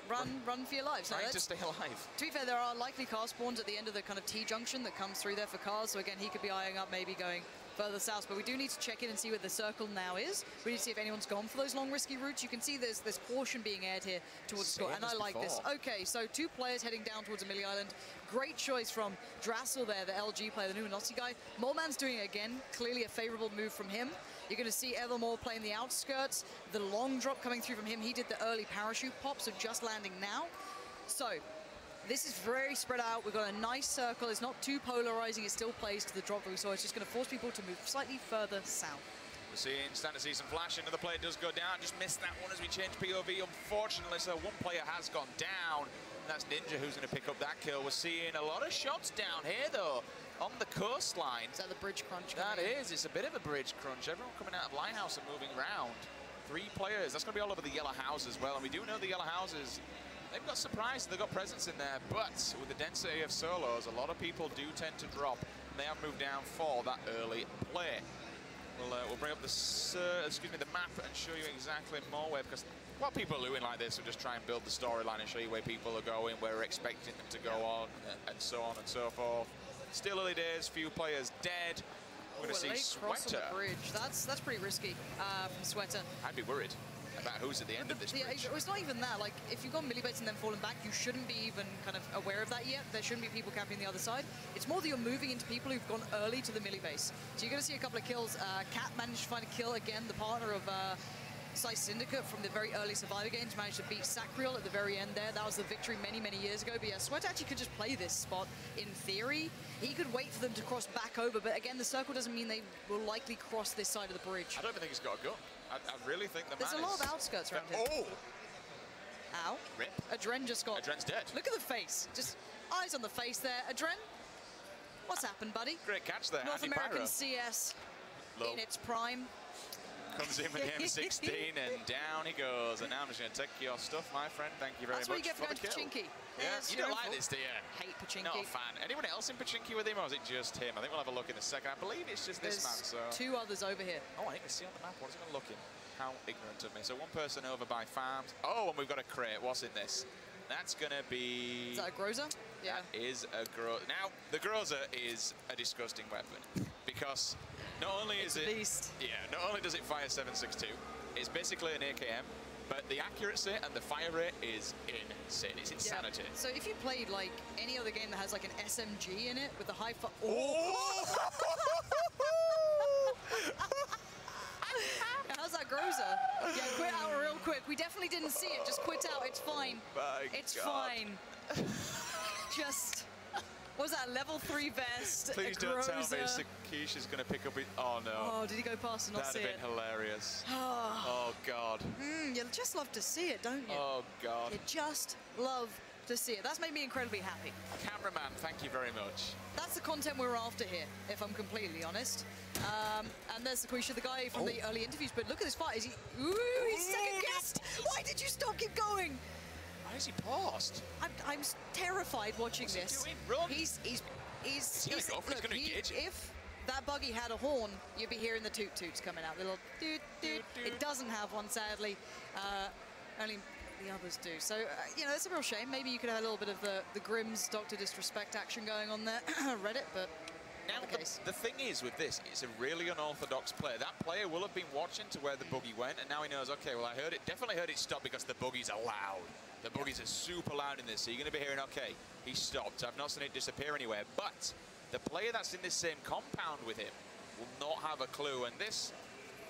Speaker 2: Run for your lives.
Speaker 1: Trying to stay alive.
Speaker 2: To be fair, there are likely car spawns at the end of the kind of T-junction that comes through there for cars. So again, he could be eyeing up maybe going further south, but we do need to check in and see where the circle now is. We need to see if anyone's gone for those long risky routes. You can see there's caution being aired here towards the score, and I like this. Okay, so 2 players heading down towards Amelia Island. Great choice from Drassel there, the LG player, the new Nazi guy. Moleman's doing it again, clearly a favorable move from him. You're going to see Evermore playing the outskirts, the long drop coming through from him. He did the early parachute pop, so just landing now. So this is very spread out. We've got a nice circle. It's not too polarizing. It still plays to the drop that we saw. It's just going to force people to move slightly further south.
Speaker 1: We're starting to see some flash. Another player does go down. Just missed that one as we change POV, unfortunately. So one player has gone down. And that's Ninja who's going to pick up that kill. We're seeing a lot of shots down here, though, on the coastline.
Speaker 2: Is that the bridge crunch?
Speaker 1: That is. It's a bit of a bridge crunch. Everyone coming out of Lighthouse and moving around. 3 players. That's going to be all over the yellow house as well. And we do know the yellow houses they've got surprise, they've got presence in there, but with the density of solos, a lot of people do tend to drop, and they have moved down for that early play. We'll bring up the map and show you exactly more where, because while people are looting like this, we'll just try and build the storyline and show you where people are going, where we're expecting them to go on, and so on and so forth. Still early days, few players dead. We're going to see Sweater.
Speaker 2: On the bridge. That's pretty risky from Sweater.
Speaker 1: I'd be worried about who's at the end of this bridge.
Speaker 2: It's not even that. Like, if you've got millibaits and then fallen back, you shouldn't be even kind of aware of that yet. There shouldn't be people camping the other side. It's more that you're moving into people who've gone early to the millibase. So you're going to see a couple of kills. Cat managed to find a kill again, the partner of Sai Syndicate from the very early Survivor games, managed to beat Sacriel at the very end there. That was the victory many, many years ago. But yeah, Sweat actually could just play this spot in theory. He could wait for them to cross back over, but again, the circle doesn't mean they will likely cross this side of the bridge.
Speaker 1: I don't even think he's got a gun. I really think
Speaker 2: There's a lot of outskirts around him.
Speaker 1: Oh!
Speaker 2: Ow.
Speaker 1: Rip.
Speaker 2: Adren just got...
Speaker 1: Adren's dead.
Speaker 2: Look at the face. Just eyes on the face there. Adren, what's happened, buddy?
Speaker 1: Great catch there.
Speaker 2: North American CS in its prime.
Speaker 1: Comes in with the M16 and down he goes. And now I'm just going to take your stuff, my friend. Thank you very much.
Speaker 2: That's what you get for going to
Speaker 1: the kill.
Speaker 2: Pachinki.
Speaker 1: Yeah, you don't like this, do you?
Speaker 2: Hate Pachinki.
Speaker 1: Not a fan. Anyone else in Pachinki with him, or is it just him? I think we'll have a look in a second. I believe it's just this man. So
Speaker 2: two others over here.
Speaker 1: Oh, I think we see on the map. What is it going to look in? How ignorant of me. So one person over by farms. Oh, and we've got a crate. What's in this? That's going to be...
Speaker 2: Is that a Groza? Yeah.
Speaker 1: That is a Groza. Now, the Groza is a disgusting weapon because not only is it... not only does it fire 7.62, it's basically an AKM, but the accuracy and the fire rate is insane. It's insanity.
Speaker 2: Yeah. So if you played like any other game that has like an SMG in it with a high... Oh! How's that Groza? Yeah, quit out real quick. We definitely didn't see it. Just quit out. It's fine. It's fine. Just... What was that, level 3 vest?
Speaker 1: Please don't tell me Sakish is going to pick up it. Oh, no.
Speaker 2: Oh, did he go past and not see it?
Speaker 1: That'd have been hilarious. Oh, God.
Speaker 2: You just love to see it, don't you?
Speaker 1: Oh, God.
Speaker 2: You just love to see it. That's made me incredibly happy.
Speaker 1: Cameraman, thank you very much.
Speaker 2: That's the content we're after here, if I'm completely honest. And there's Saquisha, the guy from the early interviews. But look at this fight. Is he... Ooh, he's second-guessed. Why did you stop? Keep going.
Speaker 1: Why is he paused?
Speaker 2: I'm terrified watching this.
Speaker 1: Run.
Speaker 2: He's
Speaker 1: going to go for it. He's going to engage it.
Speaker 2: If that buggy had a horn, you'd be hearing the toot-toots coming out. The little toot-toot. It doesn't have one, sadly. Only the others do. So, you know, it's a real shame. Maybe you could have a little bit of the Grimm's Dr. Disrespect action going on there. Reddit, but...
Speaker 1: Now, the thing is with this, it's a really unorthodox play. That player will have been watching to where the buggy went, and now he knows, okay, well, I heard it, definitely heard it stop because the buggies are loud. The buggies are super loud in this, so you're going to be hearing, okay, he stopped. I've not seen it disappear anywhere. But the player that's in this same compound with him will not have a clue. And this,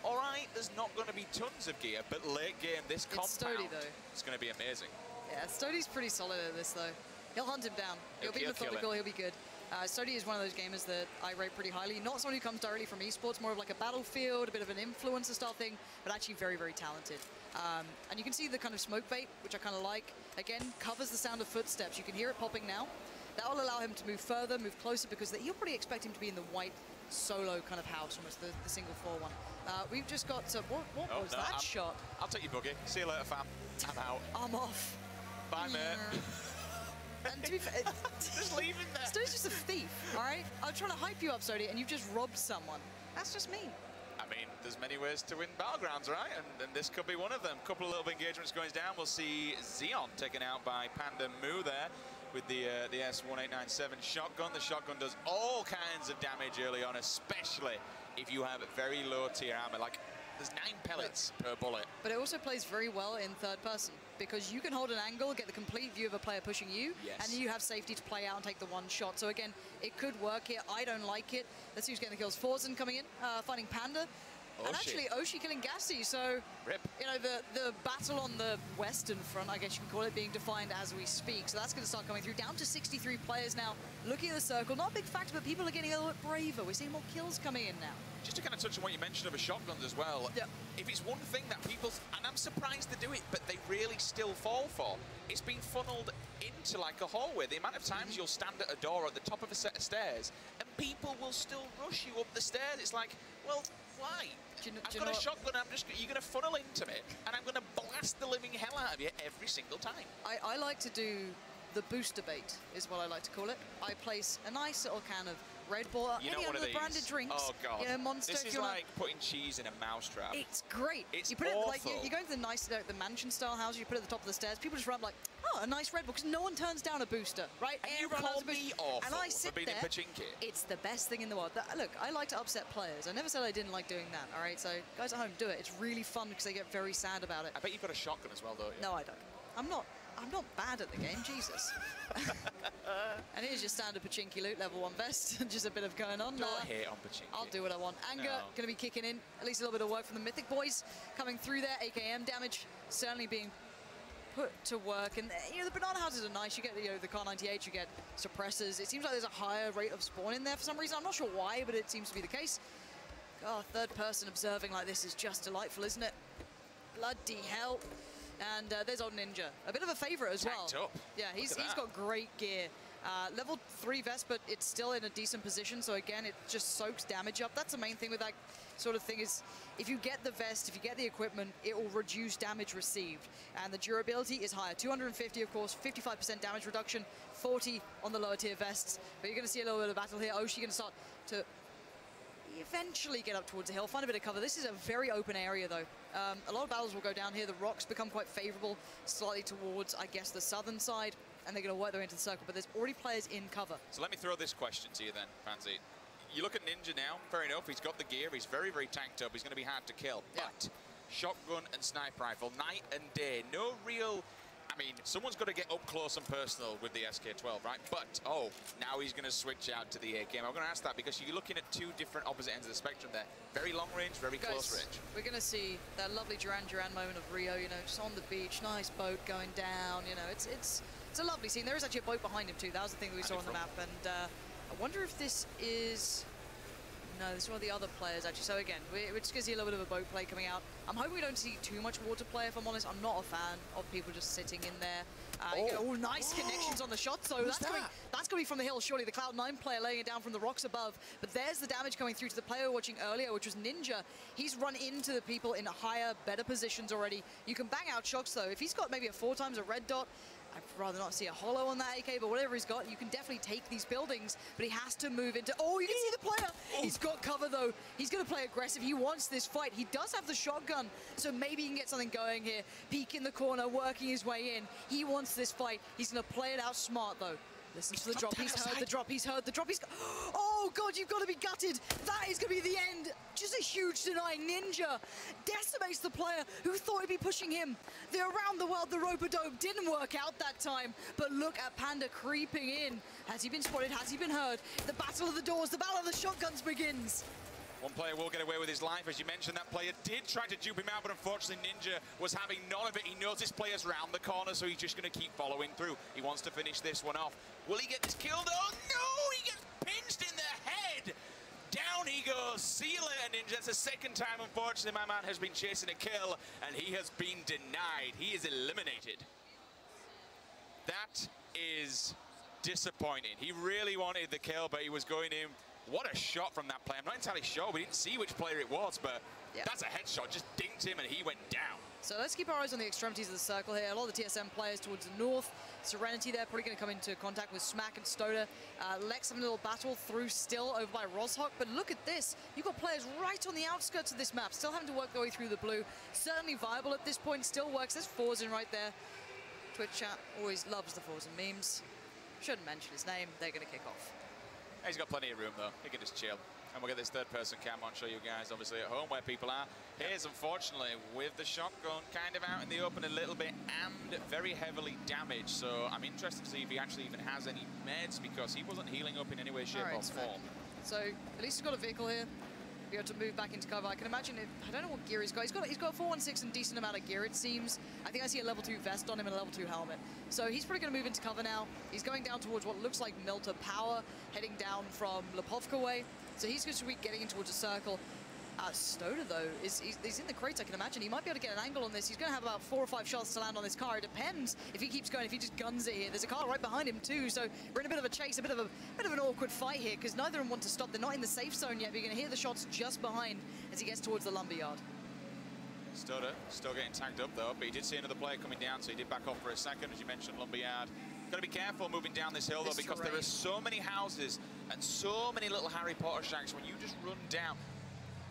Speaker 1: all right, there's not going to be tons of gear, but late game, this compound,
Speaker 2: Stody, though.
Speaker 1: It's going to be amazing.
Speaker 2: Yeah, Stody's pretty solid at this, though. He'll hunt him down. He'll be methodical, he'll be good. Stody is one of those gamers that I rate pretty highly. Not someone who comes directly from esports, more of like a Battlefield, a bit of an influencer style thing, but actually very, very talented. And you can see the kind of smoke bait, which I kind of like. Again, covers the sound of footsteps. You can hear it popping now. That will allow him to move further, move closer, because you'll probably expect him to be in the white solo kind of house, almost the single floor one. We've just got, what was that shot?
Speaker 1: I'll take your buggy. See you later, fam. I'm out.
Speaker 2: I'm off.
Speaker 1: Bye, mate.
Speaker 2: And to be fair,
Speaker 1: just leave him there.
Speaker 2: Stody's just a thief, all right? I'm trying to hype you up, Stody, and you've just robbed someone. That's just mean.
Speaker 1: I mean, there's many ways to win Battlegrounds, right? And this could be one of them. A couple of little engagements going down. We'll see Xeon taken out by Panda Moo there with the S1897 shotgun. The shotgun does all kinds of damage early on, especially if you have very low tier armor. Like, there's 9 pellets per bullet.
Speaker 2: But it also plays very well in third person because you can hold an angle, get the complete view of a player pushing you, and you have safety to play out and take the one shot. So again, it could work here. I don't like it. Let's see who's getting the kills. Forzen coming in, finding Panda. And actually, Oshi killing Gassy. So, you know, the battle on the western front, I guess you can call it, being defined as we speak. So that's going to start coming through. Down to 63 players now. Looking at the circle, not a big factor, but people are getting a little bit braver. We're seeing more kills coming in now.
Speaker 1: Just to kind of touch on what you mentioned of a shotguns as well, if it's one thing that people, and I'm surprised they do it, but they really still fall for, it's been funneled into like a hallway. The amount of times you'll stand at a door at the top of a set of stairs and people will still rush you up the stairs. It's like, well, why? I've got a shotgun, you're going to funnel into me, and I'm going to blast the living hell out of you every single time.
Speaker 2: I like to do the booster bait, is what I like to call it. I place a nice little can of Red Bull, any of the branded drinks.
Speaker 1: Oh, God.
Speaker 2: You know, Monster.
Speaker 1: This is like putting cheese in a mousetrap.
Speaker 2: It's great.
Speaker 1: It's
Speaker 2: you put
Speaker 1: awful.
Speaker 2: it like you go into the nice, the mansion-style house. You put it at the top of the stairs. People just run up like, oh, a nice Red Bull, because no one turns down a booster, right?
Speaker 1: And you call me awful
Speaker 2: and I sit
Speaker 1: for being
Speaker 2: there.
Speaker 1: in Pachinki.
Speaker 2: It's the best thing in the world. Look, I like to upset players. I never said I didn't like doing that. All right, so guys at home, do it. It's really fun because they get very sad about it.
Speaker 1: I bet you've got a shotgun as well, don't you?
Speaker 2: No, I don't. I'm not bad at the game, Jesus. And here's your standard Pachinki loot, level 1 vest. Just a bit of going on.
Speaker 1: Don't hate on Pachinki.
Speaker 2: I'll do what I want. Anger, going to be kicking in. At least a little bit of work from the Mythic boys coming through there. AKM damage certainly being put to work. And, you know, the banana houses are nice. You get, the Car 98, you get suppressors. It seems like there's a higher rate of spawn in there for some reason. I'm not sure why, but it seems to be the case. Oh, third person observing like this is just delightful, isn't it? Bloody hell. And there's old Ninja, a bit of a favorite as well.
Speaker 1: Up.
Speaker 2: Yeah, he's got great gear. Level 3 vest, but it's still in a decent position. So again, it just soaks damage up. That's the main thing with that sort of thing is if you get the vest, if you get the equipment, it will reduce damage received. And the durability is higher. 250, of course, 55% damage reduction, 40 on the lower tier vests. But you're going to see a little bit of battle here. Oshi going to start to eventually get up towards the hill, find a bit of cover. This is a very open area, though. A lot of battles will go down here. The rocks become quite favorable, slightly towards, I guess, the southern side, and they're going to work their way into the circle, but there's already players in cover.
Speaker 1: So let me throw this question to you then, Pansy. You look at Ninja now, fair enough, he's got the gear, he's very, very tanked up, he's going to be hard to kill, but shotgun and sniper rifle, night and day, no real... I mean, someone's got to get up close and personal with the SK-12, right? But, oh, now he's going to switch out to the AKM. I'm going to ask that because you're looking at two different opposite ends of the spectrum there. Very long range, very close range.
Speaker 2: We're going to see that lovely Duran moment of Rio, you know, just on the beach, nice boat going down, you know, it's a lovely scene. There is actually a boat behind him, too. That was the thing that we saw on the map. And I wonder if this is... No, this is one of the other players, actually. So, again, we're just going to see a little bit of a boat play coming out. I'm hoping we don't see too much water play, if I'm honest. I'm not a fan of people just sitting in there. Oh, nice connections on the shot. So that's going to be from the hill, surely. The Cloud9 player laying it down from the rocks above. But there's the damage coming through to the player we were watching earlier, which was Ninja. He's run into the people in higher, better positions already. You can bang out shocks, though. If he's got maybe a 4 times a red dot, I'd rather not see a hollow on that AK, but whatever he's got, you can definitely take these buildings, but he has to move into... Oh, you can see the player! He's got cover, though. He's going to play aggressive. He wants this fight. He does have the shotgun, so maybe he can get something going here. Peek in the corner, working his way in. He wants this fight. He's going to play it out smart, though. Listen to the drop. He's heard the drop. He's heard the drop. Oh, God, you've got to be gutted. That is going to be the end. Just a huge deny. Ninja decimates the player who thought he'd be pushing him. The around the world, the rope-a-dope didn't work out that time. But look at Panda creeping in. Has he been spotted? Has he been heard? The battle of the doors, the battle of the shotguns begins.
Speaker 1: One player will get away with his life. As you mentioned, that player did try to dupe him out, but unfortunately Ninja was having none of it. He knows this player's round the corner, so he's just going to keep following through. He wants to finish this one off. Will he get this kill, though? No! He gets pinched in the head! Down he goes. See you later, Ninja. That's the second time, unfortunately, my man has been chasing a kill, and he has been denied. He is eliminated. That is disappointing. He really wanted the kill, but he was going in. What a shot from that player. I'm not entirely sure. We didn't see which player it was, but that's a headshot. Just dinked him, and he went down.
Speaker 2: So let's keep our eyes on the extremities of the circle here. A lot of the TSM players towards the north. Serenity there, probably going to come into contact with Smack and Stoda. Lex having a little battle through still over by Roshok. But look at this. You've got players right on the outskirts of this map, still having to work their way through the blue. Certainly viable at this point, still works. There's Forzen right there. Twitch chat always loves the Forzen memes. Shouldn't mention his name. They're going to kick off.
Speaker 1: He's got plenty of room, though. He can just chill. And we'll get this third-person cam on, show you guys, obviously, at home where people are. Here's, unfortunately, with the shotgun kind of out in the open a little bit and very heavily damaged. So I'm interested to see if he actually even has any meds, because he wasn't healing up in any way, shape, or form.
Speaker 2: So at least he's got a vehicle here. Be able to move back into cover. I can imagine it. I don't know what gear he's got. He's got a 416 and decent amount of gear, it seems. I think I see a level 2 vest on him and a level 2 helmet. So he's probably going to move into cover now. He's going down towards what looks like Milta Power, heading down from Lipovka way. So he's going to be getting in towards a circle. Stoda, though, he's in the crates, I can imagine. He might be able to get an angle on this. He's going to have about 4 or 5 shots to land on this car. It depends if he keeps going, if he just guns it here. There's a car right behind him, too, so we're in a bit of a chase, a bit of an awkward fight here, because neither of them want to stop. They're not in the safe zone yet, but you're going to hear the shots just behind as he gets towards the lumberyard.
Speaker 1: Stoda still getting tagged up, though, but he did see another player coming down, so he did back off for a second, as you mentioned, lumberyard. Got to be careful moving down this hill, though, because there are so many houses and so many little Harry Potter shacks when you just run down.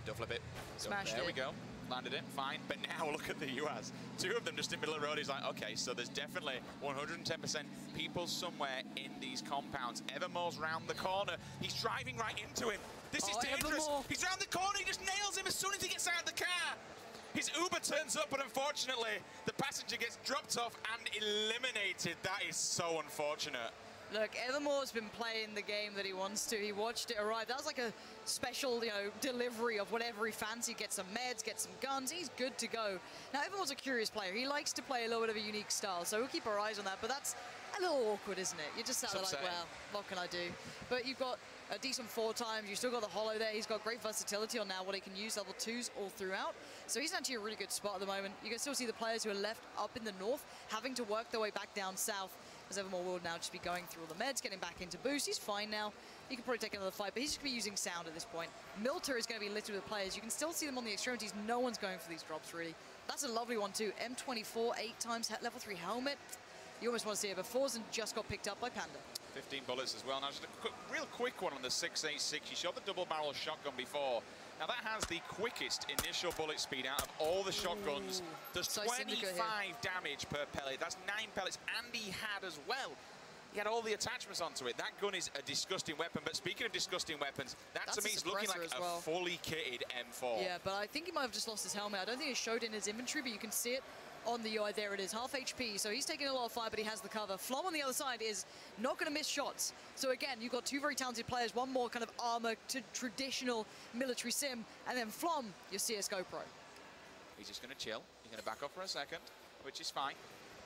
Speaker 1: Don't flip it.
Speaker 2: Smashed
Speaker 1: there
Speaker 2: it.
Speaker 1: we go. Landed it. Fine. But now look at the US. 2 of them just in the middle of the road. He's like, okay, so there's definitely 110% people somewhere in these compounds. Evermore's round the corner. He's driving right into him. This is dangerous.
Speaker 2: Evermore.
Speaker 1: He's round the corner. He just nails him as soon as he gets out of the car. His Uber turns up, but unfortunately, the passenger gets dropped off and eliminated. That is so unfortunate.
Speaker 2: Look, Evermore's been playing the game that he wants to. He watched it arrive. That was like a special, delivery of whatever he fancied. Get some meds, get some guns. He's good to go. Now, Evermore's a curious player. He likes to play a little bit of a unique style, so we'll keep our eyes on that. But that's a little awkward, isn't it? You're just sat there like, well, what can I do? But you've got a decent 4 times. You've still got the holo there. He's got great versatility on now what he can use, level 2s all throughout. So he's actually a really good spot at the moment. You can still see the players who are left up in the north having to work their way back down south, as Evermore will now just be going through all the meds, getting back into boost. He's fine now. He can probably take another fight, but he's just going to be using sound at this point. Milter is going to be littered with players. You can still see them on the extremities. No one's going for these drops, really. That's a lovely one, too. M24, 8 times, level 3 helmet. You almost want to see it, but Forzen just got picked up by Panda.
Speaker 1: 15 bullets as well. Now, just a real quick one on the 6.86. You shot the double-barrel shotgun before. Now, that has the quickest initial bullet speed out of all the shotguns. Does 25 damage per pellet. That's 9 pellets, and he had as well. He had all the attachments onto it. That gun is a disgusting weapon, but speaking of disgusting weapons, that to me is looking like a fully kitted M4.
Speaker 2: Yeah, but I think he might have just lost his helmet. I don't think it showed in his inventory, but you can see it on the UI. There it is, half HP. So he's taking a lot of fire, but he has the cover. Flom on the other side is not going to miss shots. So again, you've got 2 very talented players, one more kind of armor to traditional military sim, and then Flom, your CSGO pro.
Speaker 1: He's just going to chill. He's going to back off for a second, which is fine.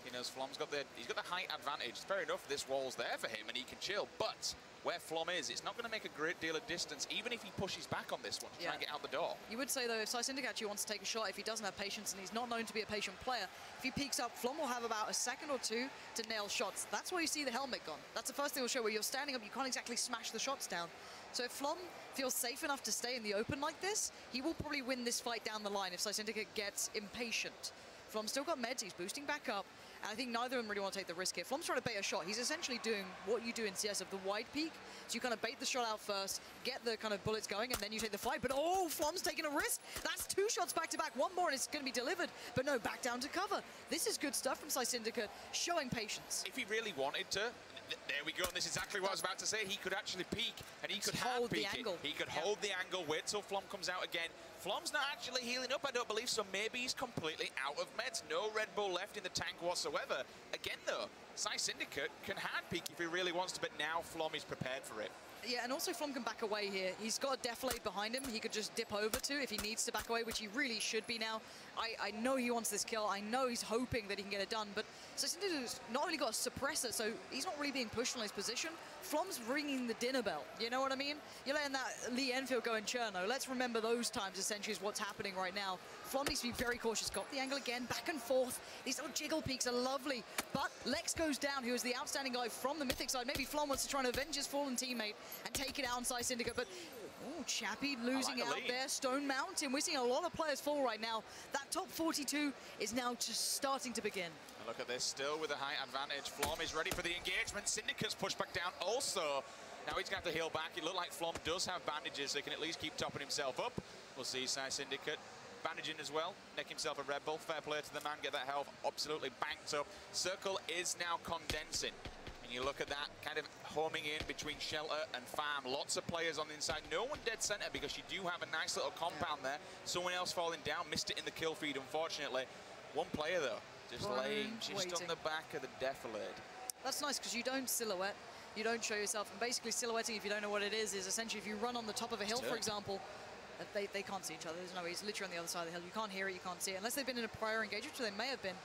Speaker 1: He knows Flom's got the height advantage. Fair enough, this wall's there for him and he can chill, but where Flom is, it's not going to make a great deal of distance, even if he pushes back on this one to try and get out the door.
Speaker 2: You would say, though, if Syndicate actually wants to take a shot, if he doesn't have patience and he's not known to be a patient player, if he peeks up, Flom will have about a second or 2 to nail shots. That's where you see the helmet gone. That's the first thing he'll show, where you're standing up, you can't exactly smash the shots down. So if Flom feels safe enough to stay in the open like this, he will probably win this fight down the line if Syndicate gets impatient. Flom's still got meds, he's boosting back up. And I think neither of them really want to take the risk here. Flom's trying to bait a shot. He's essentially doing what you do in CS of the wide peak. So you kind of bait the shot out first, get the kind of bullets going, and then you take the fight. But oh, Flom's taking a risk. That's 2 shots back to back. One more and it's going to be delivered. But no, back down to cover. This is good stuff from Syndicate, showing patience.
Speaker 1: If he really wanted to, there we go. And this is exactly what I was about to say. He could actually peek and he could hold the angle. He could hold the angle, wait till Flom comes out again. Flom's not actually healing up, I don't believe, so maybe he's completely out of meds. No Red Bull left in the tank whatsoever. Again, though, Syndicate can hard peek if he really wants to, but now Flom is prepared for it.
Speaker 2: Yeah, and also Flom can back away here. He's got a defilade behind him. He could just dip over to if he needs to back away, which he really should be now. I know he wants this kill. I know he's hoping that he can get it done, but Syndicate's not only got a suppressor, so he's not really being pushed on his position. Flom's ringing the dinner bell. You know what I mean? You're letting that Lee Enfield go in Cherno. Let's remember those times, essentially, is what's happening right now. Flom needs to be very cautious. Got the angle again, back and forth. These little jiggle peaks are lovely, but Lex goes down, who is the outstanding guy from the Mythic side. Maybe Flom wants to try and avenge his fallen teammate and take it out on Syndicate, but oh, Chappie losing out there. Stone Mountain. We're seeing a lot of players fall right now. That top 42 is now just starting to begin.
Speaker 1: And look at this, still with a high advantage. Flom is ready for the engagement. Syndicate's pushed back down also. Now he's going to have to heal back. It looked like Flom does have bandages, so he can at least keep topping himself up. We'll see Syndicate bandaging as well. Nick himself a Red Bull. Fair play to the man. Get that health absolutely banked up. Circle is now condensing. And you look at that, kind of homing in between shelter and farm. Lots of players on the inside. No one dead center because you do have a nice little compound there. Someone else falling down. Missed it in the kill feed, unfortunately. One player, though, just laying just on the back of the defilade.
Speaker 2: That's nice because you don't silhouette. You don't show yourself. And basically silhouetting, if you don't know what it is essentially if you run on the top of a hill, for example, they can't see each other. There's no way. He's literally on the other side of the hill. You can't hear it. You can't see it. Unless they've been in a prior engagement, which they may have been.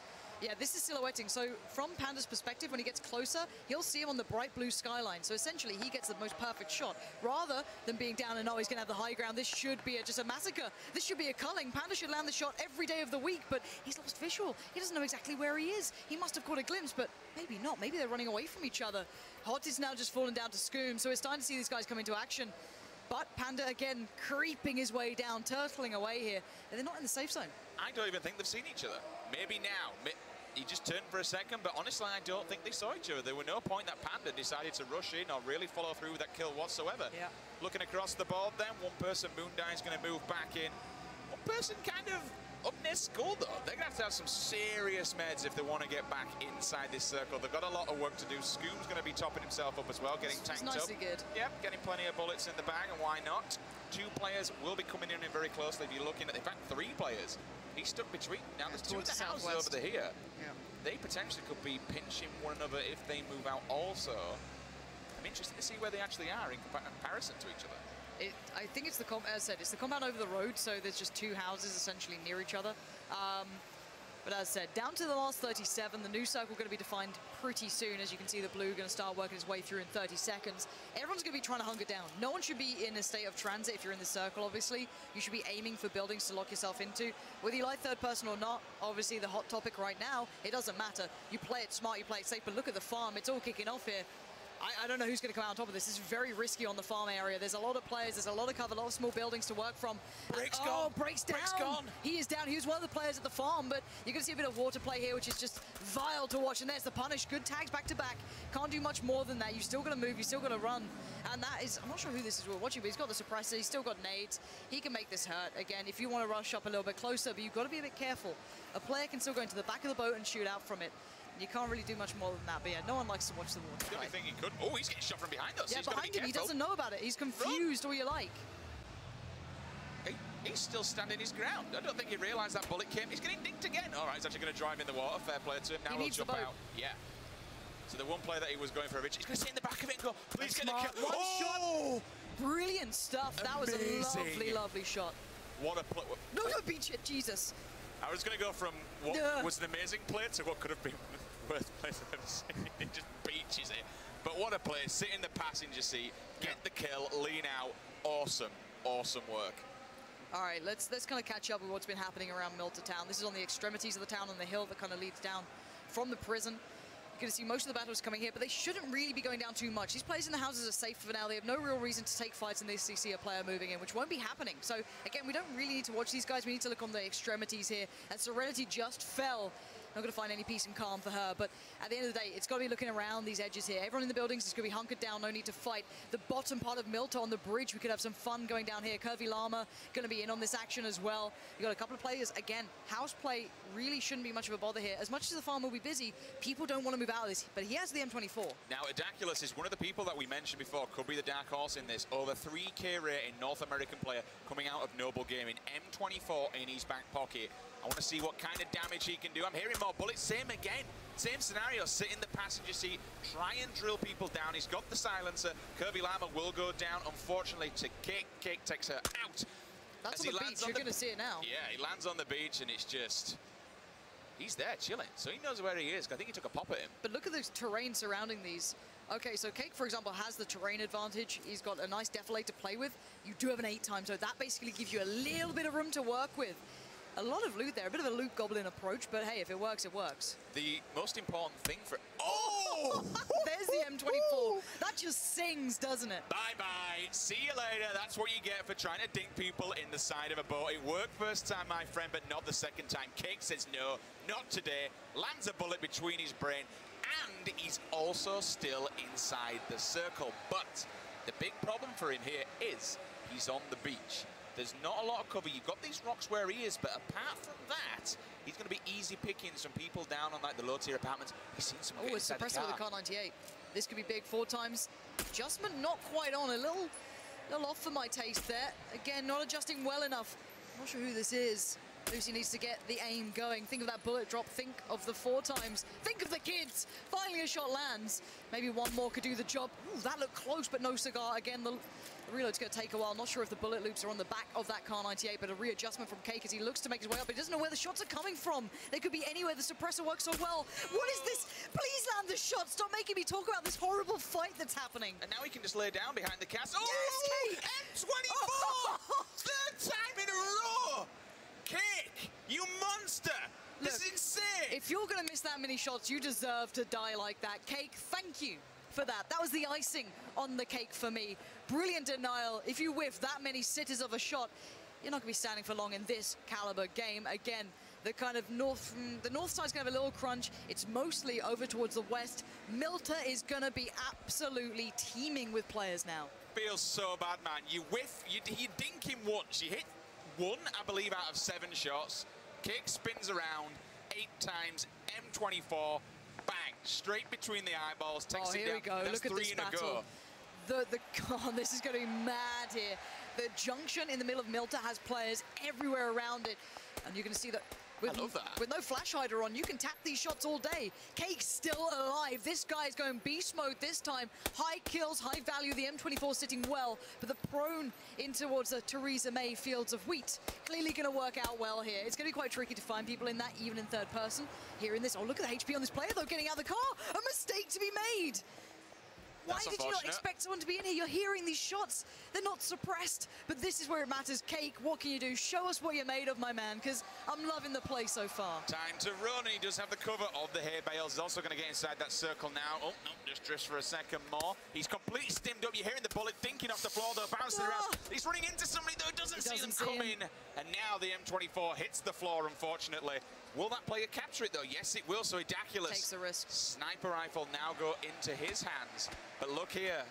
Speaker 2: Yeah, this is silhouetting. So from Panda's perspective, when he gets closer, he'll see him on the bright blue skyline. So essentially, he gets the most perfect shot. Rather than being down and, oh, he's going to have the high ground, this should be just a massacre. This should be a culling. Panda should land the shot every day of the week, but he's lost visual. He doesn't know exactly where he is. He must have caught a glimpse, but maybe not. Maybe they're running away from each other. Hot is now just fallen down to Scoom, so it's time to see these guys come into action. But Panda, again, creeping his way down, turtling away here. And they're not in the safe zone.
Speaker 1: I don't even think they've seen each other. Maybe now. He just turned for a second, but honestly, I don't think they saw each other. There were no point that Panda decided to rush in or really follow through with that kill whatsoever.
Speaker 2: Yeah.
Speaker 1: Looking across the board then, one person, Moondine, is going to move back in. One person kind of up near Skull, though. They're going to have some serious meds if they want to get back inside this circle. They've got a lot of work to do. Scoom's going to be topping himself up as well, getting tanked up.
Speaker 2: Nicely good.
Speaker 1: Yep, getting plenty of bullets in the bag, and why not? 2 players will be coming in very closely. If you're looking at, in fact, 3 players. He's stuck between. Now, there's 2 in the houses over here.
Speaker 2: Yeah.
Speaker 1: They potentially could be pinching one another if they move out also. I'm interested to see where they actually are in comparison to each other.
Speaker 2: I think it's the, as I said, it's the compound over the road, so there's just 2 houses essentially near each other. But as I said, down to the last 37, the new circle going to be defined pretty soon. As you can see, the blue going to start working its way through in 30 seconds. Everyone's going to be trying to hunker down. No one should be in a state of transit if you're in the circle, obviously. You should be aiming for buildings to lock yourself into. Whether you like third person or not, obviously the hot topic right now, it doesn't matter. You play it smart, you play it safe, but look at the farm. It's all kicking off here. I don't know who's going to come out on top of this. This is very risky on the farm area. There's a lot of players, there's a lot of cover, a lot of small buildings to work from.
Speaker 1: Break's
Speaker 2: gone.
Speaker 1: gone.
Speaker 2: Break's down.
Speaker 1: Break's gone.
Speaker 2: He is down. He was one of the players at the farm, but you're going to see a bit of water play here, which is just vile to watch. And there's the punish. Good tags back to back. Can't do much more than that. You still got to move. You still got to run. And that is, I'm not sure who this is we're watching, but he's got the suppressor. He's still got nades. He can make this hurt. Again, if you want to rush up a little bit closer, but you've got to be a bit careful. A player can still go into the back of the boat and shoot out from it. You can't really do much more than that, but yeah, no one likes to watch the water.
Speaker 1: The only thing he could... Oh, he's getting shot from behind us.
Speaker 2: Yeah,
Speaker 1: He's
Speaker 2: behind him, he doesn't know about it. He's confused, all you like.
Speaker 1: He's still standing his ground. I don't think he realised that bullet came. He's getting dinked again. All right, he's actually going to drive in the water. Fair play to him. Now he'll jump out. Yeah. So the one player that he was going for a rich, he's going to sit in the back of it and go, please get the kill.
Speaker 2: One shot. Brilliant stuff. That was a lovely, lovely shot.
Speaker 1: What a play.
Speaker 2: No, beach it, Jesus.
Speaker 1: I was going to go from what was an amazing play to what could have been the worst play I've ever seen. He just beaches it. But what a play. Sit in the passenger seat, get the kill, lean out. Awesome, awesome work.
Speaker 2: All right, let's kind of catch up with what's been happening around Milton Town. This is on the extremities of the town on the hill that kind of leads down from the prison. You're going to see most of the battles coming here, but they shouldn't really be going down too much. These players in the houses are safe for now. They have no real reason to take fights unless they see a player moving in, which won't be happening. So, again, we don't really need to watch these guys. We need to look on the extremities here. And Serenity just fell. Not going to find any peace and calm for her, but at the end of the day, it's got to be looking around these edges here. Everyone in the buildings is going to be hunkered down, no need to fight. The bottom part of Milta on the bridge, we could have some fun going down here. Curvy Llama going to be in on this action as well. You got a couple of players. Again, house play really shouldn't be much of a bother here. As much as the farm will be busy, people don't want to move out of this, but he has the M24.
Speaker 1: Now, Adaculus is one of the people that we mentioned before, could be the dark horse in this. Over 3K rating North American player coming out of Noble Gaming. M24 in his back pocket. I want to see what kind of damage he can do. I'm hearing more bullets. Same again. Same scenario. Sit in the passenger seat. Try and drill people down. He's got the silencer. Curvy Llama will go down, unfortunately, to Kick. Kick takes her out.
Speaker 2: That's on the beach. You're going to see it now.
Speaker 1: Yeah, he lands on the beach, and it's just... He's there chilling, so he knows where he is. I think he took a pop at him.
Speaker 2: But look at the terrain surrounding these. Okay, so Cake, for example, has the terrain advantage. He's got a nice defilade to play with. You do have an 8-time, so that basically gives you a little bit of room to work with. A lot of loot there, a bit of a loot goblin approach, but hey, if it works, it works.
Speaker 1: The most important thing for... Oh!
Speaker 2: There's the M24. That just sings, doesn't it?
Speaker 1: Bye-bye. See you later. That's what you get for trying to dink people in the side of a boat. It worked first time, my friend, but not the second time. Cake says no, not today. Lands a bullet between his brain, and he's also still inside the circle. But the big problem for him here is he's on the beach. There's not a lot of cover. You've got these rocks where he is, but apart from that, he's going to be easy pickings from people down on like the low-tier apartments. He's seen some
Speaker 2: it's suppressor with the Car 98. This could be big 4 times. Adjustment not quite on. A little off for my taste there. Again, not adjusting well enough. Not sure who this is. Lucy needs to get the aim going. Think of that bullet drop. Think of the 4 times. Think of the kids. Finally a shot lands. Maybe one more could do the job. Ooh, that looked close, but no cigar. Again, the reload's going to take a while. Not sure if the bullet loops are on the back of that Car 98, but a readjustment from Cake as he looks to make his way up. He doesn't know where the shots are coming from. They could be anywhere. The suppressor works so well. What is this? Please land the shot. Stop making me talk about this horrible fight that's happening.
Speaker 1: And now he can just lay down behind the castle.
Speaker 2: Yes, Cake!
Speaker 1: M24! Third time in a row! Cake, you monster! This is insane!
Speaker 2: If you're going to miss that many shots, you deserve to die like that. Cake, thank you for that. That was the icing on the cake for me. Brilliant denial. If you whiff that many sitters of a shot, you're not going to be standing for long in this caliber game. Again, the kind of the north side's going to have a little crunch. It's mostly over towards the west. Milta is going to be absolutely teeming with players now.
Speaker 1: Feels so bad, man. You whiff, you dink him once. You hit 1, I believe, out of 7 shots. Kick spins around 8 times. M24, bang, straight between the eyeballs. Takes
Speaker 2: Here we go.
Speaker 1: That's
Speaker 2: Look at
Speaker 1: 3
Speaker 2: this
Speaker 1: in a
Speaker 2: battle.
Speaker 1: go.
Speaker 2: God, this is going to be mad here. The junction in the middle of Milta has players everywhere around it, and you're going to see that. With no flash hider on, you can tap these shots all day. Cake's still alive. This guy's going beast mode this time. High kills, high value. The M24 sitting well, but the prone in towards the Theresa May fields of wheat. Clearly going to work out well here. It's going to be quite tricky to find people in that, even in third person. Here in this, oh, look at the HP on this player, though, getting out of the car. A mistake to be made. Why did you not expect someone to be in here? You're hearing these shots. They're not suppressed, but this is where it matters. Cake, what can you do? Show us what you're made of, my man, because I'm loving the play so far.
Speaker 1: Time to run. He does have the cover of the hay bales. He's also going to get inside that circle now. Oh, no, just drifts for a second more. He's completely stimmed up. You're hearing the bullet dinking off the floor, though, bouncing around. He's running into somebody, though, doesn't see them coming. And now the M24 hits the floor, unfortunately. Will that player capture it, though? Yes, it will, so Idaculus
Speaker 2: takes the risk.
Speaker 1: Sniper rifle now go into his hands. But look here,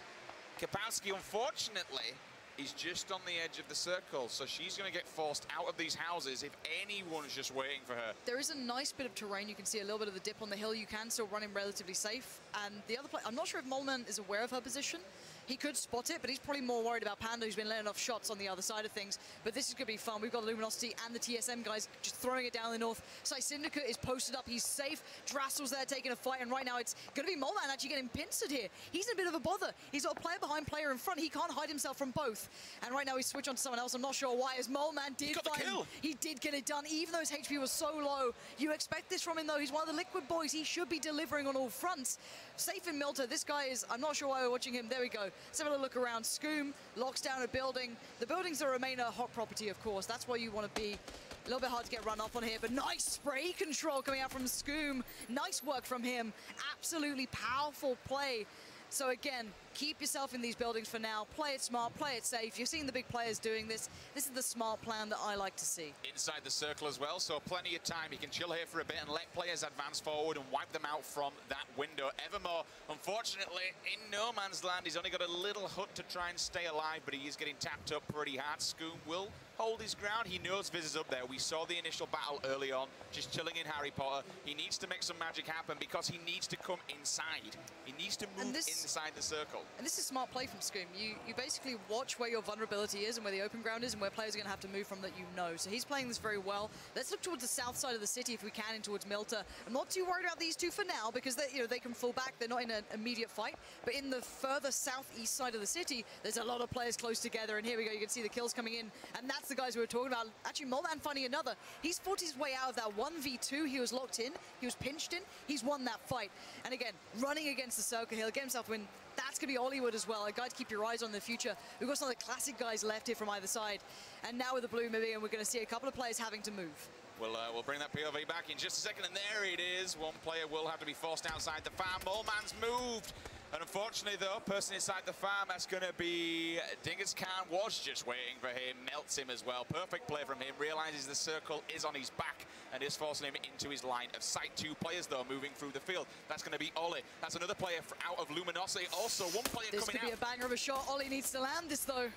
Speaker 1: Kapowski, unfortunately, is just on the edge of the circle, so she's going to get forced out of these houses if anyone's just waiting for her.
Speaker 2: There is a nice bit of terrain. You can see a little bit of the dip on the hill. You can still run him relatively safe. And the other player, I'm not sure if Molman is aware of her position. He could spot it, but he's probably more worried about Panda, who's been letting off shots on the other side of things. But this is going to be fun. We've got Luminosity and the TSM guys just throwing it down the north. Sai Syndicate is posted up. He's safe. Drassel's there taking a fight, and right now it's going to be Molman actually getting pincered here. He's in a bit of a bother. He's got a player behind, player in front. He can't hide himself from both. And right now he's switched on to someone else. I'm not sure why, as Molman did find him. He did get it done, even though his HP was so low. You expect this from him, though. He's one of the Liquid boys. He should be delivering on all fronts. Safe in Milta. This guy is, I'm not sure why we're watching him. There we go. Let's have a look around. Scoom locks down a building. The buildings that remain a hot property, of course. That's where you want to be. A little bit hard to get run off on here, but nice spray control coming out from Scoom. Nice work from him. Absolutely powerful play. So again, keep yourself in these buildings for now. Play it smart, play it safe. You're seeing the big players doing this. This is the smart plan that I like to see.
Speaker 1: Inside the circle as well, so plenty of time. He can chill here for a bit and let players advance forward and wipe them out from that window. Evermore, unfortunately, in no man's land. He's only got a little hut to try and stay alive, but he is getting tapped up pretty hard. Scoom will hold his ground. He knows Viz is up there. We saw the initial battle early on, just chilling in Harry Potter. He needs to make some magic happen because he needs to come inside. He needs to move inside the circle.
Speaker 2: And this is smart play from Scoom. You basically watch where your vulnerability is and where the open ground is and where players are going to have to move from that you know. So he's playing this very well. Let's look towards the south side of the city if we can, in towards Milta. I'm not too worried about these two for now because they can fall back. They're not in an immediate fight. But in the further southeast side of the city, there's a lot of players close together. And here we go. You can see the kills coming in. And that's the guys we were talking about. Actually, Molman finding another. He's fought his way out of that 1v2. He was locked in. He was pinched in. He's won that fight. And again, running against the circle, he'll get himself win. That's going to be Hollywood as well. A guy to keep your eyes on in the future. We've got some of the classic guys left here from either side. And now with the blue moving, and we're going to see a couple of players having to move.
Speaker 1: We'll bring that POV back in just a second, and there it is. One player will have to be forced outside the farm. Molman's moved. And unfortunately, though, person inside the farm, that's going to be Dingus Khan. Was just waiting for him, melts him as well. Perfect play from him, realizes the circle is on his back and is forcing him into his line of sight. Two players, though, moving through the field. That's going to be Ollie. That's another player out of Luminosity. Also, one player coming out.
Speaker 2: This could be a banger of a shot. Ollie needs to land this, though.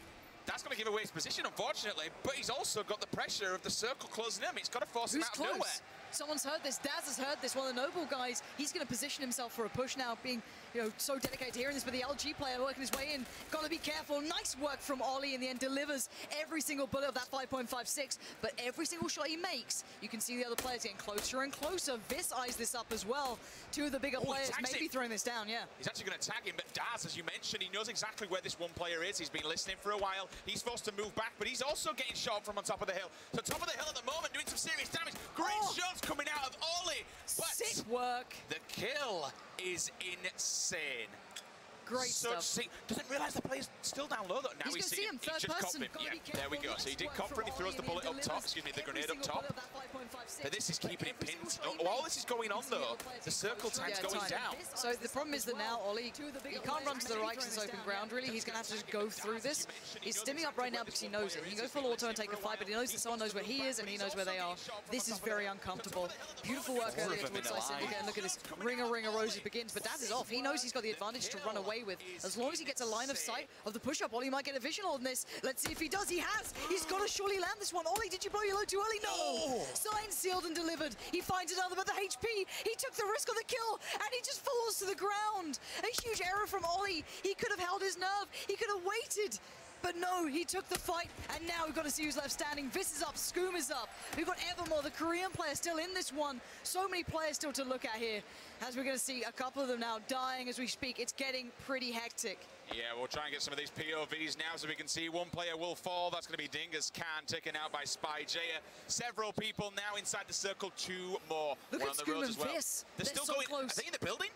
Speaker 1: That's going to give away his position, unfortunately, but he's also got the pressure of the circle closing him. He's got to force him out of nowhere.
Speaker 2: Someone's heard this. Daz has heard this. One of the Noble guys, he's going to position himself for a push now, being, you know, so dedicated to hearing this. But the LG player working his way in, got to be careful. Nice work from Ollie in the end. Delivers every single bullet of that 5.56. But every single shot he makes, you can see the other players getting closer and closer. Vis eyes this up as well. Two of the bigger players maybe throwing this down, yeah.
Speaker 1: He's actually going to tag him, but Daz, as you mentioned, he knows exactly where this one player is. He's been listening for a while. He's forced to move back, but he's also getting shot from on top of the hill. So top of the hill at the moment, doing some serious damage. Great shots coming out of Ollie. But
Speaker 2: sick work.
Speaker 1: The kill is insane.
Speaker 2: Great stuff.
Speaker 1: Doesn't realise the player's still down low though. Now
Speaker 2: he's
Speaker 1: see him. He's just copped him. Yeah, there we go. So he did cop him. He throws the bullet up top. Excuse me, the grenade up top. But this is keeping him pinned. While this is going on though, the circle time's going down.
Speaker 2: So the problem is that now Ollie, he can't run to the right because it's open ground really. He's going to have to just go through this. He's stimming up right now because he knows it. He can go full auto and take a fight, but he knows that someone knows where he is and he knows where they are. This is very uncomfortable. Beautiful work earlier towards Iceland. Again, look at this. Ring of Roses begins, but Daz is off. He knows he's got the advantage to run away with. As long as he gets a line of sight of the push-up, Ollie might get a vision on this. Let's see if he does. He has. He's got to surely land this one. Ollie, did you blow your load too early? No. Sign sealed and delivered. He finds another, but the HP, he took the risk on the kill, and he just falls to the ground. A huge error from Ollie. He could have held his nerve. He could have waited. But no, he took the fight, and now we've got to see who's left standing. Vis is up, Skoom is up. We've got Evermore, the Korean player, still in this one. So many players still to look at here. As we're going to see a couple of them now dying as we speak. It's getting pretty hectic.
Speaker 1: Yeah, we'll try and get some of these POVs now so we can see one player will fall. That's going to be Dingus Khan taken out by Spy Jaya. Several people now inside the circle, two more.
Speaker 2: Look at Skoom and Vis.
Speaker 1: They're still
Speaker 2: so
Speaker 1: going.
Speaker 2: close.
Speaker 1: Are they in the building?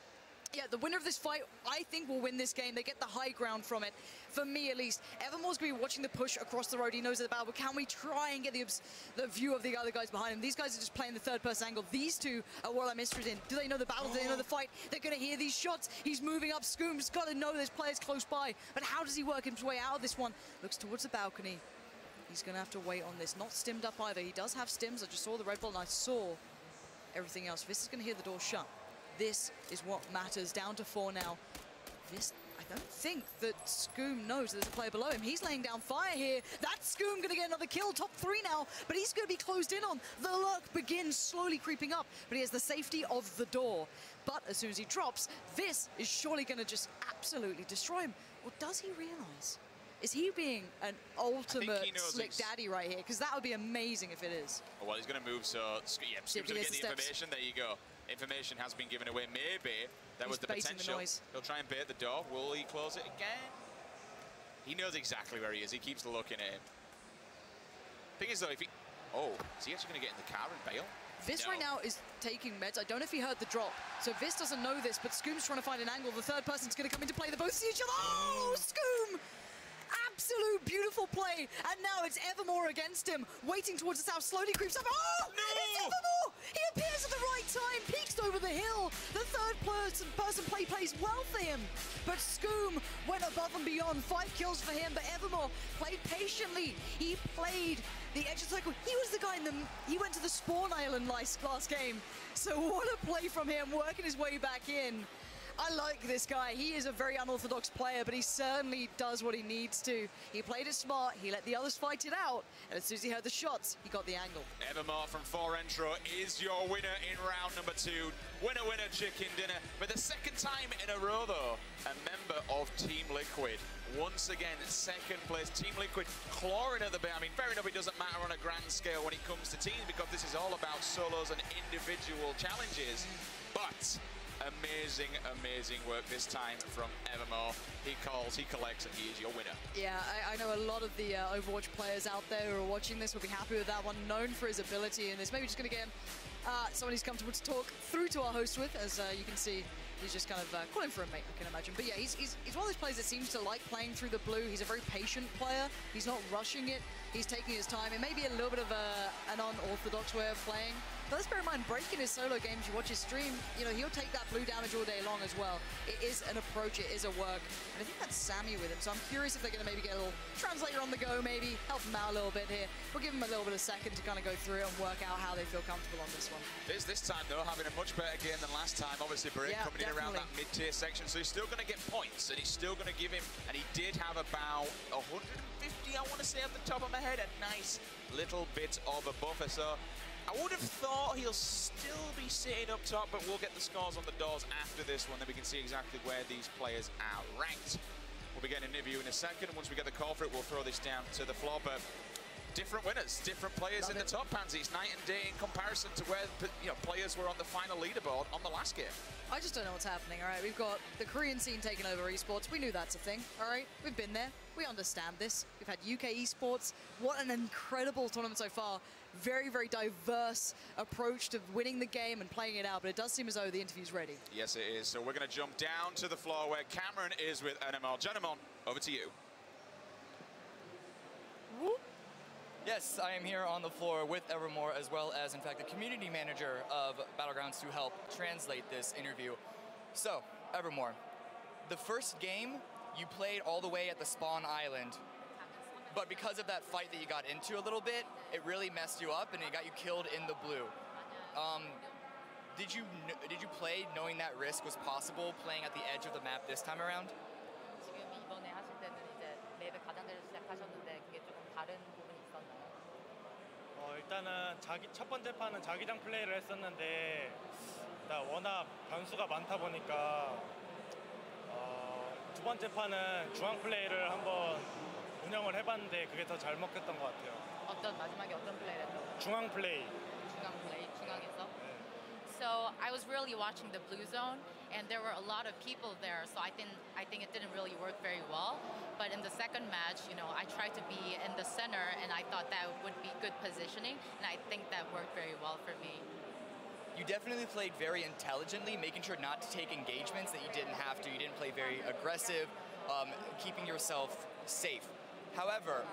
Speaker 2: Yeah, the winner of this fight, I think, will win this game. They get the high ground from it, for me at least. Evermore's going to be watching the push across the road. He knows the battle, but can we try and get the view of the other guys behind him? These guys are just playing the third-person angle. These two are what I'm interested in. Do they know the battle? Do they know the fight? They're going to hear these shots. He's moving up. Skoom's got to know there's players close by. But how does he work his way out of this one? Looks towards the balcony. He's going to have to wait on this. Not stimmed up either. He does have stims. I just saw the red ball, and I saw everything else. Vis is going to hear the door shut. This is what matters. Down to 4 now. This, I don't think that Skoom knows there's a player below him. He's laying down fire here. That's Skoom going to get another kill. Top 3 now, but he's going to be closed in on. The luck begins slowly creeping up, but he has the safety of the door. But as soon as he drops, this is surely going to just absolutely destroy him. Or does he realize? Is he being an ultimate slick daddy right here? Because that would be amazing if it is.
Speaker 1: Oh, well, he's going to move, so yeah, Skoom's going to get the information. There you go. Information has been given away. Maybe that was the potential. He'll try and bait the door. Will he close it again? He knows exactly where he is. He keeps looking at him. Thing is, though, if he... Oh, is he actually going to get in the car and bail?
Speaker 2: Vis right now is taking meds. I don't know if he heard the drop. So Vis doesn't know this, but Skoom's trying to find an angle. The third person's going to come into play. They both see each other. Oh, Skoom! Absolute beautiful play. And now it's Evermore against him. Waiting towards the south, slowly creeps up. Oh, no! It's Evermore! He appears at the right time, peeks over the hill. The third person play plays well for him. But Skoom went above and beyond. 5 kills for him, but Evermore played patiently. He played the edge of the circle. He was the guy he went to the spawn island last game. So what a play from him, working his way back in. I like this guy. He is a very unorthodox player, but he certainly does what he needs to. He played it smart. He let the others fight it out. And as soon as he heard the shots, he got the angle.
Speaker 1: Evermore from 4Entro is your winner in round number 2. Winner, winner, chicken dinner. For the second time in a row, though, a member of Team Liquid. Once again, second place. Team Liquid clawing at the bit. I mean, fair enough, it doesn't matter on a grand scale when it comes to teams, because this is all about solos and individual challenges. But amazing, amazing work this time from Evermore. He calls, he collects, and he is your winner.
Speaker 2: Yeah, I know a lot of the Overwatch players out there who are watching this will be happy with that one. Known for his ability in this. Maybe just going to get him someone he's comfortable to talk through to our host with. As you can see, he's just kind of calling for a mate, I can imagine. But yeah, he's one of those players that seems to like playing through the blue. He's a very patient player. He's not rushing it. He's taking his time. It may be a little bit of an unorthodox way of playing. But let's bear in mind, breaking his solo games, you watch his stream, you know, he'll take that blue damage all day long as well. It is an approach, it is a work. And I think that's Sammy with him, so I'm curious if they're going to maybe get a little translator on the go, maybe help him out a little bit here. We'll give him a little bit of second to kind of go through it and work out how they feel comfortable on this one.
Speaker 1: This time, though, having a much better game than last time. Obviously, Break coming in around that mid-tier section, so he's still going to get points, and he's still going to give him, and he did have about 150, I want to say, off the top of my head, a nice little bit of a buffer. So I would have thought he'll still be sitting up top, but we'll get the scores on the doors after this one, then we can see exactly where these players are ranked. We'll be getting an interview in a second. Once we get the call for it, we'll throw this down to the floor. But different winners, different players in the top, Pansy. It's night and day in comparison to where players were on the final leaderboard on the last game.
Speaker 2: I just don't know what's happening, all right? We've got the Korean scene taking over esports. We knew that's a thing, all right? We've been there. We understand this. We've had UK esports. What an incredible tournament so far. Very, very diverse approach to winning the game and playing it out, but it does seem as though the interview's ready.
Speaker 1: Yes, it is. So we're going to jump down to the floor where Cameron is with Enemon. Genemon, over to you.
Speaker 2: Whoop.
Speaker 8: Yes, I am here on the floor with Evermore, as well as, in fact, the community manager of Battlegrounds to help translate this interview. So, Evermore, the first game, you played all the way at the spawn island, but because of that fight that you got into a little bit, it really messed you up and it got you killed in the blue. Did you play knowing that risk was possible, playing at the edge of the map this time around?
Speaker 10: 지금 이번에 하실 때는 이제 맵의 가장자리로 시작하셨는데 그게 조금 다른 부분이 있었나요?
Speaker 11: 일단은 첫 번째 판은 자기장 플레이를 했었는데 일단 워낙 변수가 많다 보니까 두 번째 판은 중앙 플레이를 한번 운영을 해봤는데 그게 더 잘 먹혔던 것 같아요.
Speaker 10: 마지막에 어떤 플레이를 했다고요?
Speaker 11: 중앙 플레이.
Speaker 10: 중앙에서? So I was really watching the blue zone, and there were a lot of people there. So I think it didn't really work very well. But in the second match, I tried to be in the center, and I thought that would be good positioning, and I think that worked very well for me.
Speaker 8: You definitely played very intelligently, making sure not to take engagements that you didn't have to. You didn't play very aggressive, keeping yourself safe. However,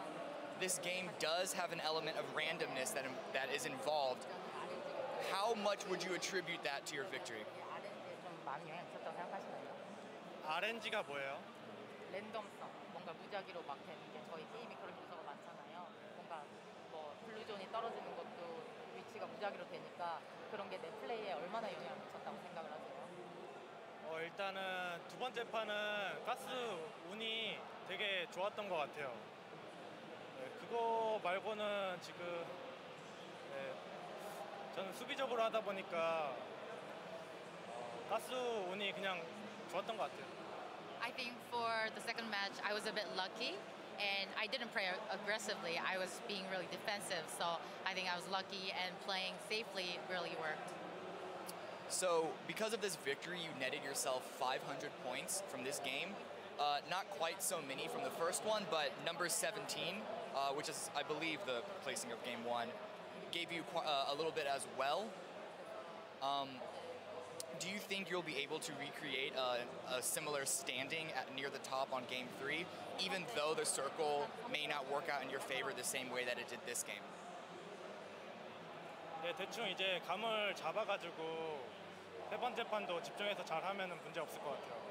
Speaker 8: this game does have an element of randomness that is involved. How much would you attribute that to your victory?
Speaker 11: RNG가 뭐예요?
Speaker 10: 랜덤성, 뭔가 무작위로 막 되는 게 저희 게임이 그런 요소가 많잖아요. 뭔가 뭐 블루존이 떨어지는 것도 위치가 무작위로 되니까 그런 게 내 플레이에 얼마나 영향을 미쳤다고 생각을 하세요?
Speaker 11: 일단은 두 번째 판은 가스 운이 되게 좋았던 것 같아요. 그거 말고는 지금 저는 수비적으로 하다 보니까 가스 운이 그냥 좋았던 것 같아요.
Speaker 10: I think for the second match, I was a bit lucky, and I didn't play aggressively. I was being really defensive, so I think I was lucky, and playing safely really worked.
Speaker 8: So, because of this victory, you netted yourself 500 points from this game. Not quite so many from the first one, but number 17, which is, I believe, the placing of game 1, gave you a little bit as well. Do you think you'll be able to recreate a similar standing near the top on game 3, even though the circle may not work out in your favor the same way that it did this game?
Speaker 11: 네, 대충 이제 감을 잡아가지고 세 번째 판도 집중해서 잘하면은 문제 없을 것 같아요.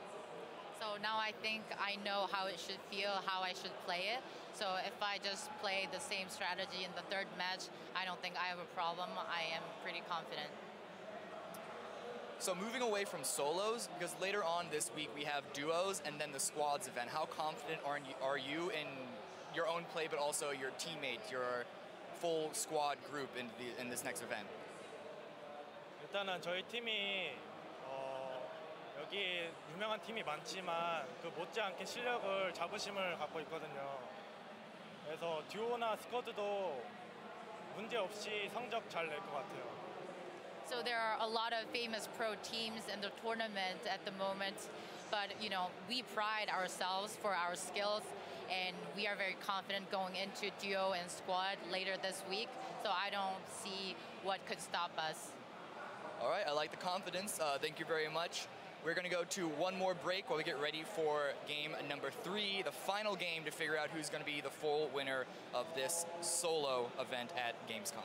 Speaker 10: So now I think I know how it should feel, how I should play it. So if I just play the same strategy in the third match, I don't think I have a problem. I am pretty confident.
Speaker 8: So moving away from solos, because later on this week we have duos and then the squads event. How confident are you in your own play, but also your teammates, your full squad group in this next event?
Speaker 11: 일단은 저희 팀이 여기 유명한 팀이 많지만 그 못지않게 실력을 자부심을 갖고 있거든요. 그래서 듀오나 스쿼드도 문제 없이 성적 잘 낼 것 같아요.
Speaker 10: So there are a lot of famous pro teams in the tournament at the moment, but we pride ourselves for our skills, and we are very confident going into duo and squad later this week. So I don't see what could stop us.
Speaker 8: All right, I like the confidence. Thank you very much. We're going to go to one more break while we get ready for game number 3, the final game to figure out who's going to be the full winner of this solo event at Gamescom.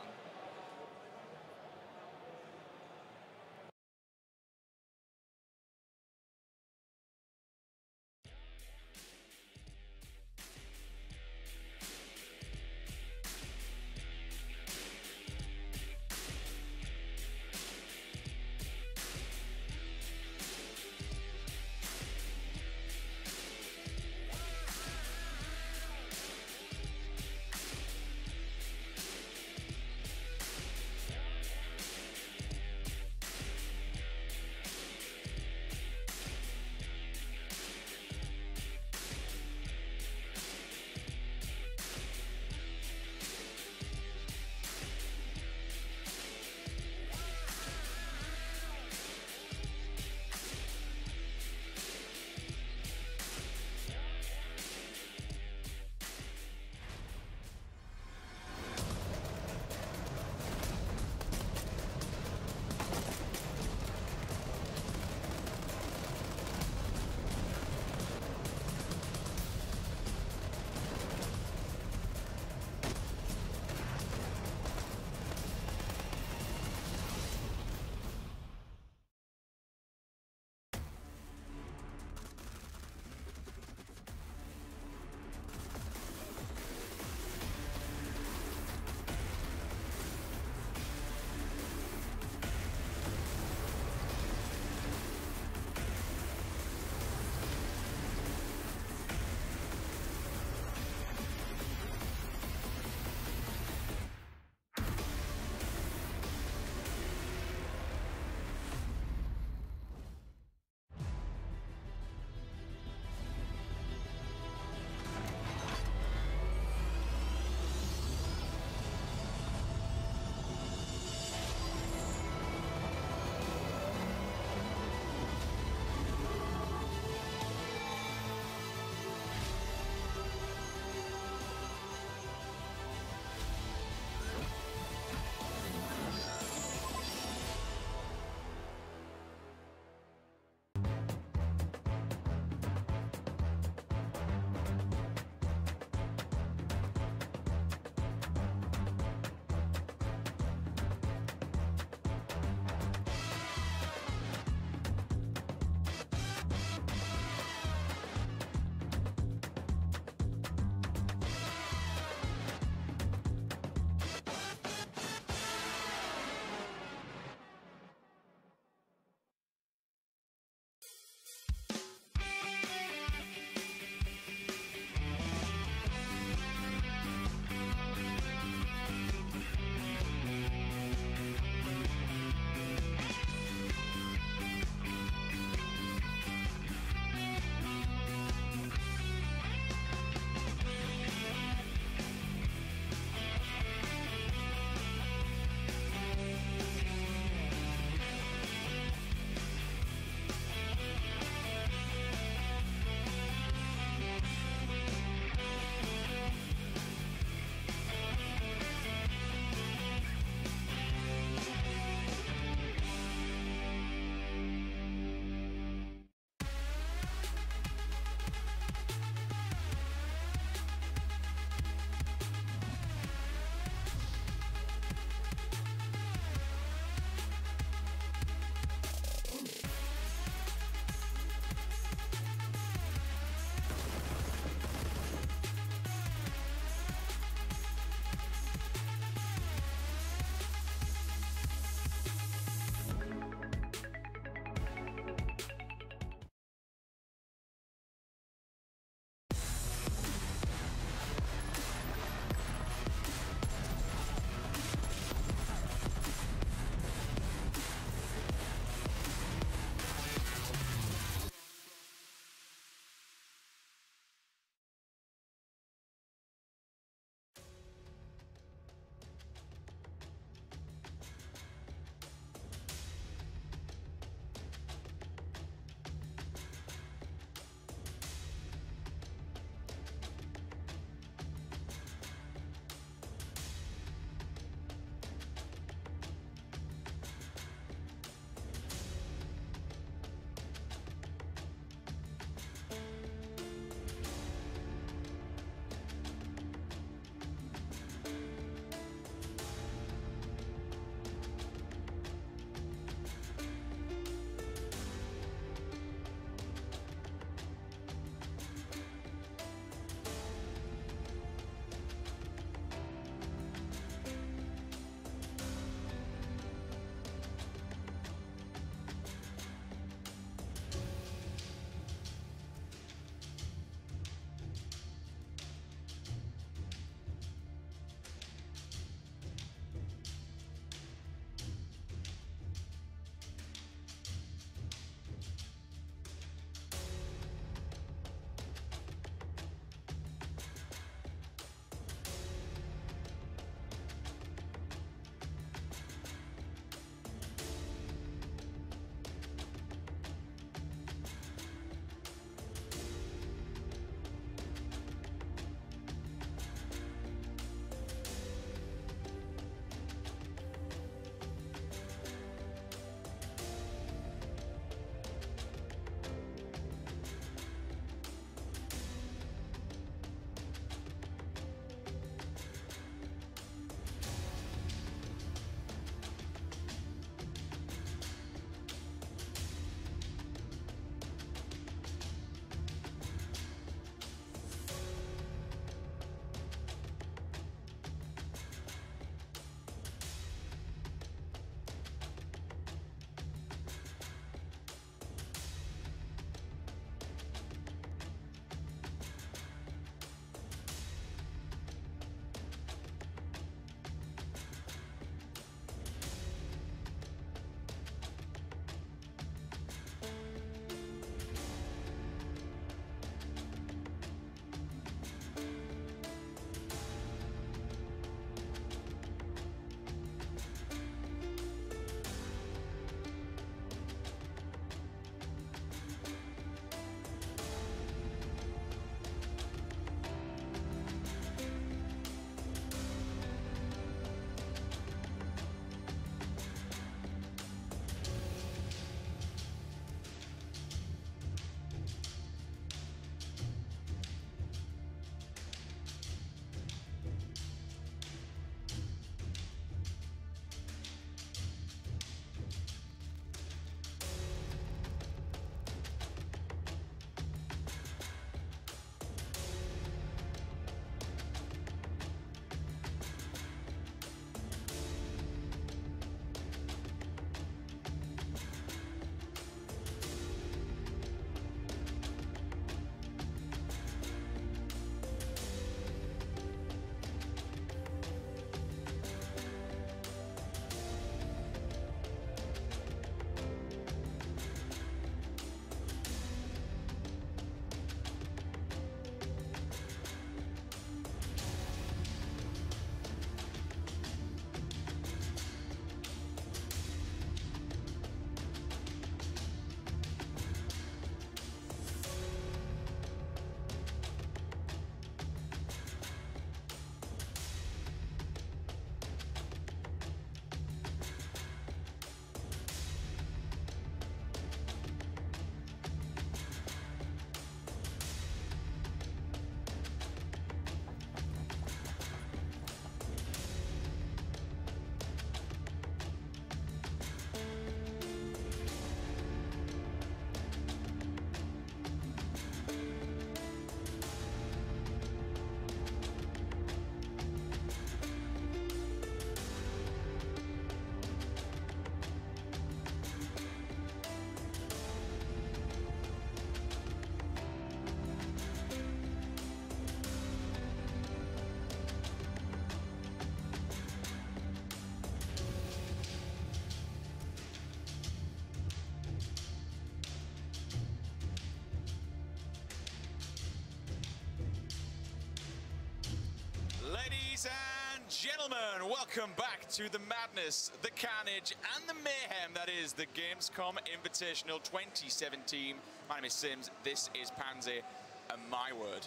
Speaker 1: gentlemen, welcome back to the madness, the carnage, and the mayhem that is the Gamescom Invitational 2017. My name is Sims, this is Pansy, and my word.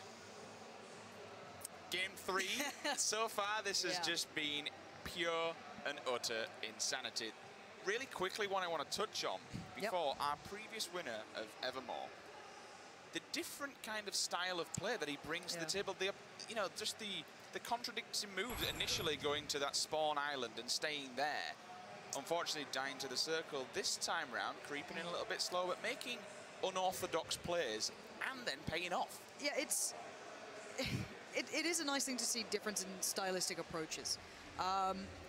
Speaker 1: Game 3, so far this has just been pure and utter insanity. Really quickly, what I want to touch on before our previous winner of Evermore, the different kind of style of play that he brings to the table. The, you know, just the contradicting moves initially going to that spawn island and staying there. Unfortunately, dying to the circle this time round, creeping in a little bit slow, but making unorthodox plays and then paying off.
Speaker 2: Yeah, it is a nice thing to see difference in stylistic approaches.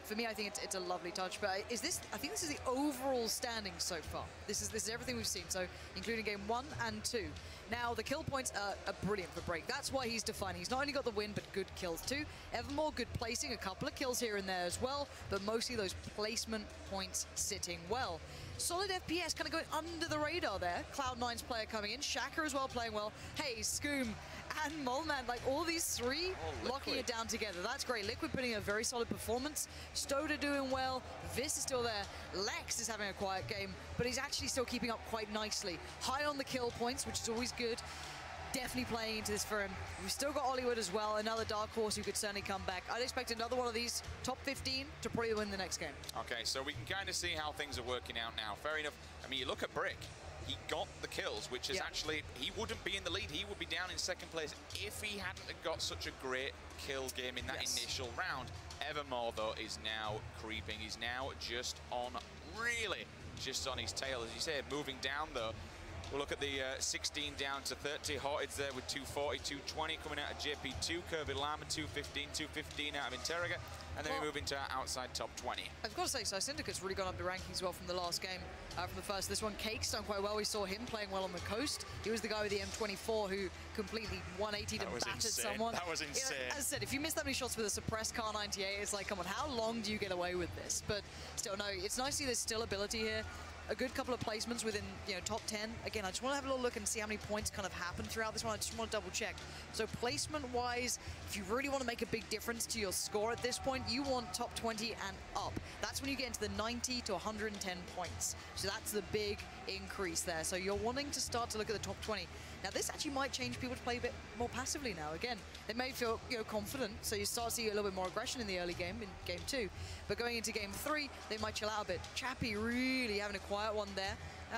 Speaker 2: For me, I think it's a lovely touch. But I think this is the overall standing so far. This is everything we've seen. So including game 1 and 2. Now the kill points are brilliant for Break. That's why he's defining. He's not only got the win, but good kills too. Evermore, good placing, a couple of kills here and there as well. But mostly those placement points sitting well. Solid FPS kind of going under the radar there. Cloud9's player coming in. Shaka as well playing well. Hey, Scoom and Molman, like all these three locking it down together. That's great. Liquid putting a very solid performance. Stoda doing well. Vis is still there. Lex is having a quiet game, but he's actually still keeping up quite nicely. High on the kill points, which is always good. Definitely playing into this for him. We've still got Hollywood as well, another dark horse who could certainly come back. I'd expect another one of these top 15 to probably win the next game.
Speaker 1: Okay, so we can kind of see how things are working out now. Fair enough. I mean, you look at Brick. He got the kills, which is actually, he wouldn't be in the lead. He would be down in second place if he hadn't got such a great kill game in that initial round. Evermore, though, is now creeping. He's now just on, really, just on his tail. As you say, moving down, though. We'll look at the 16 down to 30. Horted's there with 240, 220 coming out of JP2. Kirby Lama, 215, 215 out of Interroga. And then we move into our outside top 20.
Speaker 2: I've got to say, so Syndicate's really gone up the rankings well from the last game, from the first. This one, Cake's done quite well. We saw him playing well on the coast. He was the guy with the M24 who completely 180'd and battered someone.
Speaker 1: That was insane.
Speaker 2: You know, as I said, if you miss that many shots with a suppressed Car 98, it's like, come on, how long do you get away with this? But still, no, it's nice to see there's still ability here. A good couple of placements within, you know, top 10. Again, I just want to have a little look and see how many points kind of happen throughout this one. I just want to double check. So placement-wise, if you really want to make a big difference to your score at this point, you want top 20 and up. That's when you get into the 90 to 110 points. So that's the big increase there. So you're wanting to start to look at the top 20. Now, this actually might change people to play a bit more passively now. Again, they may feel, you know, confident, so you start to see a little bit more aggression in the early game, in game 2. But going into game 3, they might chill out a bit. Chappie really having a quiet one there.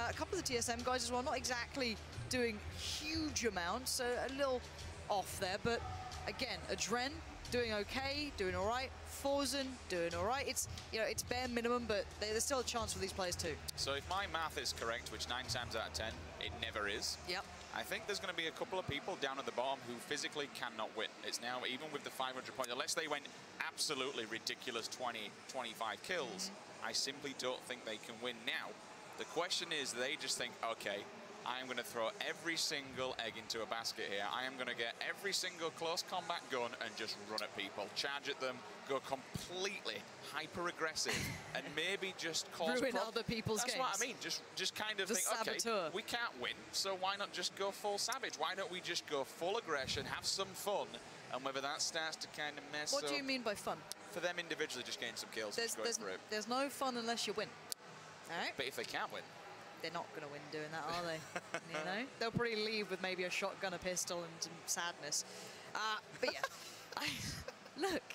Speaker 2: A couple of the TSM guys as well, not exactly doing huge amounts, so a little off there. But again, Adren doing okay, doing all right. Forzen doing all right. It's, you know, it's bare minimum, but there's still a chance for these players too.
Speaker 1: So if my math is correct, which 9 times out of 10, it never is.
Speaker 2: Yep.
Speaker 1: I think there's going to be a couple of people down at the bottom who physically cannot win. It's now, even with the 500 points, unless they went absolutely ridiculous 20, 25 kills, I simply don't think they can win now. The question is, they just think, okay, I am going to throw every single egg into a basket here. I am going to get every single close combat gun and just run at people, charge at them, go completely hyper-aggressive, and maybe just cause
Speaker 2: ruin other people's games.
Speaker 1: That's what I mean. Just kind of think, okay, we can't win, so why not just go full savage? Why don't we just go full aggression, have some fun, and whether that starts to kind of mess up...
Speaker 2: What do you mean by fun?
Speaker 1: For them individually, just getting some kills.
Speaker 2: There's no fun unless you win. All right?
Speaker 1: But if they can't win...
Speaker 2: They're not going to win doing that, are they? You know? They'll probably leave with maybe a shotgun, a pistol, and some sadness. But yeah, look,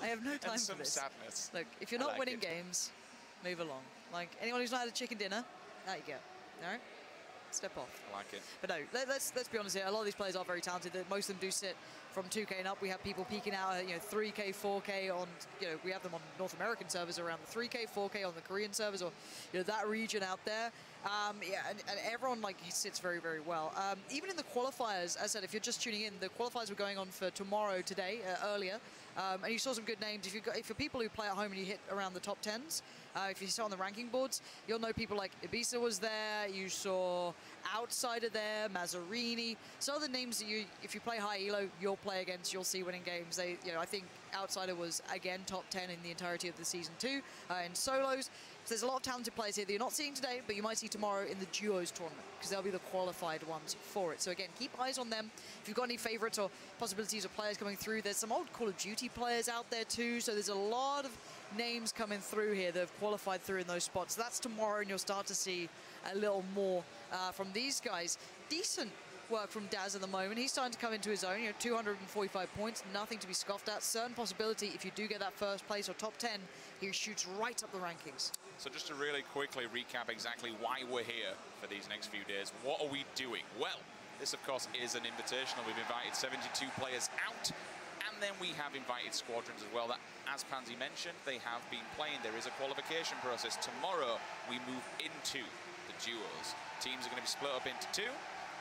Speaker 2: I have no time for this.
Speaker 1: Sadness.
Speaker 2: Look, if you're not winning games, move along. Like, anyone who's not had a chicken dinner, there you go. All right? Step off.
Speaker 1: I like it.
Speaker 2: But no, let's be honest here. A lot of these players are very talented. Most of them do sit from 2K and up. We have people peeking out at, you know, 3K, 4K on, you know, we have them on North American servers around the 3K, 4K on the Korean servers, or, you know, that region out there. Yeah, and everyone, like, he sits very, very well. Even in the qualifiers, as I said, if you're just tuning in, the qualifiers were going on for tomorrow, today, earlier. And you saw some good names. If you're people who play at home and you hit around the top 10s, If you saw on the ranking boards, you'll know people like Ibiza was there. You saw Outsider there, Mazzarini. Some of the names that you, if you play high elo, you'll play against, you'll see winning games. They, I think Outsider was again top 10 in the entirety of the season 2 in solos. So there's a lot of talented players here that you're not seeing today, but you might see tomorrow in the duos tournament because they'll be the qualified ones for it. So again, keep eyes on them. If you've got any favorites or possibilities of players coming through, there's some old Call of Duty players out there too. So there's a lot of names coming through here that have qualified through in those spots. That's tomorrow, and you'll start to see a little more from these guys. Decent work from Daz at the moment. He's starting to come into his own. 245 points, nothing to be scoffed at. Certain possibility, if you do get that first place or top 10, he shoots right up the rankings.
Speaker 1: So just to really quickly recap exactly why we're here for these next few days, what are we doing? Well, this of course is an invitational. We've invited 72 players out, and then we have invited squadrons as well that, as Pansy mentioned, they have been playing. There is a qualification process. Tomorrow we move into the duos. Teams are going to be split up into 2.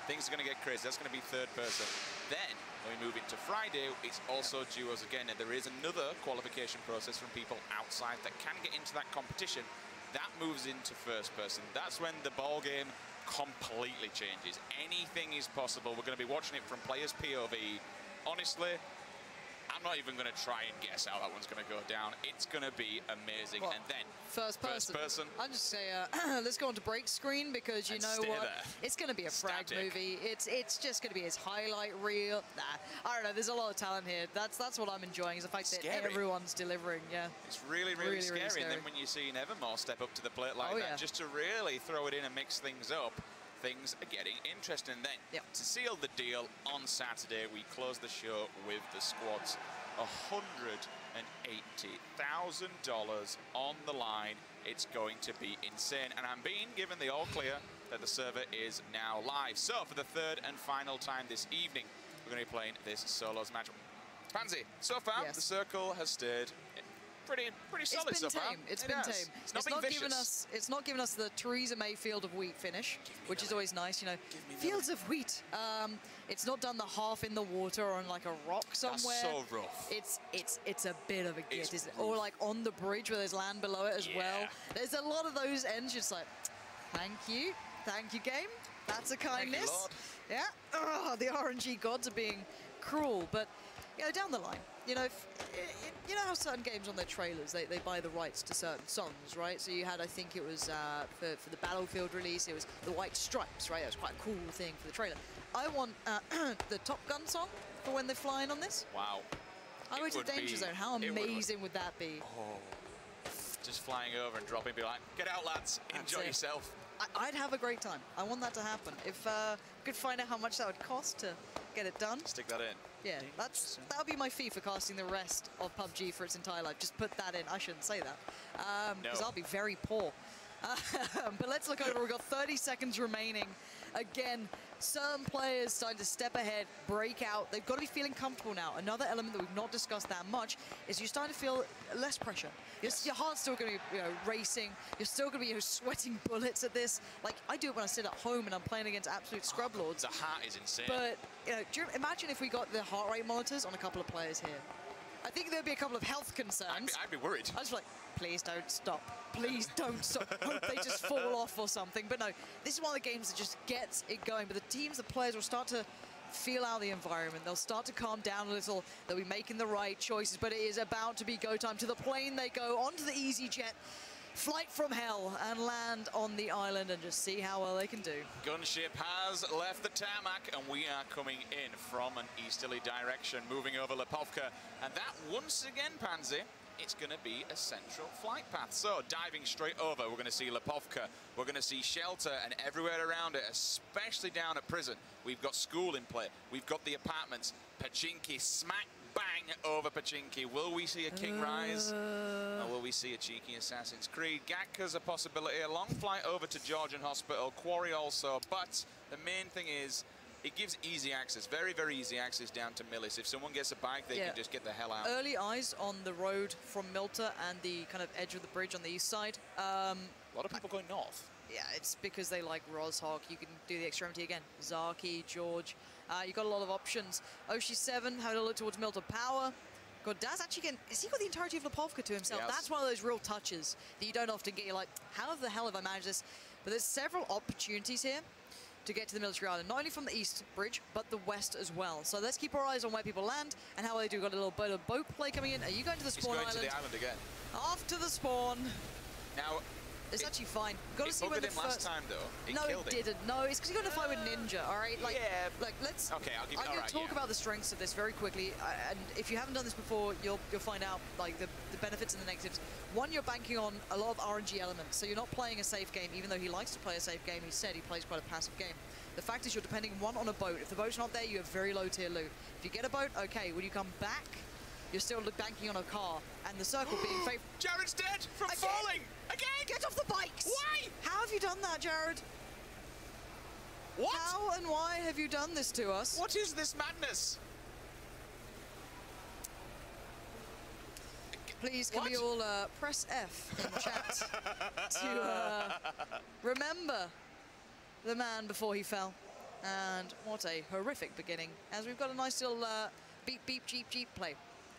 Speaker 1: Things are going to get crazy. That's going to be third person. Then when we move into Friday, it's also duos again, and there is another qualification process from people outside that can get into that competition. That moves into first person. That's when the ball game completely changes. Anything is possible. We're going to be watching it from players' POV. Honestly, I'm not even going to try and guess how that one's going to go down. It's going to be amazing.
Speaker 2: Well,
Speaker 1: and then
Speaker 2: first person. I'll just say, let's go on to break screen because you know what?
Speaker 1: There.
Speaker 2: It's going to be a frag movie. It's just going to be his highlight reel. Nah, I don't know. There's a lot of talent here. That's what I'm enjoying is the fact that everyone's delivering. Yeah.
Speaker 1: It's really scary. And then when you see Nevermore step up to the plate like that, just to really throw it in and mix things up, things are getting interesting. Then, to seal the deal on Saturday, we close the show with the squads. $180,000 on the line. It's going to be insane. And I'm being given the all clear that the server is now live. So, for the third and final time this evening, we're going to be playing this solos match. Pansy, so far, the circle has stayed pretty solid so far.
Speaker 2: It's been tame. It's not given us the Theresa May Field of Wheat finish, which is always nice. Fields of Wheat. It's not done the half in the water or on like a rock somewhere.
Speaker 1: That's so rough.
Speaker 2: It's a bit of a git, isn't it? Or like on the bridge where there's land below it as well. There's a lot of those ends. Just like, thank you game. That's a kindness.
Speaker 1: Thank you, Lord.
Speaker 2: Yeah. The RNG gods are being cruel, but down the line. You know how certain games on their trailers, they buy the rights to certain songs, right? So you had, I think it was for the Battlefield release, it was the White Stripes, right? That was quite a cool thing for the trailer. I want the Top Gun song for when they're flying on this.
Speaker 1: Wow.
Speaker 2: Highway to Danger Zone, how amazing would that be?
Speaker 1: Oh, just flying over and dropping, be like, get out lads, enjoy yourself.
Speaker 2: I'd have a great time. I want that to happen. If we could find out how much that would cost to get it done.
Speaker 1: Stick that in.
Speaker 2: Yeah, that would be my fee for casting the rest of PUBG for its entire life. Just put that in. I shouldn't say that because I'll be very poor. But let's look over. We've got 30 seconds remaining. Again, certain players starting to step ahead, break out. They've got to be feeling comfortable now. Another element that we've not discussed that much is you're starting to feel less pressure. Your heart's still going to be racing. You're still going to be sweating bullets at this. Like, I do it when I sit at home and I'm playing against absolute scrub lords.
Speaker 1: The heart is insane.
Speaker 2: But imagine if we got the heart rate monitors on a couple of players here. I think there'd be a couple of health concerns.
Speaker 1: I'd be worried.
Speaker 2: I was like, please don't stop. Please don't stop. Hope they just fall off or something. But no, this is one of the games that just gets it going. But the players will start to feel out the environment. They'll start to calm down a little. They'll be making the right choices. But it is about to be go time. To the plane they go, onto the EasyJet. Flight from hell and land on the island and just see how well they can do.
Speaker 1: Gunship has left the tarmac and we are coming in from an easterly direction, moving over Lipovka. And that once again, Pansy, it's going to be a central flight path. So diving straight over, we're going to see Lipovka, we're going to see shelter and everywhere around it, especially down at prison. We've got school in play, we've got the apartments, Pachinki smack bang over Pachinki. Will we see a King Rise? Or will we see a cheeky Assassin's Creed? Gakka's a possibility. A long flight over to Georgian Hospital. Quarry also. But the main thing is, it gives easy access. Very, very easy access down to Millis. If someone gets a bike, they can just get the hell out.
Speaker 2: Early eyes on the road from Milta and the kind of edge of the bridge on the east side.
Speaker 1: A lot of people going north.
Speaker 2: Yeah, it's because they like Rozhok. You can do the extremity again. Zaki, George. You've got a lot of options. Oshi 7, having a look towards Milta Power. God, Daz actually getting, has he got the entirety of Lipovka to himself?
Speaker 1: Yes.
Speaker 2: That's one of those real touches that you don't often get. You're like, how the hell have I managed this? But there's several opportunities here to get to the military island, not only from the east bridge, but the west as well. So let's keep our eyes on where people land and how they do. Got a little bit of boat play coming in. Are you going to the spawn island?
Speaker 1: He's going to the island again.
Speaker 2: Off to the spawn.
Speaker 1: Now,
Speaker 2: it's actually fine. Got to see
Speaker 1: it
Speaker 2: where the
Speaker 1: him last time, though. It
Speaker 2: no,
Speaker 1: killed
Speaker 2: it
Speaker 1: him.
Speaker 2: didn't. No, it's because he got in a fight with Ninja, all right? Like,
Speaker 1: yeah.
Speaker 2: Like, let's...
Speaker 1: Okay, I'll give you...
Speaker 2: I'm going to talk about the strengths of this very quickly. And if you haven't done this before, you'll find out, like, the benefits and the negatives. One, you're banking on a lot of RNG elements. So you're not playing a safe game, even though he likes to play a safe game. He said he plays quite a passive game. The fact is you're depending, one, on a boat. If the boat's not there, you have very low tier loot. If you get a boat, okay. When you come back, you're still banking on a car. And the circle being favored.
Speaker 1: Jared's dead from falling! Again!
Speaker 2: Get off the bikes!
Speaker 1: Why?
Speaker 2: How have you done that, Jared?
Speaker 1: What?
Speaker 2: How and why have you done this to us?
Speaker 1: What is this madness?
Speaker 2: Please, can we all press F in the chat to remember the man before he fell? And what a horrific beginning, as we've got a nice little beep, beep, jeep, jeep play.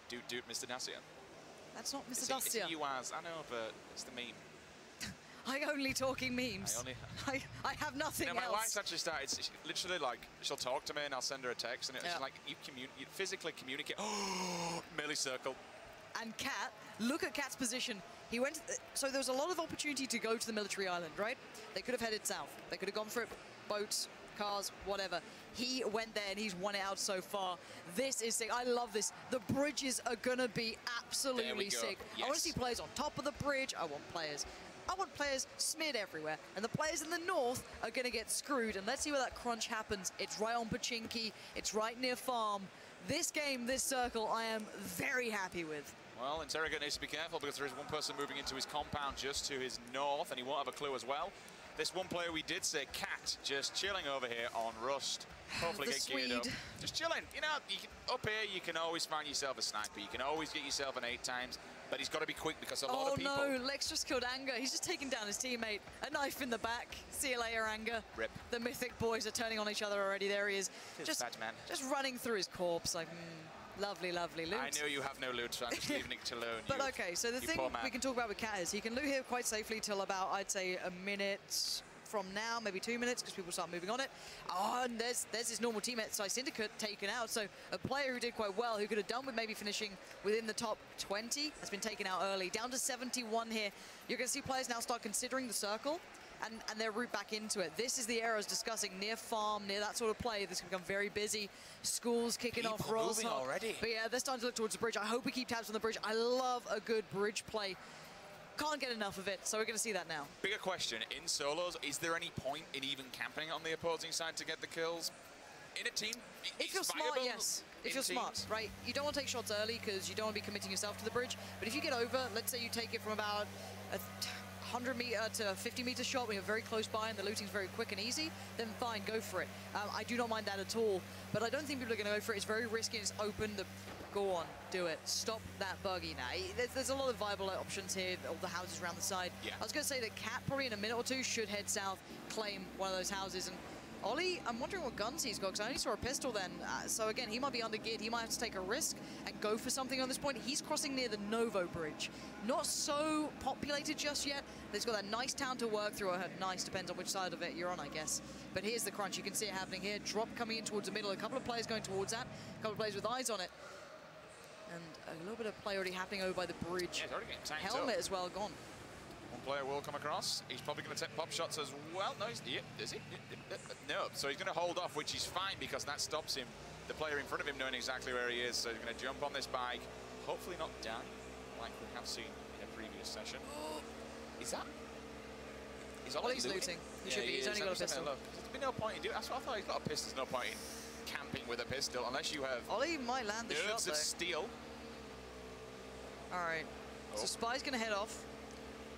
Speaker 1: Dude, Mr. Dacia.
Speaker 2: That's not Mr.
Speaker 1: It's
Speaker 2: Dacia.
Speaker 1: you as, I know, but it's the meme.
Speaker 2: I only talking memes. I have nothing
Speaker 1: my
Speaker 2: else.
Speaker 1: wife's actually started, literally, like, she'll talk to me and I'll send her a text and it's like, you physically communicate. Oh, milli-circle.
Speaker 2: And Cat, look at Cat's position. He went, so there was a lot of opportunity to go to the military island, right? They could have headed south. They could have gone for it, boats, cars, whatever. He went there and he's won it out so far. This is sick. I love this. The bridges are gonna be absolutely sick.
Speaker 1: Yes.
Speaker 2: I want to see players on top of the bridge. I want players smeared everywhere. And the players in the north are gonna get screwed. And let's see where that crunch happens. It's right on Pachinki. It's right near farm. This game, this circle, I am very happy with.
Speaker 1: Well, Interrogate needs to be careful because there is one person moving into his compound just to his north, and he won't have a clue as well. This one player we did say, Cat, just chilling over here on Rust. Hopefully get geared up. Just chilling. You know, up here you can always find yourself a sniper. You can always get yourself an 8 times, but he's got to be quick because a lot of people...
Speaker 2: Oh no, Lex just killed Anger. He's just taken down his teammate. A knife in the back. See you later, Anger.
Speaker 1: Rip.
Speaker 2: The mythic boys are turning on each other already. There he is. Just running through his corpse like... Lovely, lovely loot.
Speaker 1: I know you have no loot, so I'm just leaving it to learn.
Speaker 2: But okay, so the thing we can talk about with Cat is he can loot here quite safely till about, I'd say, a minute from now, maybe 2 minutes, because people start moving on it. Oh, and there's his normal teammate, so Syndicate, taken out. So a player who did quite well, who could have done with maybe finishing within the top 20, has been taken out early. Down to 71 here. You're going to see players now start considering the circle and their route back into it. This is the era I was discussing, near farm, near that sort of play. This can become very busy. Schools kicking off, rolls
Speaker 1: already.
Speaker 2: But yeah, they're starting to look towards the bridge. I hope we keep tabs on the bridge. I love a good bridge play. Can't get enough of it, so we're going to see that now.
Speaker 1: Bigger question, in solos, is there any point in even camping on the opposing side to get the kills? In a team,
Speaker 2: if you're smart, yes. If you're smart, right? You don't want to take shots early because you don't want to be committing yourself to the bridge. But if you get over, let's say you take it from about a 100 meter to 50 meter shot when you're very close by and the looting's very quick and easy, then fine, go for it. I do not mind that at all, but I don't think people are going to go for it. It's very risky and it's open. Go on, do it. Stop that buggy now. There's a lot of viable options here, all the houses around the side.
Speaker 1: Yeah.
Speaker 2: I was going to say that Cat probably in a minute or two should head south, claim one of those houses, and Ollie, I'm wondering what guns he's got, because I only saw a pistol then. So again, he might be under-geared. He might have to take a risk and go for something on this point. He's crossing near the Novo Bridge. Not so populated just yet. It's got that nice town to work through. Nice, depends on which side of it you're on, I guess. But here's the crunch. You can see it happening here. Drop coming in towards the middle. A couple of players going towards that. A couple of players with eyes on it. And a little bit of play already happening over by the bridge.
Speaker 1: Yeah, it's already getting tanked
Speaker 2: Helmet
Speaker 1: up.
Speaker 2: as well, gone.
Speaker 1: One player will come across. He's probably going to take pop shots as well. No, is he? No. So he's going to hold off, which is fine because that stops him, the player in front of him, knowing exactly where he is. So he's going to jump on this bike, hopefully not die, like we have seen in a previous session. Is that? Is Ollie looting?
Speaker 2: He should be. He's only got a pistol.
Speaker 1: There's been no point in doing. That's what I thought. He's got a pistol. There's no point in camping with a pistol unless you have.
Speaker 2: Ollie might land the shot
Speaker 1: nerves of steel.
Speaker 2: All right. So Spy's going to head off.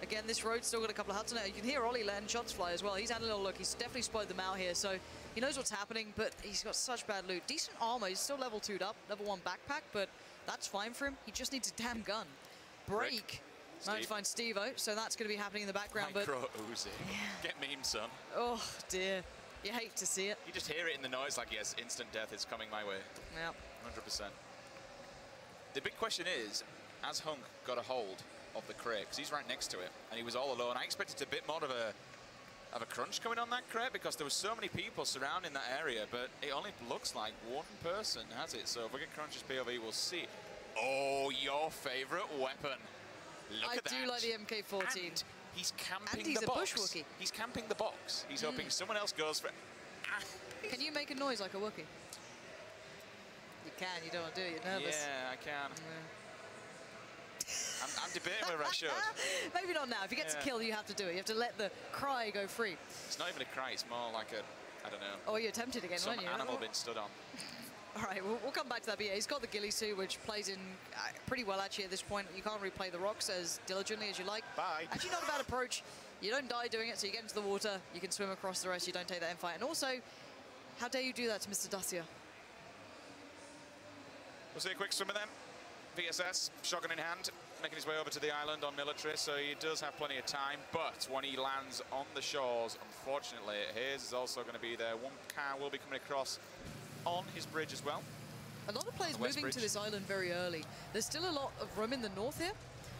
Speaker 2: Again, this road's still got a couple of huts on it. You can hear Ollie letting shots fly as well. He's had a little look. He's definitely spotted them out here, so he knows what's happening, but he's got such bad loot. Decent armor. He's still level 2'd up, level 1 backpack, but that's fine for him. He just needs a damn gun. Break. Managed to find Steve-O, so that's going to be happening in the background.
Speaker 1: Micro oozing. Get meme, son.
Speaker 2: Oh, dear. You hate to see it.
Speaker 1: You just hear it in the noise like, yes, instant death is coming my way.
Speaker 2: Yep.
Speaker 1: 100%. The big question is, has Hunk got a hold of the crate? Because he's right next to it, and he was all alone. I expected a bit more of a crunch coming on that crate because there were so many people surrounding that area, but it only looks like one person has it. So if we get Crunch's POV, we'll see. Oh, your favorite weapon. Look at that.
Speaker 2: I do like the MK14.
Speaker 1: And he's camping
Speaker 2: And he's
Speaker 1: the
Speaker 2: a
Speaker 1: box.
Speaker 2: bush Wookiee.
Speaker 1: He's camping the box. He's hoping someone else goes for it.
Speaker 2: Can you make a noise like a Wookiee? You can, you don't want to do it, you're nervous.
Speaker 1: Yeah, I can. I'm debating whether I should.
Speaker 2: Maybe not now. If you get to kill, you have to do it. You have to let the cry go free.
Speaker 1: It's not even a cry, it's more like a, I don't know.
Speaker 2: Oh, you attempted again,
Speaker 1: Some
Speaker 2: weren't you?
Speaker 1: animal being stood on.
Speaker 2: All right, we'll come back to that. But yeah, he's got the ghillie suit, which plays in pretty well actually at this point. You can't replay the rocks as diligently as you like.
Speaker 1: Bye.
Speaker 2: Actually, not a bad approach. You don't die doing it, so you get into the water, you can swim across the rest, you don't take that fight. And also, how dare you do that to Mr. Dacia?
Speaker 1: We'll see a quick swim of them. VSS, shotgun in hand, making his way over to the island on military, so he does have plenty of time. But when he lands on the shores, unfortunately, Hayes is also going to be there. One car will be coming across on his bridge as well.
Speaker 2: A lot of players moving to this island very early. There's still a lot of room in the north here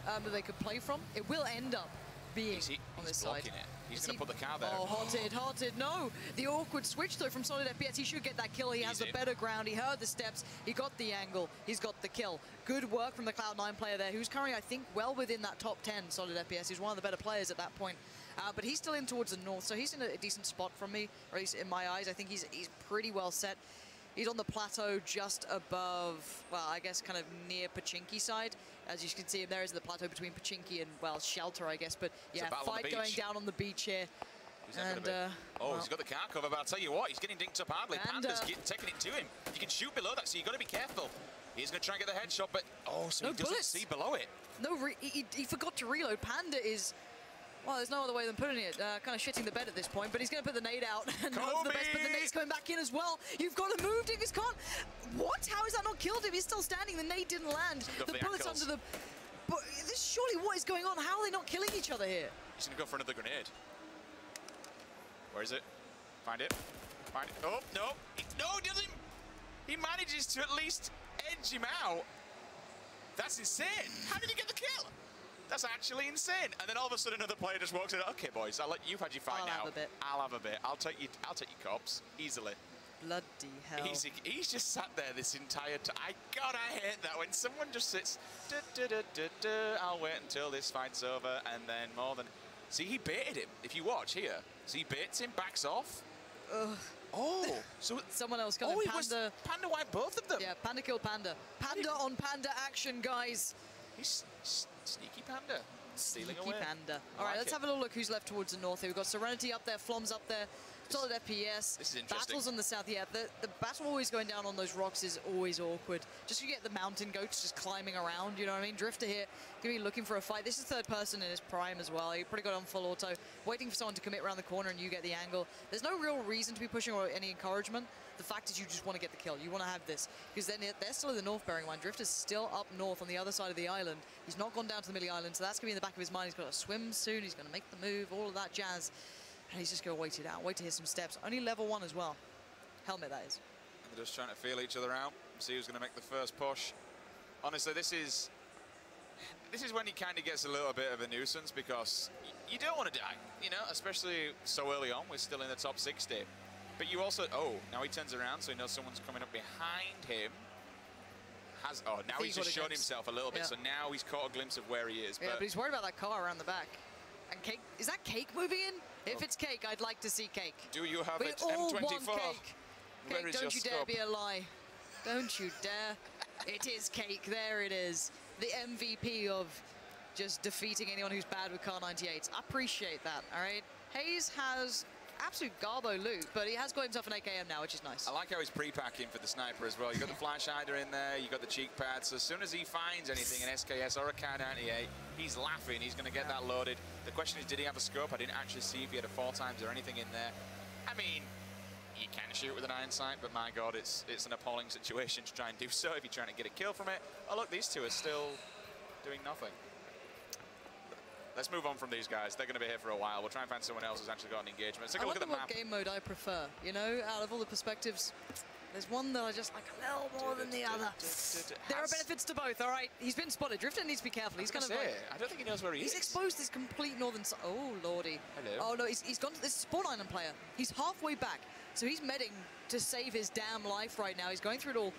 Speaker 2: that they could play from. It will end up being on this side.
Speaker 1: It. He's going to put the car there.
Speaker 2: Oh, hearted, no. The awkward switch, though, from Solid FPS. He should get that kill. He has the better ground. He heard the steps. He got the angle. He's got the kill. Good work from the Cloud9 player there, who's currently, I think, well within that top 10 Solid FPS. He's one of the better players at that point. But he's still in towards the north, so he's in a decent spot from me, or at least in my eyes. I think he's pretty well set. He's on the plateau just above, well, I guess kind of near Pachinki side. As you can see, there is the plateau between Pachinki and, well, Shelter, I guess. But yeah, fight going down on the beach here. And,
Speaker 1: oh, he's got the car cover, but I'll tell you what, he's getting dinked up hardly. Panda's taking it to him. You can shoot below that, so you've got to be careful. He's going to try and get the headshot, but, oh, so he doesn't see below it.
Speaker 2: No, he forgot to reload. Panda is... Well, there's no other way than putting it. Kind of shitting the bed at this point, but he's going to put the nade out and hope for the best, but the nade's coming back in as well. You've got to move, Dingus can't. What? How has that not killed him? He's still standing. The nade didn't land. The bullet's under the... But this surely what is going on? How are they not killing each other here?
Speaker 1: He's going to go for another grenade. Where is it? Find it. Find it. Oh, no. No, he doesn't. He manages to at least edge him out. That's insane. How did he get the kill? That's actually insane. And then all of a sudden another player just walks in. Okay, boys, you've had your fight now.
Speaker 2: I'll have a bit.
Speaker 1: I'll have a bit. I'll take your cops easily.
Speaker 2: Bloody hell.
Speaker 1: He's just sat there this entire time. God, I hate that when someone just sits. I'll wait until this fight's over, and then more than. See, he baited him. If you watch here, so he baits him, backs off.
Speaker 2: Ugh.
Speaker 1: Oh, so
Speaker 2: someone else got him.
Speaker 1: Panda wiped both of them.
Speaker 2: Yeah, Panda killed Panda. Panda on Panda action, guys.
Speaker 1: He's sneaky Panda. Stealing away.
Speaker 2: Panda. All right, let's have a little look who's left towards the north here. We've got Serenity up there, Flom's up there, Solid FPS.
Speaker 1: This is interesting.
Speaker 2: Battles on the south. Yeah, the battle always going down on those rocks is always awkward. Just you get the mountain goats just climbing around, you know what I mean? Drifter here, going to be looking for a fight. This is third person in his prime as well. He pretty got on full auto, waiting for someone to commit around the corner and you get the angle. There's no real reason to be pushing or any encouragement. The fact is you just want to get the kill. You want to have this. Because then they're still in the north, bearing in mind. Drifter's still up north on the other side of the island. He's not gone down to the middle island, so that's going to be in the back of his mind. He's got to swim soon. He's going to make the move, all of that jazz. And he's just going to wait it out. Wait to hear some steps. Only level 1 as well. Helmet, that is.
Speaker 1: They're just trying to feel each other out. See who's going to make the first push. Honestly, this is when he kind of gets a little bit of a nuisance because you don't want to die, you know, especially so early on. We're still in the top 60. But you also, now he turns around, so he knows someone's coming up behind him. Now he's just shown himself a little bit, so now he's caught a glimpse of where he is.
Speaker 2: Yeah, but he's worried about that car around the back. And Cake, is that Cake moving in? If it's Cake, I'd like to see Cake.
Speaker 1: Do you have it?
Speaker 2: We all
Speaker 1: M24.
Speaker 2: want Cake. Cake, don't you dare be a lie. Don't you dare. It is Cake, there it is. The MVP of just defeating anyone who's bad with Car 98s. I appreciate that, all right? Hayes has absolute garbo loot, but he has got himself an AKM now, which is nice.
Speaker 1: I like how he's pre-packing for the sniper as well. You got the flash hider in there, you got the cheek pad, so as soon as he finds anything, an SKS or a Car 98, he's laughing, he's going to get that loaded. The question is, did he have a scope? I didn't actually see if he had a 4x or anything in there. I mean, you can shoot with an iron sight, but my God, it's an appalling situation to try and do so if you're trying to get a kill from it. Oh look, these two are still doing nothing. Let's move on from these guys. They're going to be here for a while. We'll try and find someone else who's actually got an engagement. Let's take a look at the map.
Speaker 2: What game mode I prefer, you know, out of all the perspectives. There's one that I just like a little more than the other. There are benefits to both, all right? He's been spotted. Drifter needs to be careful. He's kind of like...
Speaker 1: I don't think he knows where he is.
Speaker 2: He's exposed this complete northern side. Oh, lordy.
Speaker 1: Hello.
Speaker 2: Oh, no, he's gone to this Spawn Island player. He's halfway back. So he's medding to save his damn life right now. He's going through it all.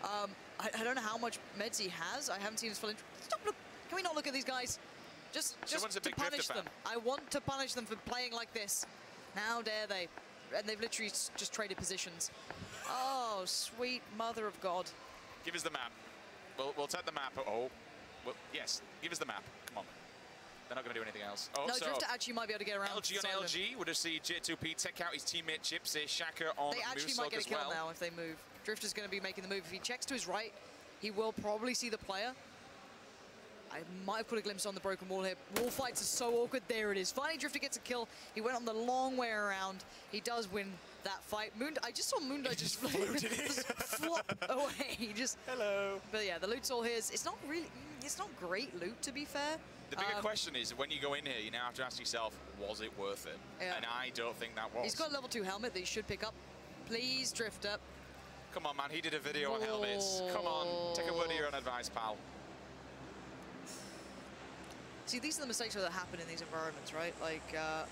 Speaker 2: I don't know how much meds he has. I haven't seen his full... Stop, look. Can we not look at these guys? Just to punish them. I want to punish them for playing like this. How dare they? And they've literally just traded positions. Oh, sweet mother of God.
Speaker 1: Give us the map. We'll take the map. Oh, well, yes. Give us the map. Come on. They're not going to do anything else. Oh,
Speaker 2: no,
Speaker 1: so
Speaker 2: Drifter actually might be able to get around.
Speaker 1: LG on LG. We'll just see J2P take out his teammate Chips. Shaka on
Speaker 2: They actually might get a kill now if they move. Drifter's going to be making the move. If he checks to his right, he will probably see the player. I might have put a glimpse on the broken wall here. Wall fights are so awkward. There it is. Finally, Drifter gets a kill. He went on the long way around. He does win that fight. I just saw Moondie just flop away. Hello. But yeah, the loot's all his. It's not really, it's not great loot, to be fair.
Speaker 1: The bigger question is, when you go in here, you now have to ask yourself, was it worth it?
Speaker 2: Yeah.
Speaker 1: And I don't think that was.
Speaker 2: He's got a level 2 helmet that he should pick up. Please, Drifter.
Speaker 1: Come on, man. He did a video on helmets. Come on. Take a word of your own advice, pal.
Speaker 2: See, these are the mistakes that happen in these environments, right? Like, at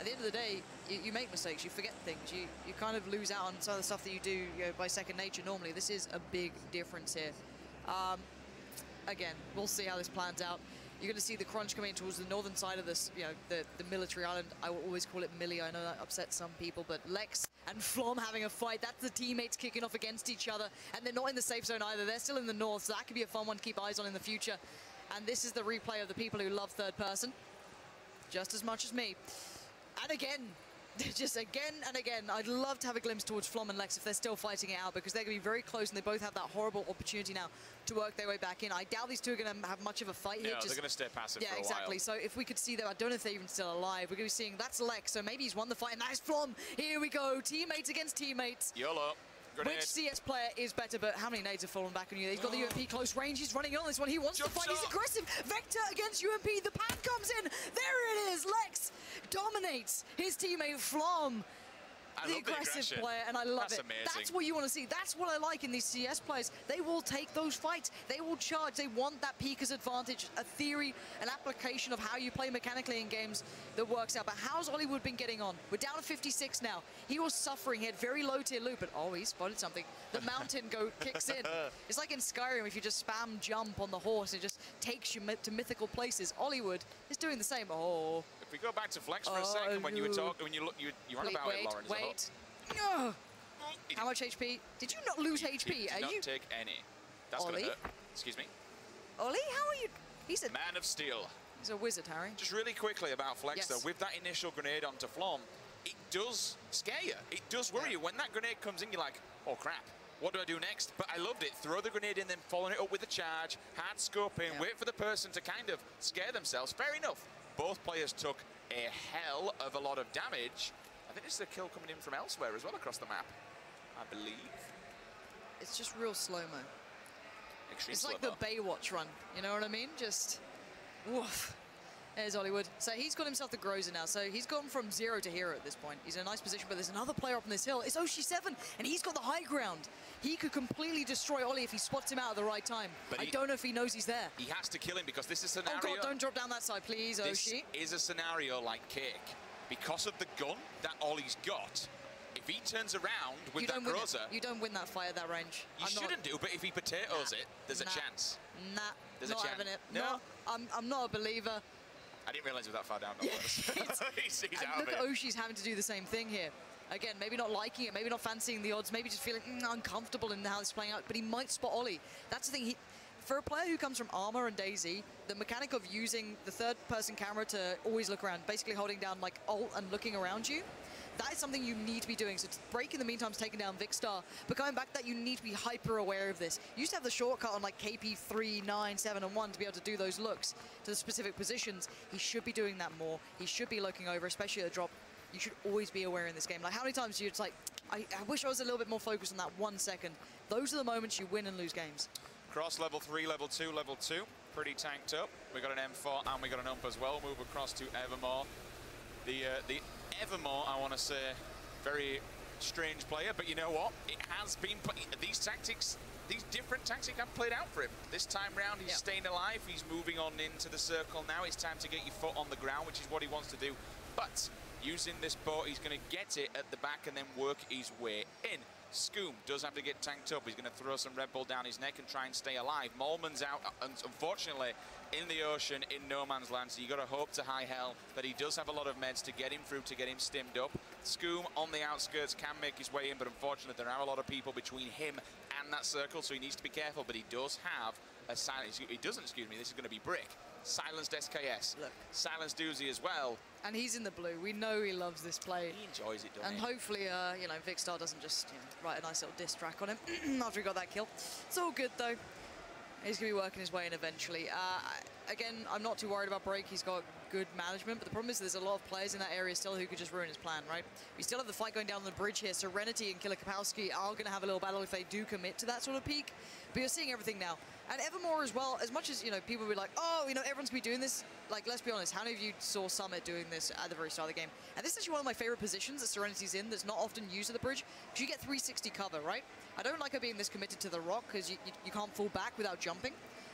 Speaker 2: the end of the day, you make mistakes, you forget things, you kind of lose out on some of the stuff that you do by second nature normally. This is a big difference here. Again, we'll see how this plans out. You're going to see the crunch coming in towards the northern side of this, the military island. I will always call it Millie. I know that upsets some people, but Lex and Flom having a fight. That's the teammates kicking off against each other, and they're not in the safe zone either. They're still in the north, so that could be a fun one to keep eyes on in the future. And this is the replay of the people who love third person, just as much as me. And again, just again and again, I'd love to have a glimpse towards Flom and Lex if they're still fighting it out, because they're going to be very close and they both have that horrible opportunity now to work their way back in. I doubt these two are going to have much of a fight here.
Speaker 1: No, they're going to stay passive for a while.
Speaker 2: Yeah, exactly. So if we could see them, I don't know if they're even still alive. We're going to be seeing, that's Lex, so maybe he's won the fight, and that's Flom. Here we go, teammates against teammates.
Speaker 1: YOLO. Grenade.
Speaker 2: Which CS player is better, but how many nades have fallen back on you? He's got the UMP close range. He's running on this one. He wants to fight. He's aggressive. Vector against UMP. The pan comes in. There it is. Lex dominates his teammate Flom. The aggressive player, and I love it.
Speaker 1: Amazing.
Speaker 2: That's what you want to see. That's what I like in these CS players. They will take those fights. They will charge. They want that Pika's advantage, a theory, an application of how you play mechanically in games that works out. But how's Hollywood been getting on? We're down to 56 now. He was suffering. He had very low tier loot, but oh, he spotted something. The mountain kicks in. It's like in Skyrim, if you just spam jump on the horse, it just takes you to mythical places. Hollywood is doing the same. Oh.
Speaker 1: If we go back to Flex for a second, when you were talking, when you run about it, Lauren.
Speaker 2: Wait. How much HP? Did you not lose HP?
Speaker 1: Did not take any. That's going to hurt. Excuse me.
Speaker 2: Ollie, how are you? He's a
Speaker 1: man of steel.
Speaker 2: He's a wizard, Harry.
Speaker 1: Just really quickly about Flex, though. With that initial grenade onto Flom, it does scare you. It does worry you. When that grenade comes in, you're like, oh, crap. What do I do next? But I loved it. Throw the grenade in, then following it up with a charge, hard scope in, wait for the person to kind of scare themselves. Fair enough. Both players took a hell of a lot of damage. I think this is a kill coming in from elsewhere as well across the map, I believe.
Speaker 2: It's just real slow-mo. It's like the Baywatch run, you know what I mean? Just, woof. There's Hollywood. So he's got himself the Groza now. So he's gone from 0 to hero at this point. He's in a nice position, but there's another player up on this hill. It's Oshi7, and he's got the high ground. He could completely destroy Ollie if he spots him out at the right time. But I don't know if he knows he's there.
Speaker 1: He has to kill him because this is a scenario...
Speaker 2: Oh, God, don't drop down that side, please, Oshi.
Speaker 1: This is a scenario like Cake. Because of the gun that Ollie's got, if he turns around with that Groza...
Speaker 2: You don't win that fight at that range.
Speaker 1: You shouldn't do, but if he potatoes it, there's a chance.
Speaker 2: Nah,
Speaker 1: there's
Speaker 2: not
Speaker 1: a chance.
Speaker 2: having it.
Speaker 1: No?
Speaker 2: I'm not a believer.
Speaker 1: I didn't realise he was that far down. He's out
Speaker 2: look
Speaker 1: of
Speaker 2: at
Speaker 1: it.
Speaker 2: Oshi's having to do the same thing here. Again, maybe not liking it, maybe not fancying the odds, maybe just feeling uncomfortable in how this is playing out, but he might spot Ollie. That's the thing. For a player who comes from Armor and DayZ, the mechanic of using the third-person camera to always look around, basically holding down like Alt and looking around you, that is something you need to be doing. So Break in the meantime is taking down Vicstar, but going back that you need to be hyper aware of this. You used to have the shortcut on like KP 3, 9, 7, and 1 to be able to do those looks to the specific positions. He should be doing that more. He should be looking over, especially at the drop. You should always be aware in this game. Like how many times do you just like, I wish I was a little bit more focused on that 1 second. Those are the moments you win and lose games.
Speaker 1: Cross level 3, level 2, level 2. Pretty tanked up. We got an M4 and we got an ump as well. Move across to Evermore. The Evermore, I want to say, very strange player, but you know what? It has been these different tactics have played out for him. This time round, he's staying alive. He's moving on into the circle now. It's time to get your foot on the ground, which is what he wants to do. But using this boat, he's going to get it at the back and then work his way in. Scoom does have to get tanked up. He's going to throw some Red Bull down his neck and try and stay alive. Molman's out, unfortunately, in the ocean, in no man's land, so you got to hope to high hell that he does have a lot of meds to get him through, to get him stimmed up. Scoom on the outskirts can make his way in, but unfortunately there are a lot of people between him and that circle, so he needs to be careful. But he does have a silence. He doesn't, excuse me, this is going to be Brick. Silenced SKS. Look. Silenced Doozy as well.
Speaker 2: And he's in the blue. We know he loves this play.
Speaker 1: He enjoys it, doesn't
Speaker 2: he? And hopefully, you know, Vicstar doesn't just write a nice little diss track on him after he got that kill. It's all good, though. He's going to be working his way in eventually. Again, I'm not too worried about Break. He's got good management, but the problem is there's a lot of players in that area still who could just ruin his plan, right? We still have the fight going down the bridge here. Serenity and Killer Kapowski are going to have a little battle if they do commit to that sort of peak. But you're seeing everything now. And Evermore as well, as much as, you know, people will be like, oh, you know, everyone's going to be doing this. Like, let's be honest, how many of you saw Summit doing this at the very start of the game? And this is actually one of my favorite positions that Serenity's in that's not often used at the bridge, because you get 360 cover, right? I don't like her being this committed to the rock, because you can't fall back without jumping.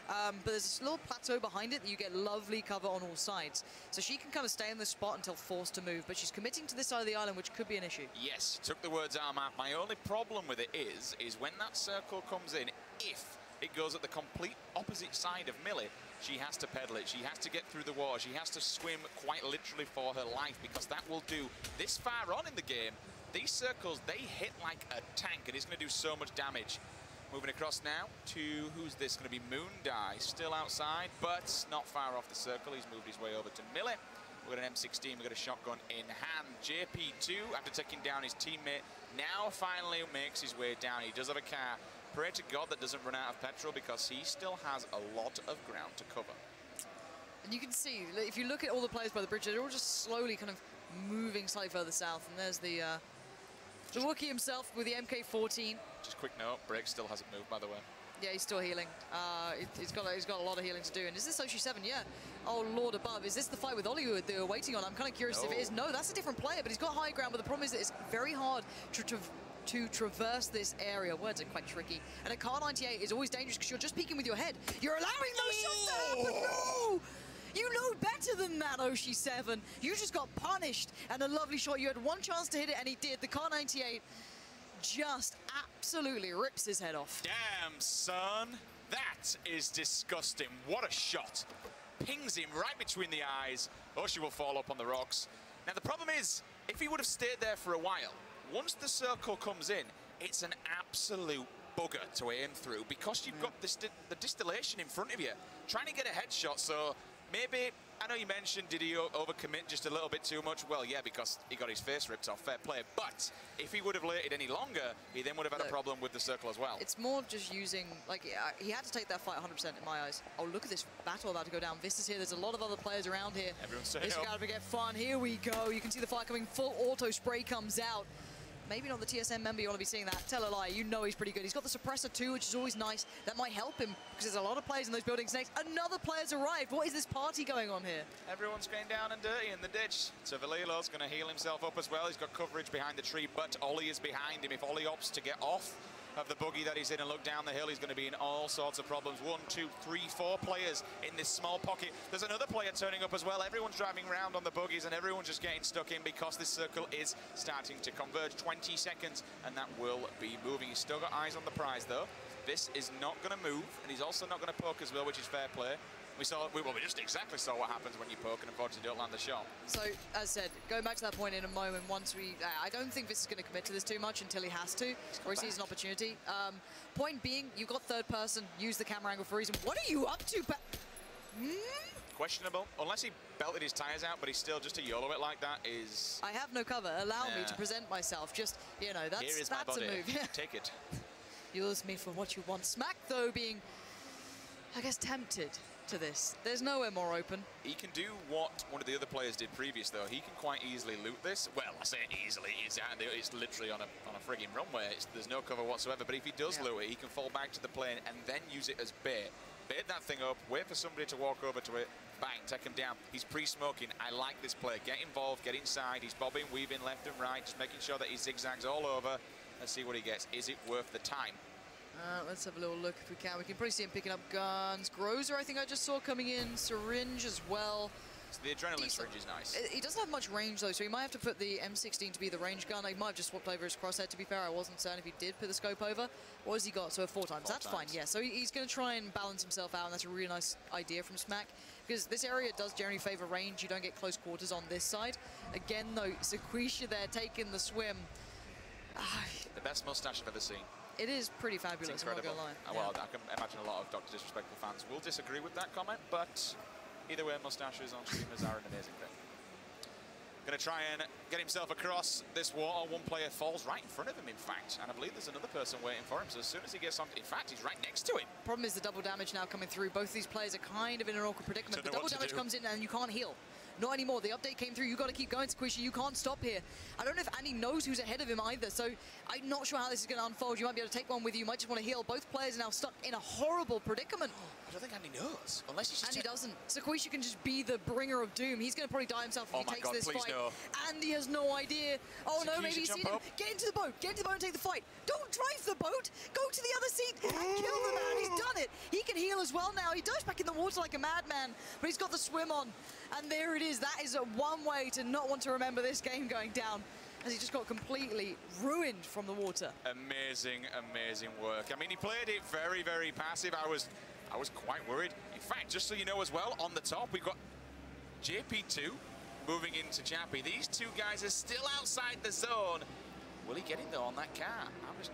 Speaker 2: But there's this little plateau behind it that you get lovely cover on all sides. So she can kind of stay in this spot until forced to move, but she's committing to this side of the island, which could be an issue.
Speaker 1: Yes, took the words out of my mouth. My only problem with it is when that circle comes in, if it goes at the complete opposite side of Millie, she has to pedal it. She has to get through the water. She has to swim quite literally for her life, because that will do this far on in the game. These circles, they hit like a tank, and it's going to do so much damage. Moving across now to, who's this going to be? Moondie, still outside, but not far off the circle. He's moved his way over to Millie. We've got an M16, we've got a shotgun in hand. JP2, after taking down his teammate, now finally makes his way down. He does have a car. Pray to God that doesn't run out of petrol, because he still has a lot of ground to cover.
Speaker 2: And you can see, if you look at all the players by the bridge, they're all just slowly kind of moving slightly further south. And there's the Wookiee himself with the MK14.
Speaker 1: Just quick note, Break still hasn't moved, by the way.
Speaker 2: Yeah, he's still healing. He's got a lot of healing to do. And is this Oshi 7? Yeah. Oh, Lord above. Is this the fight with Ollie they were waiting on? I'm kind of curious if it is. No, that's a different player, but he's got high ground. But the problem is that it's very hard to traverse this area. Words are quite tricky. And a Car 98 is always dangerous because you're just peeking with your head. You're allowing those shots to happen. No! You know better than that, Oshi 7. You just got punished. And a lovely shot. You had one chance to hit it, and he did. The Car 98 just absolutely rips his head off.
Speaker 1: Damn, son. That is disgusting. What a shot. Pings him right between the eyes. Oshi will fall up on the rocks. Now, the problem is, if he would have stayed there for a while, once the circle comes in, it's an absolute bugger to aim through, because you've got the distillation in front of you, trying to get a headshot. So maybe, I know you mentioned, did he overcommit just a little bit too much? Well, yeah, because he got his face ripped off, fair play. But if he would have waited any longer, he then would have had a problem with the circle as well.
Speaker 2: It's more just using, like, he had to take that fight 100% in my eyes. Oh, look at this battle about to go down. Vista's here. There's a lot of other players around here.
Speaker 1: Everyone's saying
Speaker 2: This is going to get fun. Here we go. You can see the fire coming. Full auto spray comes out. Maybe not the TSM member you want to be seeing that. Tell a lie, you know he's pretty good. He's got the suppressor too, which is always nice. That might help him, because there's a lot of players in those buildings next. Another player's arrived. What is this party going on here?
Speaker 1: Everyone's going down and dirty in the ditch. So Valilo's going to heal himself up as well. He's got coverage behind the tree, but Ollie is behind him. If Ollie opts to get off of the buggy that he's in and look down the hill, he's going to be in all sorts of problems. 1, 2, 3, 4 players in this small pocket. There's another player turning up as well. Everyone's driving around on the buggies, and everyone's just getting stuck in, because this circle is starting to converge. 20 seconds, and that will be moving. He's still got eyes on the prize, though. This is not going to move, and he's also not going to poke as well, which is fair play. We just exactly saw what happens when you poke and unfortunately don't land the shot.
Speaker 2: So, as said, going back to that point in a moment, once we... I don't think this is going to commit to this too much until he has to, or he sees an opportunity. Point being, you've got third person, use the camera angle for a reason. What are you up to?
Speaker 1: Questionable. Unless he belted his tires out, but he's still just a YOLO it like that is...
Speaker 2: I have no cover. Allow me to present myself. Just, you know, that's
Speaker 1: Here is my body.
Speaker 2: a move.
Speaker 1: Take it.
Speaker 2: Use me for what you want. Smack, though, being, I guess, tempted to this. There's nowhere more open.
Speaker 1: He can do what one of the other players did previous, though. He can quite easily loot this. Well, I say easily. It's literally on a frigging runway. There's no cover whatsoever. But if he does loot it, he can fall back to the plane and then use it as bait bait that thing up, wait for somebody to walk over to it, bang, take him down. He's pre-smoking. I like this play. Get involved, get inside. He's bobbing, weaving left and right, just making sure that he zigzags all over. Let's see what he gets. Is it worth the time?
Speaker 2: Let's have a little look if we can. We can probably see him picking up guns. Grozer, I think I just saw coming in. Syringe as well.
Speaker 1: So the adrenaline syringe is nice.
Speaker 2: He doesn't have much range though, so he might have to put the M16 to be the range gun. He might have just swapped over his crosshair, to be fair. I wasn't certain if he did put the scope over. What has he got? So 4 times. That's fine, yeah. So he's going to try and balance himself out, and that's a really nice idea from Smack. Because this area does generally favor range. You don't get close quarters on this side. Again, though, Sequisha there taking the swim.
Speaker 1: The best mustache I've ever seen.
Speaker 2: It is pretty fabulous,
Speaker 1: It's incredible.
Speaker 2: I'm not gonna lie.
Speaker 1: Well, I can imagine a lot of Dr. Disrespectful fans will disagree with that comment, but either way, mustaches on streamers are an amazing thing. Going to try and get himself across this wall. One player falls right in front of him, in fact, and I believe there's another person waiting for him, so as soon as he gets on, in fact, he's right next to him.
Speaker 2: Problem is the double damage now coming through. Both these players are kind of in an awkward predicament. The double damage comes in and you can't heal. Not anymore. The update came through. You got to keep going, Squishy. You can't stop here. I don't know if Andy knows who's ahead of him either, so I'm not sure how this is going to unfold. You might be able to take one with you. You might just want to heal. Both players are now stuck in a horrible predicament.
Speaker 1: I don't think Andy knows, unless he's just...
Speaker 2: Andy doesn't. Squishy can just be the bringer of doom. He's going to probably die himself if he takes this fight.
Speaker 1: No.
Speaker 2: Andy has no idea. Oh no, maybe he's seen him. Get into the boat. Get into the boat and take the fight. Don't drive the boat. Go to the other seat and kill the man. He's done it. He can heal as well now. He dives back in the water like a madman, but he's got the swim on. And there it is. That is one way to not want to remember this game going down, as he just got completely ruined from the water.
Speaker 1: Amazing, amazing work. I mean, he played it very, very passive. I was quite worried. In fact, just so you know as well, on the top, we've got JP2 moving into Chappie. These two guys are still outside the zone. Will he get in, though, on that car? I'm just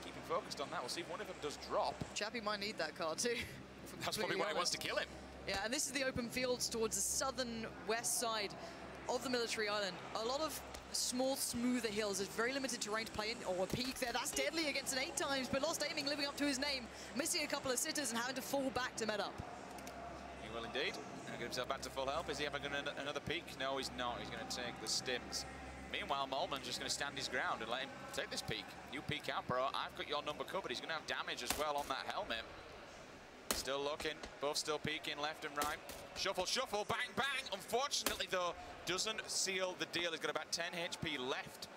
Speaker 1: keeping focused on that. We'll see if one of them does drop.
Speaker 2: Chappie might need that car, too.
Speaker 1: That's probably why he wants to kill him.
Speaker 2: Yeah, and this is the open fields towards the southern west side of the military island. A lot of small, smoother hills. There's very limited terrain to play in. Oh, a peak there. That's deadly against an 8 times, but Lost Aiming living up to his name, missing a couple of sitters and having to fall back to med up.
Speaker 1: He will indeed. Get himself back to full health. Is he ever going to another peak? No, he's not. He's going to take the stims. Meanwhile, Molman's just going to stand his ground and let him take this peak. You peek out, bro. I've got your number covered. He's going to have damage as well on that helmet. Still looking, both still peeking left and right. Shuffle, shuffle, bang, bang. Unfortunately, though, doesn't seal the deal. He's got about 10 HP left.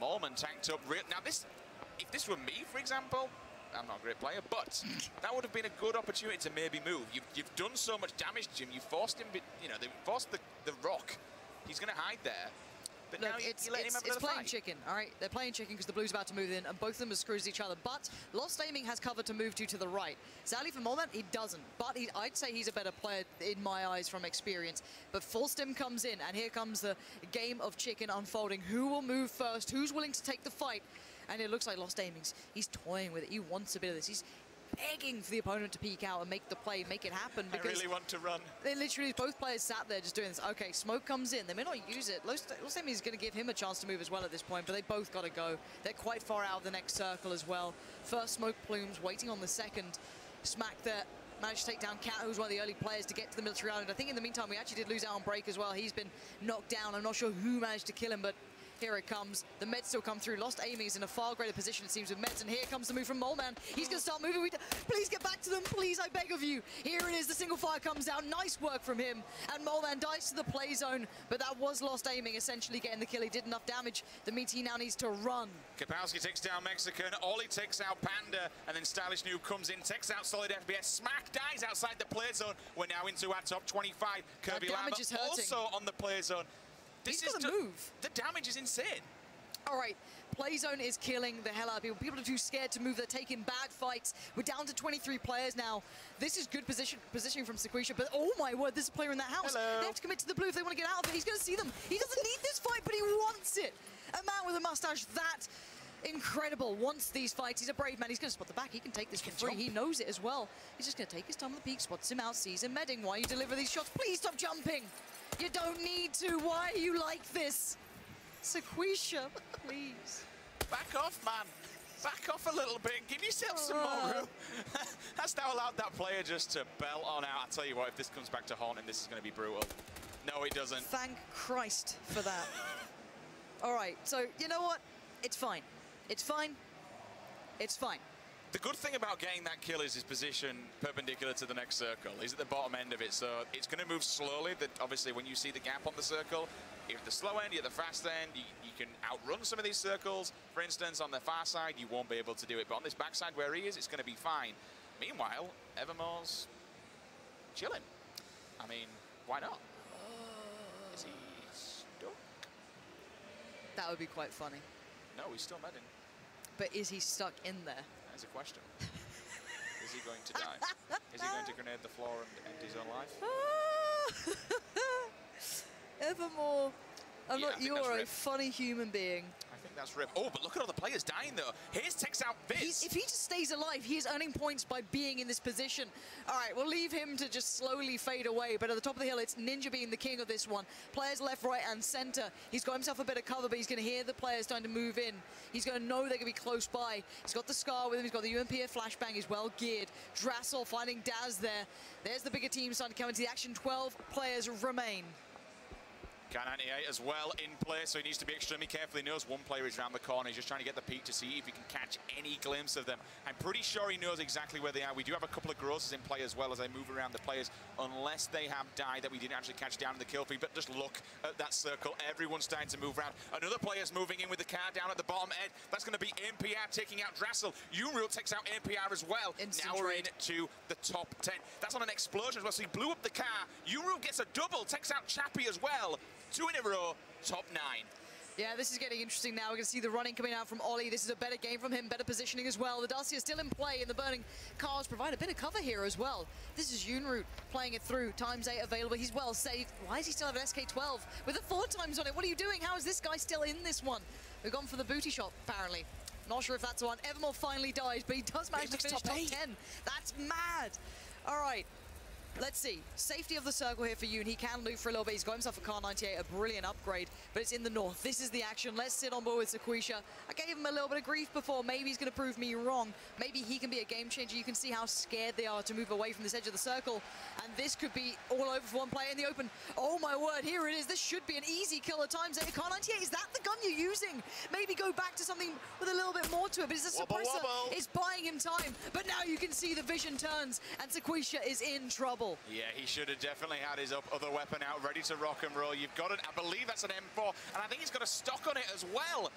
Speaker 1: Molman tanked up real. Now, if this were me, for example, I'm not a great player, but that would have been a good opportunity to maybe move. You've done so much damage to him. You forced him, you know, they forced the rock. He's going to hide there. But
Speaker 2: look,
Speaker 1: now
Speaker 2: it's
Speaker 1: playing
Speaker 2: fight. Chicken, all right? They're playing chicken because the Blue's about to move in, and both of them are screws each other. But Lost Aiming has cover to move to the right. Sadly for Molman, he doesn't. But I'd say he's a better player in my eyes from experience. But Full Stim comes in, and here comes the game of chicken unfolding. Who will move first? Who's willing to take the fight? And it looks like Lost Aiming's. He's toying with it. He wants a bit of this. He's begging for the opponent to peek out and make the play, make it happen. Because
Speaker 1: I really want to run.
Speaker 2: They literally, both players sat there just doing this. Okay, smoke comes in. They may not use it. Lost Aiming is going to give him a chance to move as well at this point, but they both got to go. They're quite far out of the next circle as well. First smoke plumes, waiting on the second. Smack there. Managed to take down Cat, who's one of the early players to get to the military island. I think in the meantime, we actually did lose out on Break as well. He's been knocked down. I'm not sure who managed to kill him, but here it comes. The Meds still come through. Lost Aiming is in a far greater position, it seems, with Meds. And here comes the move from Molman. He's going to start moving. Please get back to them. Please, I beg of you. Here it is. The single fire comes down. Nice work from him. And Molman dies to the play zone. But that was Lost Aiming essentially getting the kill. He did enough damage. That means he now needs to run.
Speaker 1: Kapowski takes down Mexican. Ollie takes out Panda. And then Stylish Noob comes in, takes out Solid FBS. Smack dies outside the play zone. We're now into our top 25. Kirby Lambert also on the play zone.
Speaker 2: He's got to move.
Speaker 1: The damage is insane.
Speaker 2: All right, play zone is killing the hell out of people. People are too scared to move. They're taking bad fights. We're down to 23 players now. This is good positioning from Sequisha, but oh my word, there's a player in that house.
Speaker 1: Hello.
Speaker 2: They have to commit to the blue if they want to get out of it. He's going to see them. He doesn't need this fight, but he wants it. A man with a mustache that incredible wants these fights. He's a brave man. He's going to spot the back. He can take this for free. He knows it as well. He's just going to take his time on the peak, spots him out, sees him medding. Why you deliver these shots? Please stop jumping. You don't need to. Why are you like this? Sequisha, please.
Speaker 1: Back off, man. Back off a little bit. Give yourself some more room. That's now allowed that player just to belt on out. I tell you what, if this comes back to haunting, this is going to be brutal. No, it doesn't.
Speaker 2: Thank Christ for that. All right, so you know what? It's fine. It's fine. It's fine.
Speaker 1: The good thing about getting that kill is his position perpendicular to the next circle. He's at the bottom end of it, so it's going to move slowly. That obviously, when you see the gap on the circle, you're at the slow end, you're at the fast end, you can outrun some of these circles. For instance, on the far side, you won't be able to do it, but on this backside where he is, it's going to be fine. Meanwhile, Evermore's chilling. I mean, why not? Is he stuck?
Speaker 2: That would be quite funny.
Speaker 1: No, he's still medding.
Speaker 2: But is he stuck in there?
Speaker 1: That's a question. Is he going to die? Is he going to grenade the floor and end his own life?
Speaker 2: Evermore, you are a
Speaker 1: Rip.
Speaker 2: funny human being.
Speaker 1: I think that's Rip. Oh, but look at all the players dying, though. Here's takes out Viz.
Speaker 2: If he just stays alive, he is earning points by being in this position. All right, we'll leave him to just slowly fade away. But at the top of the hill, it's Ninja being the king of this one. Players left, right, and center. He's got himself a bit of cover, but he's going to hear the players starting to move in. He's going to know they're going to be close by. He's got the Scar with him. He's got the UMP flashbang. He's well geared. Drassel finding Daz there. There's the bigger team starting to come into the action. 12 players remain.
Speaker 1: K98 as well in play, so he needs to be extremely careful. He knows one player is around the corner. He's just trying to get the peek to see if he can catch any glimpse of them. I'm pretty sure he knows exactly where they are. We do have a couple of grosses in play as well as I move around the players, unless they have died that we didn't actually catch down in the kill feed. But just look at that circle. Everyone's starting to move around. Another player's moving in with the car down at the bottom end. That's going to be NPR taking out Drassel. Unreal takes out NPR as well. Now we're into the top 10. That's on an explosion as well. So he blew up the car. Unreal gets a double, takes out Chappie as well. 2 in a row, top 9.
Speaker 2: Yeah, this is getting interesting now. We're going to see the running coming out from Ollie. This is a better game from him, better positioning as well. The Darcy is still in play, and the burning cars provide a bit of cover here as well. This is Unroot playing it through. Times 8 available. He's well saved. Why does he still have an SK-12 with the 4 times on it? What are you doing? How is this guy still in this one? We've gone for the booty shot, apparently. Not sure if that's one. Evermore finally dies, but he does manage to finish top 10. That's mad. All right. Let's see. Safety of the circle here for you, and he can loot for a little bit. He's got himself a Car 98, a brilliant upgrade, but it's in the north. This is the action. Let's sit on board with Sequisha. I gave him a little bit of grief before. Maybe he's going to prove me wrong. Maybe he can be a game changer. You can see how scared they are to move away from this edge of the circle, and this could be all over for one player in the open. Oh my word, here it is. This should be an easy kill at times. Car 98, is that the gun you're using? Maybe go back to something with a little bit more to it, but it's a suppressor. It's buying him time, but now you can see the vision turns, and Sequisha is in trouble.
Speaker 1: Yeah, he should have definitely had his other weapon out, ready to rock and roll. You've got it, I believe that's an M4, and I think he's got a stock on it as well.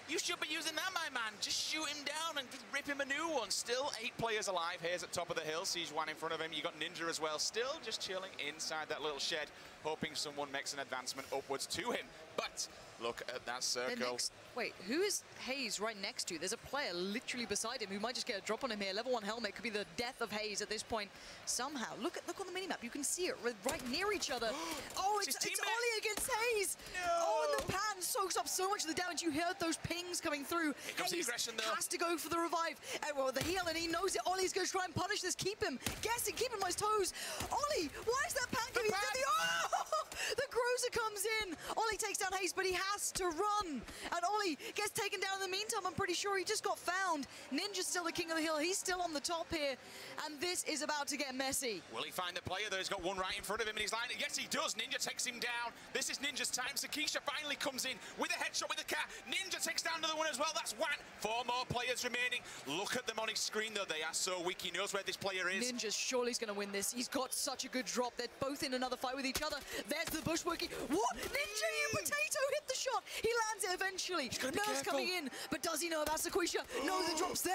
Speaker 1: You should be using that, my man. Just shoot him down and just rip him a new one. Still 8 players alive. Here's at top of the hill. Sees one in front of him. You got Ninja as well. Still just chilling inside that little shed, hoping someone makes an advancement upwards to him. But look at that circle.
Speaker 2: Wait, who is Hayes right next to? There's a player literally beside him who might just get a drop on him here. Level 1 helmet could be the death of Hayes at this point. Somehow, look on the minimap. You can see it right near each other. Oh, it's Ollie against Hayes. No. Oh, and the pan soaks up so much of the damage. You heard those pings coming through.
Speaker 1: Here comes the aggression, though.
Speaker 2: Has to go for the revive. Well, the heal, and he knows it. Ollie's going to try and punish this. Keep him guessing, keep him on his toes. Ollie, why is that pan going? The Groza comes in. Ollie takes down Hayes, but he has to run. And Ollie gets taken down in the meantime. I'm pretty sure he just got found. Ninja's still the king of the hill. He's still on the top here. And this is about to get messy.
Speaker 1: Will he find the player though? He's got one right in front of him and he's lying. Yes, he does. Ninja takes him down. This is Ninja's time. Sequisha finally comes in with a headshot with the car. Ninja takes down another one as well. That's one. 4 more players remaining. Look at them on his screen though. They are so weak. He knows where this player is.
Speaker 2: Ninja's surely going to win this. He's got such a good drop. They're both in another fight with each other. There's the bushwhacking. What? Ninja, you potato, hit the shot. He lands it eventually. Nerves coming in, but does he know about Sequisha? No, the drop's there.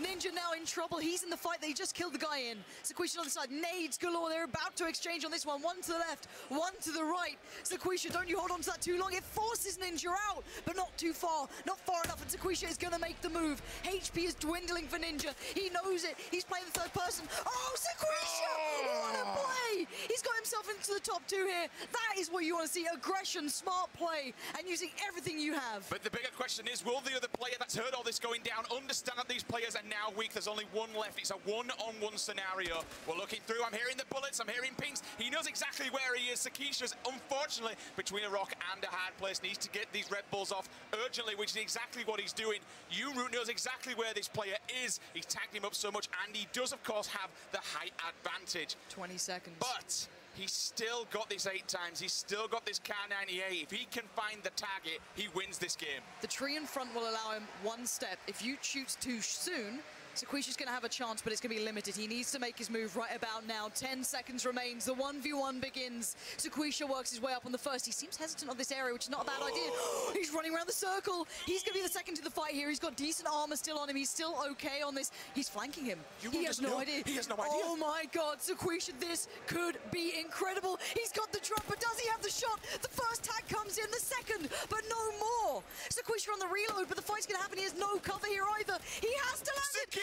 Speaker 2: Ninja now in trouble. He's in the fight. They just killed the guy in. Sequisha on the side. Nades galore. They're about to exchange on this one. One to the left, one to the right. Sequisha, don't you hold on to that too long. It forces Ninja out, but not too far. Not far enough, and Sequisha is going to make the move. HP is dwindling for Ninja. He knows it. He's playing the third person. Oh, Sequisha! What a play! He's got himself into the top 2 here. That is what you want to see. Aggression, smart play, and using everything you have.
Speaker 1: But the bigger question is, will the other player that's heard all this going down understand that these players are now weak? There's only one left. It's a one-on-one scenario. We're looking through. I'm hearing the bullets. I'm hearing pings. He knows exactly where he is. Sequisha's, unfortunately, between a rock and a hard place. Needs to get these Red Bulls off urgently, which is exactly what he's doing. Unroot knows exactly where this player is. He's tagged him up so much, and he does, of course, have the height advantage.
Speaker 2: 20 seconds.
Speaker 1: But he's still got this 8 times. He's still got this Car 98. If he can find the target, he wins this game.
Speaker 2: The tree in front will allow him 1 step. If you shoot too soon, Saquisha's going to have a chance, but it's going to be limited. He needs to make his move right about now. 10 seconds remains. The 1v1 begins. Saquisha works his way up on the first. He seems hesitant on this area, which is not a bad idea. He's running around the circle. He's going to be the second to the fight here. He's got decent armor still on him. He's still okay on this. He's flanking him. He has no idea.
Speaker 1: He has no idea.
Speaker 2: Oh my God, Saquisha, this could be incredible. He's got the drop, but does he have the shot? The first tag comes in, the second, but no more. Saquisha on the reload, but the fight's going to happen. He has no cover here either. He has to land it.
Speaker 1: Saquisha!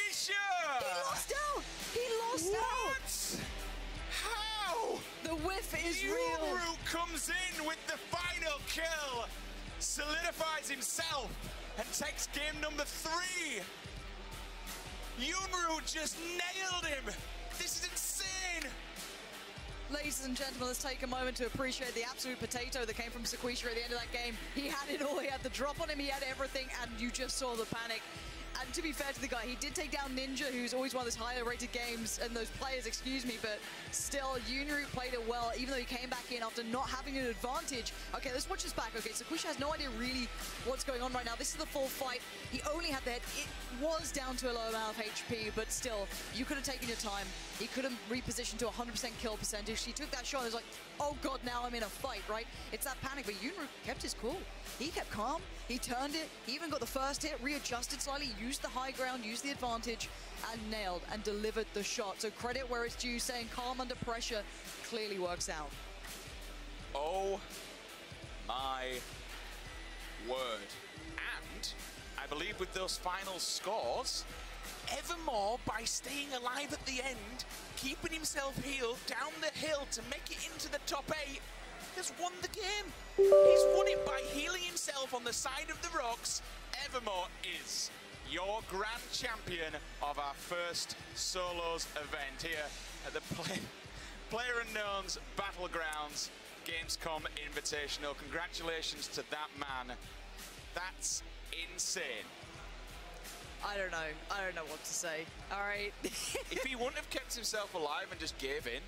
Speaker 2: He lost out! He lost out!
Speaker 1: How?
Speaker 2: The whiff is real.
Speaker 1: Yunru comes in with the final kill, solidifies himself, and takes game number 3. Yunru just nailed him. This is insane.
Speaker 2: Ladies and gentlemen, let's take a moment to appreciate the absolute potato that came from Saquisha at the end of that game. He had it all. He had the drop on him. He had everything, and you just saw the panic. And to be fair to the guy, he did take down Ninja, who's always one of those higher rated games, and those players, excuse me, but still, Yunru played it well, even though he came back in after not having an advantage. Okay, let's watch this back. Okay, Saquisha has no idea really what's going on right now. This is the full fight. He only had the head. It was down to a low amount of HP, but still, you could have taken your time. He could have repositioned to 100% kill percentage. He took that shot and was like, oh God, now I'm in a fight, right? It's that panic, but Yunru kept his cool. He kept calm. He turned it. He even got the first hit, readjusted slightly, used the high ground, used the advantage, and nailed and delivered the shot. So credit where it's due, saying calm under pressure clearly works out.
Speaker 1: Oh my word. And I believe with those final scores, Evermore, by staying alive at the end, keeping himself healed down the hill to make it into the top 8, has won the game. He's won it by healing himself on the side of the rocks. Evermore is your grand champion of our first solos event here at the PlayerUnknown's Battlegrounds Gamescom Invitational. Congratulations to that man. That's insane.
Speaker 2: I don't know what to say. All right.
Speaker 1: If he wouldn't have kept himself alive and just gave in,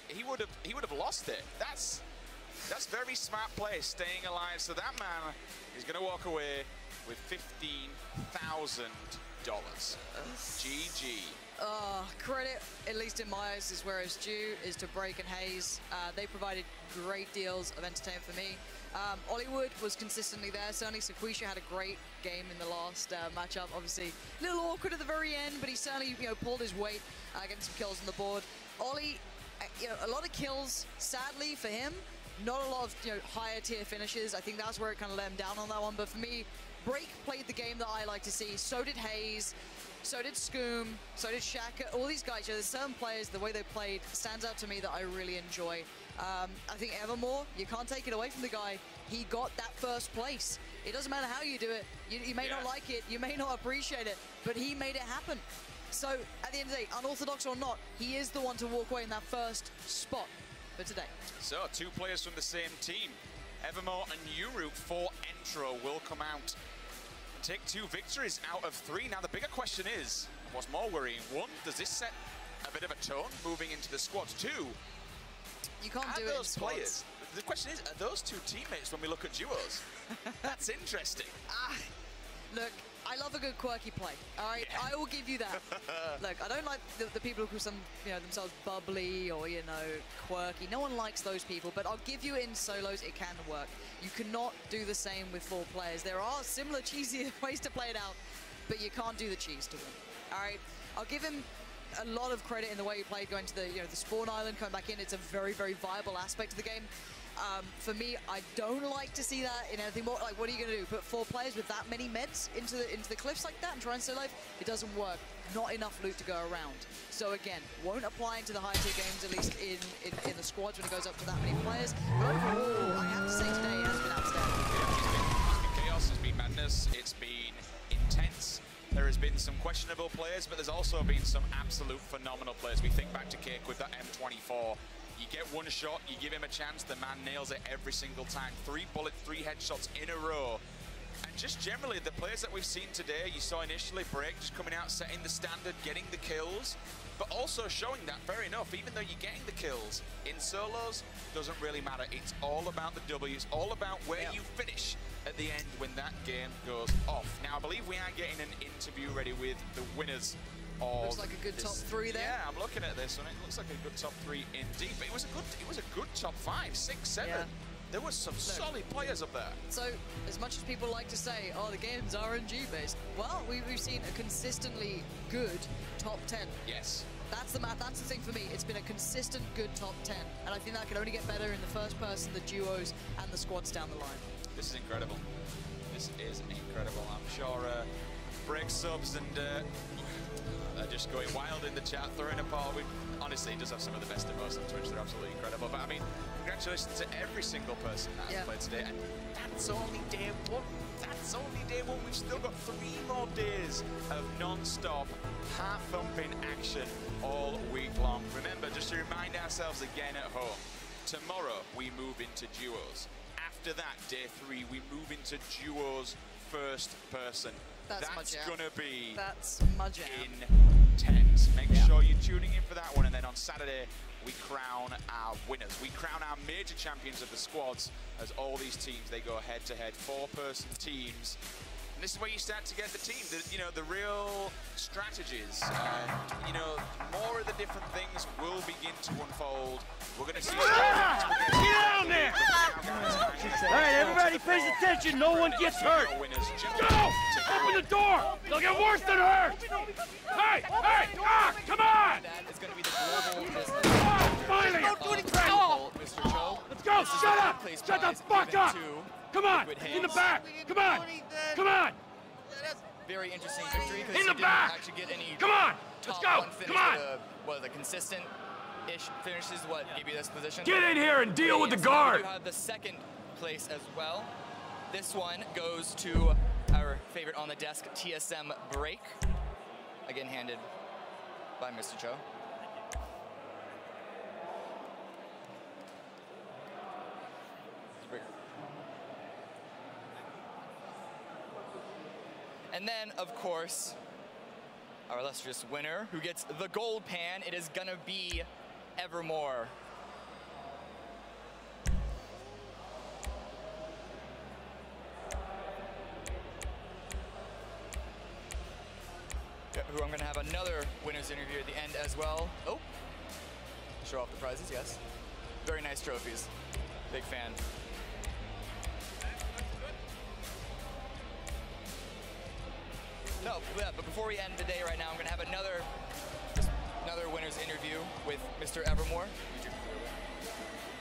Speaker 1: he would have lost it. That's very smart play, staying alive. So that man is going to walk away with $15,000. GG.
Speaker 2: Credit, at least in my eyes, is where it's due, is to Break and Hayes. They provided great deals of entertainment for me. Hollywood was consistently there. Certainly Saquisha had a great game in the last matchup. Obviously, a little awkward at the very end, but he certainly pulled his weight, getting some kills on the board. Ollie, a lot of kills, sadly for him. Not a lot of higher tier finishes. I think that's where it kind of let him down on that one. But for me, Break played the game that I like to see. So did Hayes. So did Scoom, so did Shaka. All these guys, there's certain players, the way they played stands out to me that I really enjoy. I think Evermore, you can't take it away from the guy. He got that first place. It doesn't matter how you do it. You may not like it, you may not appreciate it, but he made it happen. So at the end of the day, unorthodox or not, he is the one to walk away in that first spot for today.
Speaker 1: So 2 players from the same team. Evermore and Yunru for Entro will come out. Take 2 victories out of 3. Now the bigger question is, what's more worrying? 1, does this set a bit of a tone moving into the squads? 2,
Speaker 2: you can't do it in squads.
Speaker 1: Players, the question is, are those 2 teammates when we look at duos? That's interesting.
Speaker 2: Look, I love a good quirky play. All right, yeah. I will give you that. Look, I don't like the people who call themselves bubbly or quirky. No one likes those people, but I'll give you in solos it can work. You cannot do the same with 4 players. There are similar cheesy ways to play it out, but you can't do the cheese to win. All right, I'll give him a lot of credit in the way he played, going to the the spawn island, coming back in. It's a very, very viable aspect of the game. For me, I don't like to see that in anything more. Like, what are you going to do? Put 4 players with that many meds into the cliffs like that and try and stay alive? It doesn't work. Not enough loot to go around. So again, won't apply into the high tier games, at least in the squads when it goes up to that many players. But overall, I have to say today has been outstanding.
Speaker 1: It's been chaos, it's been madness, it's been intense. There has been some questionable players, but there's also been some absolute phenomenal players. We think back to Cake with that M24. You get one shot, you give him a chance, the man nails it every single time. 3 bullets, 3 headshots in a row. And just generally, the players that we've seen today, you saw initially Break just coming out, setting the standard, getting the kills, but also showing that, fair enough, even though you're getting the kills in solos, doesn't really matter. It's all about the W. It's all about where you finish at the end when that game goes off. Now, I believe we are getting an interview ready with the winners of
Speaker 2: looks like a good top 3 there.
Speaker 1: Yeah, I'm looking at this, and it looks like a good top 3 indeed. But it was a good top 5, 6, 7.
Speaker 2: Yeah.
Speaker 1: There was some solid players up there.
Speaker 2: So, as much as people like to say, oh, the game's RNG based, well, we've seen a consistently good top 10.
Speaker 1: Yes.
Speaker 2: That's the math. That's the thing for me. It's been a consistent good top 10, and I think that can only get better in the first person, the duos, and the squads down the line.
Speaker 1: This is incredible. This is incredible. I'm sure Break subs and are just going wild in the chat, throwing a ball. Honestly, he does have some of the best emotes on Twitch. They're absolutely incredible. But I mean, congratulations to every single person that has played today. And that's only day 1. That's only day 1. We've still got 3 more days of non-stop, heart-thumping action all week long. Remember, just to remind ourselves again at home, tomorrow we move into duos. After that, day 3, we move into duos first person. That's gonna be intense. Make sure you're tuning in for that one, and then on Saturday we crown our winners. We crown our major champions of the squads as all these teams, they go head-to-head, 4-person teams. And this is where you start to get the team, the real strategies, and more of the different things will begin to unfold. We're going to see. Get
Speaker 6: down there! All right, everybody pays attention. No one gets hurt. Go! Open the door. They'll get worse than hurt. Hey! Come on!
Speaker 8: That is going to be the global business.
Speaker 6: Finally!
Speaker 8: Mr. Cho.
Speaker 6: Let's go! Shut up! Shut the fuck up! Come on! In the back! Come on! Come on!
Speaker 8: Very interesting victory because
Speaker 6: in the
Speaker 8: he
Speaker 6: back!
Speaker 8: didn't actually get any
Speaker 6: Come on!
Speaker 8: top
Speaker 6: Let's go!
Speaker 8: 1 finish.
Speaker 6: Come on!
Speaker 8: The consistent-ish finishes what gave you this position.
Speaker 6: Get in here and deal with the guard!
Speaker 8: You have the 2nd place as well. This one goes to our favorite on the desk, TSM Break. Again, handed by Mr. Cho. And then, of course, our illustrious winner, who gets the gold pan, it is gonna be Evermore. Who I'm gonna have another winner's interview at the end as well. Oh, show off the prizes, yes. Very nice trophies, big fan. No, yeah, but before we end the day right now, I'm gonna have another winner's interview with Mr. Evermore.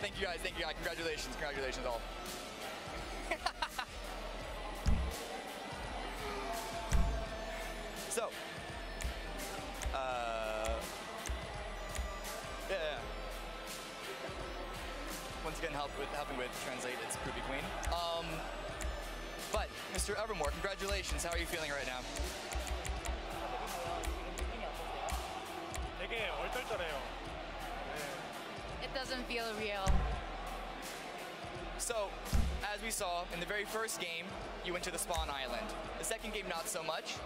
Speaker 8: Thank you guys, congratulations all. So, yeah. Once again, helping with translate, it's Poopy Queen. But, Mr. Evermore, congratulations. How are you feeling right now?
Speaker 11: 되게 얼떨떨해요.
Speaker 10: It doesn't feel real.
Speaker 8: So, as we saw, in the very first game, you went to the spawn island. The second game, not so much.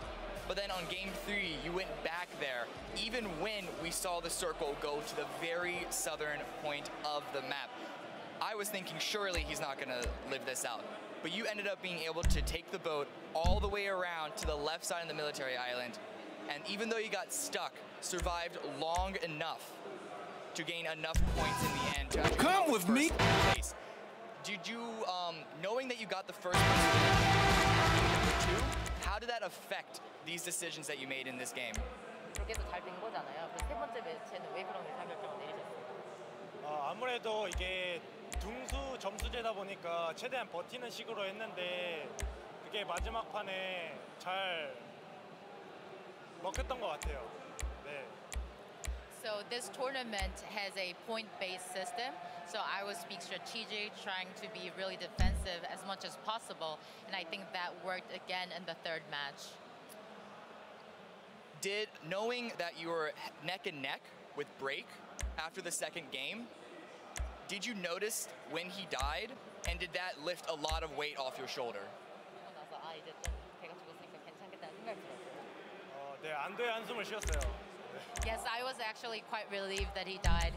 Speaker 8: But then on game 3, you went back there, even when we saw the circle go to the very southern point of the map. I was thinking, surely he's not gonna live this out. But you ended up being able to take the boat all the way around to the left side of the military island. And even though you got stuck, survived long enough to gain enough points in the end to actually come with me. Place. Did you, knowing that you got the first number 2, how did that affect these decisions that you made in this game?
Speaker 10: 그렇게 해서 잘 된 거잖아요. 그래서 3번째 매치에는 왜 그런 의사결정을 내리셨어요?
Speaker 11: 아무래도 이게 등수 점수제다 보니까 최대한 버티는 식으로 했는데 그게 마지막 판에 잘 먹혔던 것 같아요. 네.
Speaker 10: So this tournament has a point-based system. So I was being strategic, trying to be really defensive as much as possible, and I think that worked again in the 3rd match.
Speaker 8: Knowing that you were neck and neck with Break after the 2nd game, did you notice when he died, and did that lift a lot of weight off your shoulder?
Speaker 11: 네, 안도의 한숨을 쉬었어요.
Speaker 10: Yes, I was actually quite relieved that he died.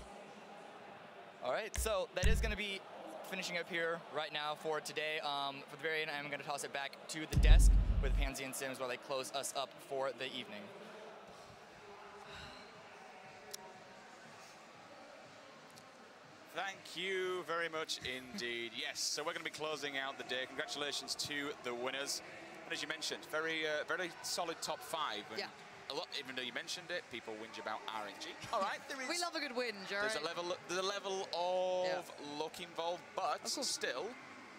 Speaker 8: All right, so that is going to be finishing up here right now for today. For the very end, I'm going to toss it back to the desk with Pansy and Sims while they close us up for the evening.
Speaker 1: Thank you very much indeed. Yes, so we're going to be closing out the day. Congratulations to the winners. And as you mentioned, very solid top 5. And
Speaker 2: yeah.
Speaker 1: A lot, even though you mentioned it, people whinge about RNG. All right, there is.
Speaker 2: We love a good whinge, all
Speaker 1: There's
Speaker 2: right?
Speaker 1: a level of luck involved, but still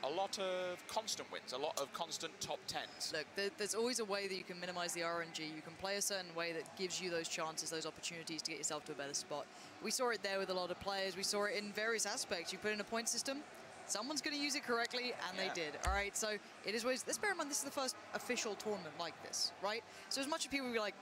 Speaker 1: a lot of constant wins, a lot of constant top 10s.
Speaker 2: Look, there's always a way that you can minimize the RNG. You can play a certain way that gives you those chances, those opportunities to get yourself to a better spot. We saw it there with a lot of players. We saw it in various aspects. You put in a point system, someone's going to use it correctly, and they did. All right, so it is always, let's bear in mind, this is the first official tournament like this, right? So as much as people will be like,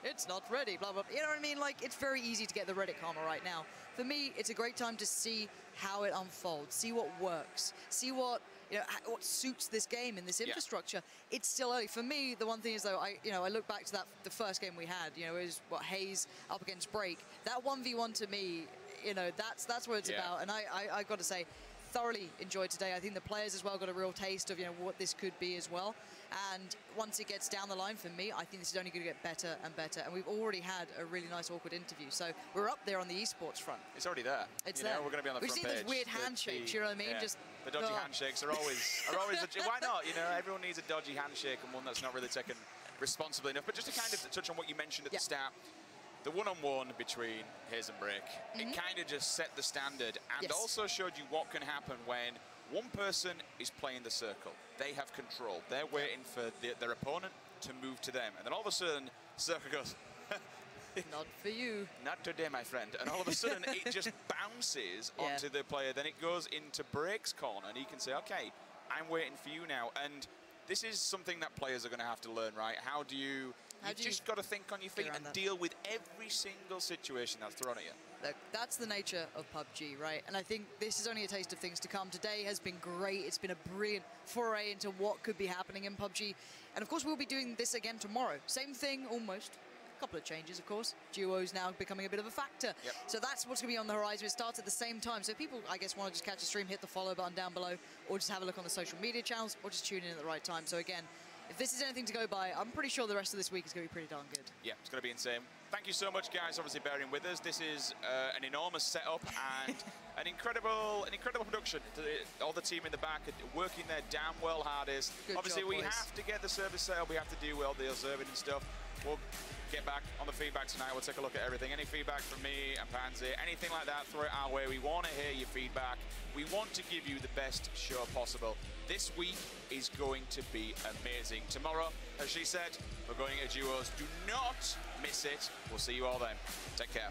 Speaker 2: it's not ready, blah, blah, blah. You know what I mean? Like, it's very easy to get the Reddit karma right now. For me, it's a great time to see how it unfolds, see what works, see what, you know, what suits this game and this infrastructure. It's still early. For me, the one thing is, though, I look back to the first game we had, you know, it was, what, Hayes up against Break. That 1v1 to me, you know, that's what it's about. And I got to say, thoroughly enjoyed today. I think the players as well got a real taste of, you know, what this could be as well. And once it gets down the line for me, I think this is only going to get better and better. And we've already had a really nice awkward interview. So we're up there on the esports front.
Speaker 1: It's already there.
Speaker 2: It's
Speaker 1: you
Speaker 2: there.
Speaker 1: know, we're going to be on the
Speaker 2: We've
Speaker 1: front
Speaker 2: seen
Speaker 1: page.
Speaker 2: those weird handshakes, you know what I mean?
Speaker 1: Yeah.
Speaker 2: Just
Speaker 1: the dodgy handshakes are always why not? You know, everyone needs a dodgy handshake and one that's not really taken responsibly enough. But just to kind of touch on what you mentioned at the start, the one-on-one between Hayes and Break, it kind of just set the standard and also showed you what can happen when one person is playing the circle. They have control. They're waiting for their opponent to move to them. And then all of a sudden, circle goes,
Speaker 2: not for you.
Speaker 1: Not today, my friend. And all of a sudden, it just bounces onto the player. Then it goes into Break's corner, and he can say, okay, I'm waiting for you now. And this is something that players are going to have to learn, right? How do you... You've just got to think on your feet and deal with every single situation that's thrown at you.
Speaker 2: Look, that's the nature of PUBG, right? And I think this is only a taste of things to come. Today has been great. It's been a brilliant foray into what could be happening in PUBG. And of course, we'll be doing this again tomorrow. Same thing, almost. A couple of changes, of course. Duos now becoming a bit of a factor. So that's what's going to be on the horizon. It starts at the same time. So people, I guess, want to just catch a stream, hit the follow button down below, or just have a look on the social media channels, or just tune in at the right time. So again, if this is anything to go by, I'm pretty sure the rest of this week is going to be pretty darn good.
Speaker 1: Yeah, it's going to be insane. Thank you so much, guys, obviously bearing with us. This is an enormous setup and an incredible production. All the team in the back are working their damn well hardest.
Speaker 2: Good
Speaker 1: obviously,
Speaker 2: job,
Speaker 1: we
Speaker 2: boys.
Speaker 1: have to get the service set up. We have to do all the observing and stuff. We'll get back on the feedback tonight. We'll take a look at everything. Any feedback from me and Pansy, anything like that, throw it our way. We want to hear your feedback. We want to give you the best show possible. This week is going to be amazing. Tomorrow, as she said, we're going to duos. Do not miss it. We'll see you all then. Take care.